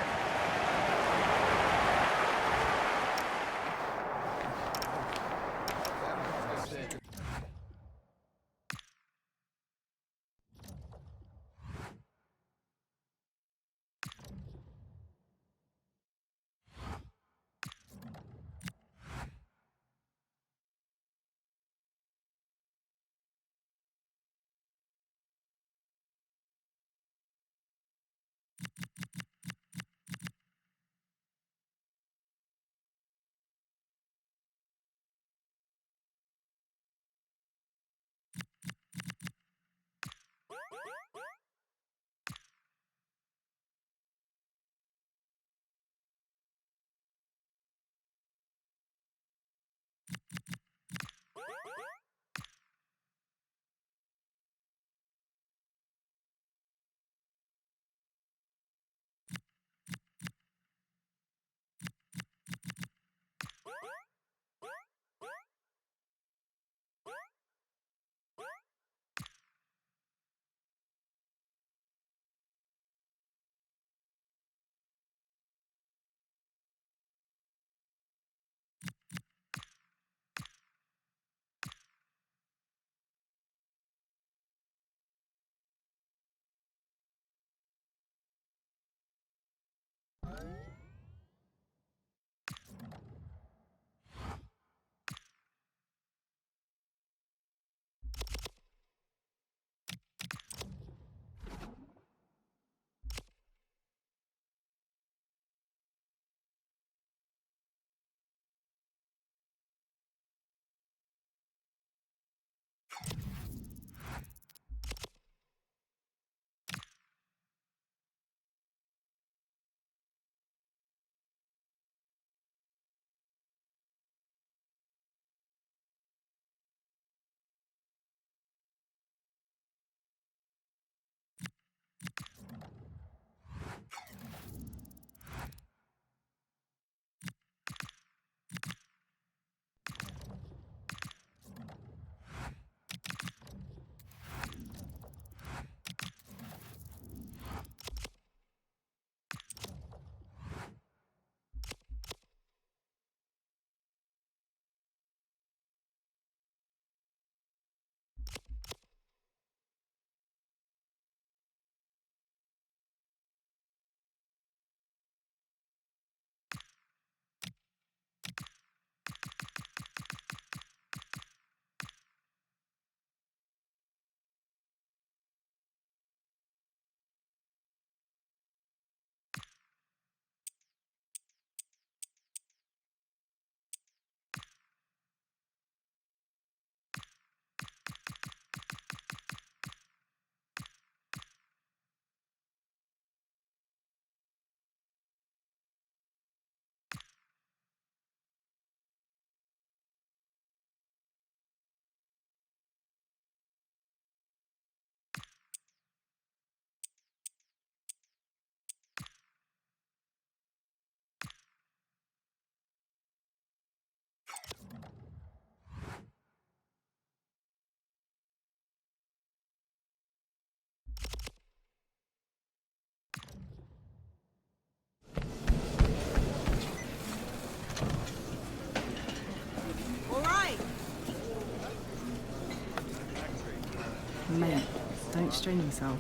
restrain himself.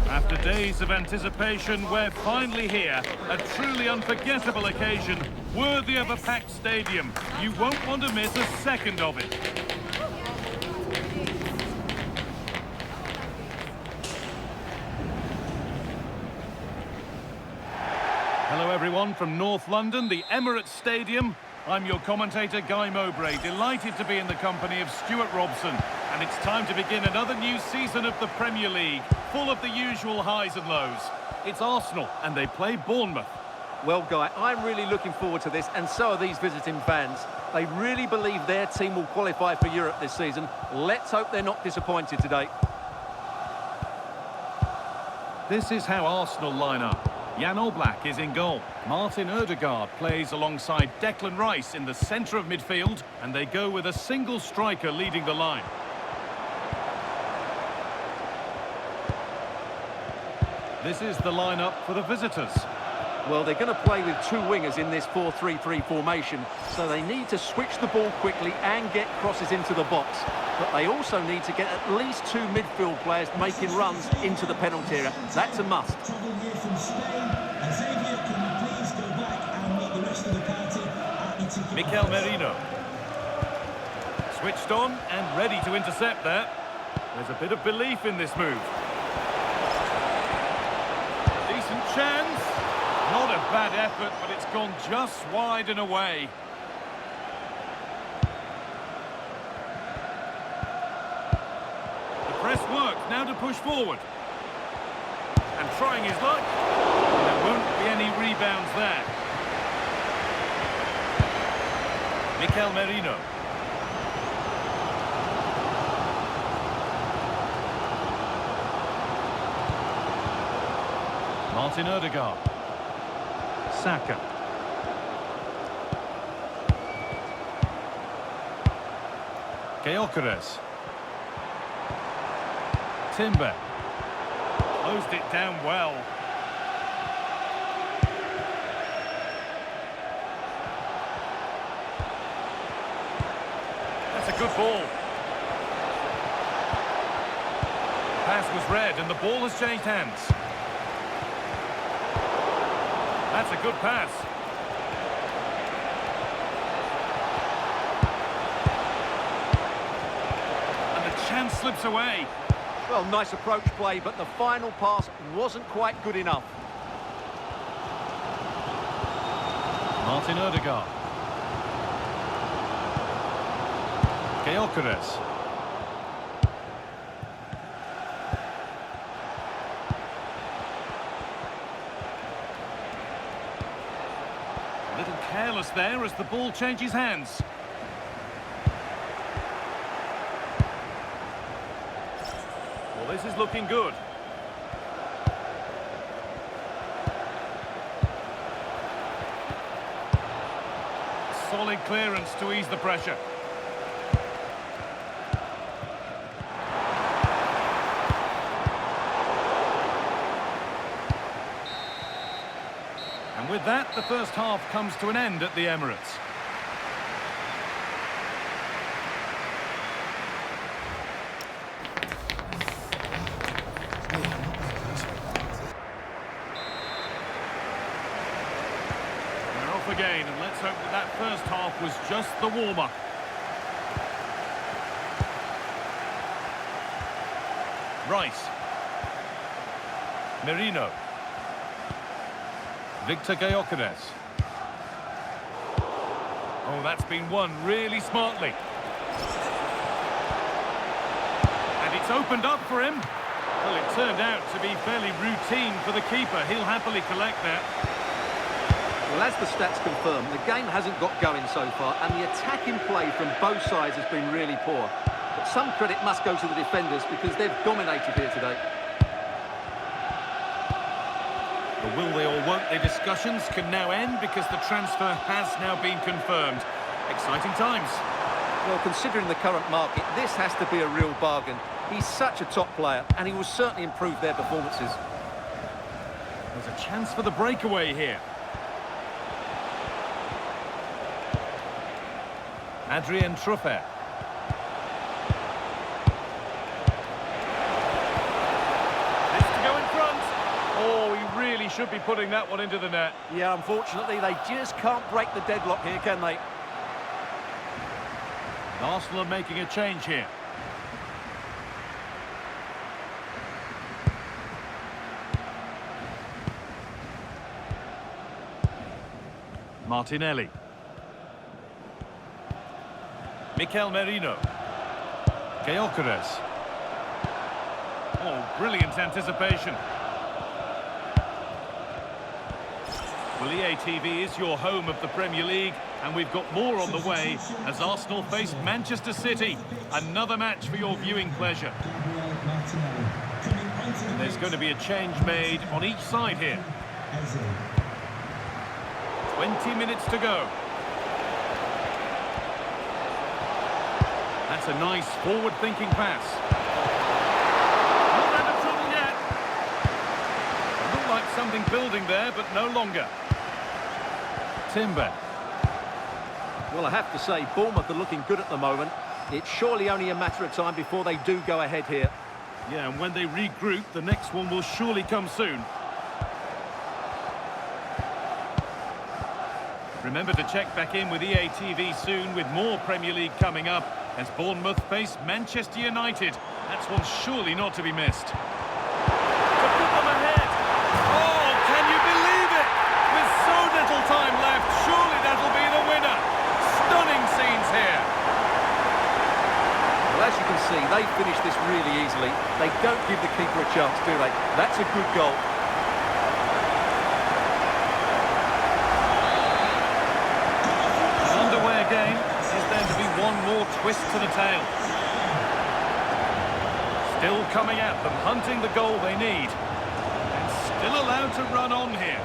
After days of anticipation, we're finally here. A truly unforgettable occasion, worthy of a packed stadium. You won't want to miss a second of it. Hello everyone from North London, the Emirates Stadium. I'm your commentator, Guy Mowbray, delighted to be in the company of Stuart Robson. And it's time to begin another new season of the Premier League, full of the usual highs and lows. It's Arsenal, and they play Bournemouth. Well, Guy, I'm really looking forward to this, and so are these visiting fans. They really believe their team will qualify for Europe this season. Let's hope they're not disappointed today. This is how Arsenal line up. Jan Oblak is in goal. Martin Odegaard plays alongside Declan Rice in the centre of midfield, and they go with a single striker leading the line. This is the lineup for the visitors. Well, they're going to play with two wingers in this 4-3-3 formation, so they need to switch the ball quickly and get crosses into the box. But they also need to get at least two midfield players making runs into the penalty area. That's a must. Travel here from Spain. Xavier, can you please go back and meet the rest of the party at Itiquia? Mikel Merino. Switched on and ready to intercept there. There's a bit of belief in this move. Decent chance. Not a bad effort, but it's gone just wide and away. The press worked, now to push forward. And trying his luck. There won't be any rebounds there. Mikel Merino. Martin Odegaard. Saka. Gyökeres. Timber. Closed it down well. That's a good ball. The pass was read and the ball has changed hands. That's a good pass. And the chance slips away. Well, nice approach play, but the final pass wasn't quite good enough. Martin Odegaard. Gyökeres. A little careless there as the ball changes hands. Well, this is looking good. Solid clearance to ease the pressure. And with that, the first half comes to an end at the Emirates. They're off again, and let's hope that that first half was just the warm-up. Rice. Merino. Victor Gyökeres. Oh, that's been won really smartly. And it's opened up for him. Well, it turned out to be fairly routine for the keeper. He'll happily collect that. Well, as the stats confirm, the game hasn't got going so far, and the attacking play from both sides has been really poor. But some credit must go to the defenders because they've dominated here today. The will they or won't they discussions can now end because the transfer has now been confirmed. Exciting times. Well, considering the current market, this has to be a real bargain. He's such a top player, and he will certainly improve their performances. There's a chance for the breakaway here. Adrien Truffert. This to go in front. Oh, he really should be putting that one into the net. Yeah, unfortunately, they just can't break the deadlock here, can they? Arsenal are making a change here. Martinelli. Mikel Merino. Gyökeres. Oh, brilliant anticipation. Well, EA TV is your home of the Premier League, and we've got more on the way as Arsenal face Manchester City. Another match for your viewing pleasure. There's going to be a change made on each side here. 20 minutes to go. That's a nice forward-thinking pass. Not out of trouble yet. Looked like something building there, but no longer. Timber. Well, I have to say, Bournemouth are looking good at the moment. It's surely only a matter of time before they do go ahead here. Yeah, and when they regroup, the next one will surely come soon. Remember to check back in with EA TV soon with more Premier League coming up as Bournemouth face Manchester United. That's one surely not to be missed. To put them ahead. Oh, can you believe it? With so little time left, surely that'll be the winner. Stunning scenes here. Well, as you can see, they finished this really easily. They don't give the keeper a chance, do they? That's a good goal. Game. Is there to be one more twist to the tale? Still coming at them, hunting the goal they need. And still allowed to run on here.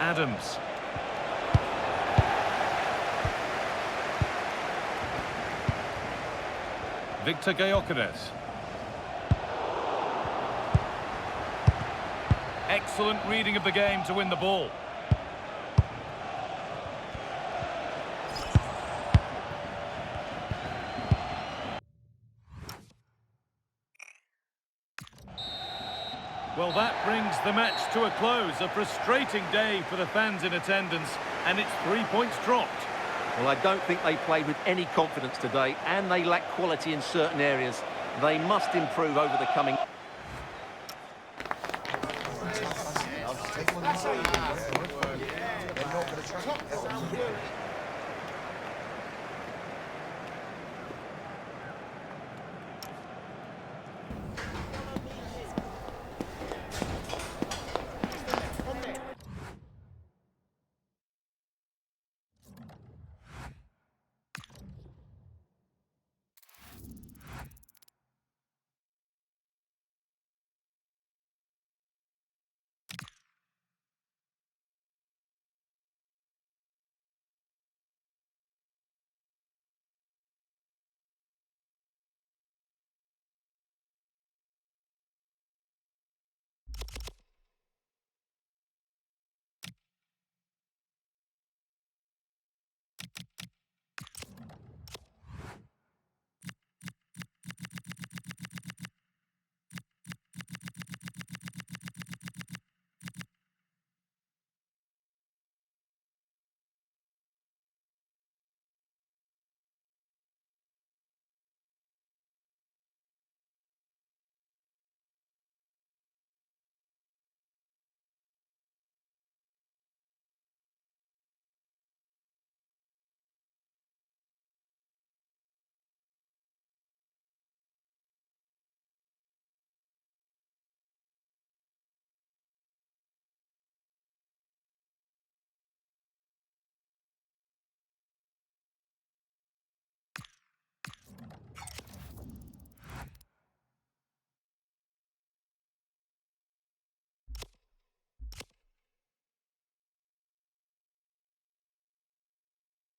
Adams. Victor Gyökeres. Excellent reading of the game to win the ball. Well, that brings the match to a close. A frustrating day for the fans in attendance, and it's 3 points dropped. Well, I don't think they played with any confidence today, and they lack quality in certain areas. They must improve over the coming...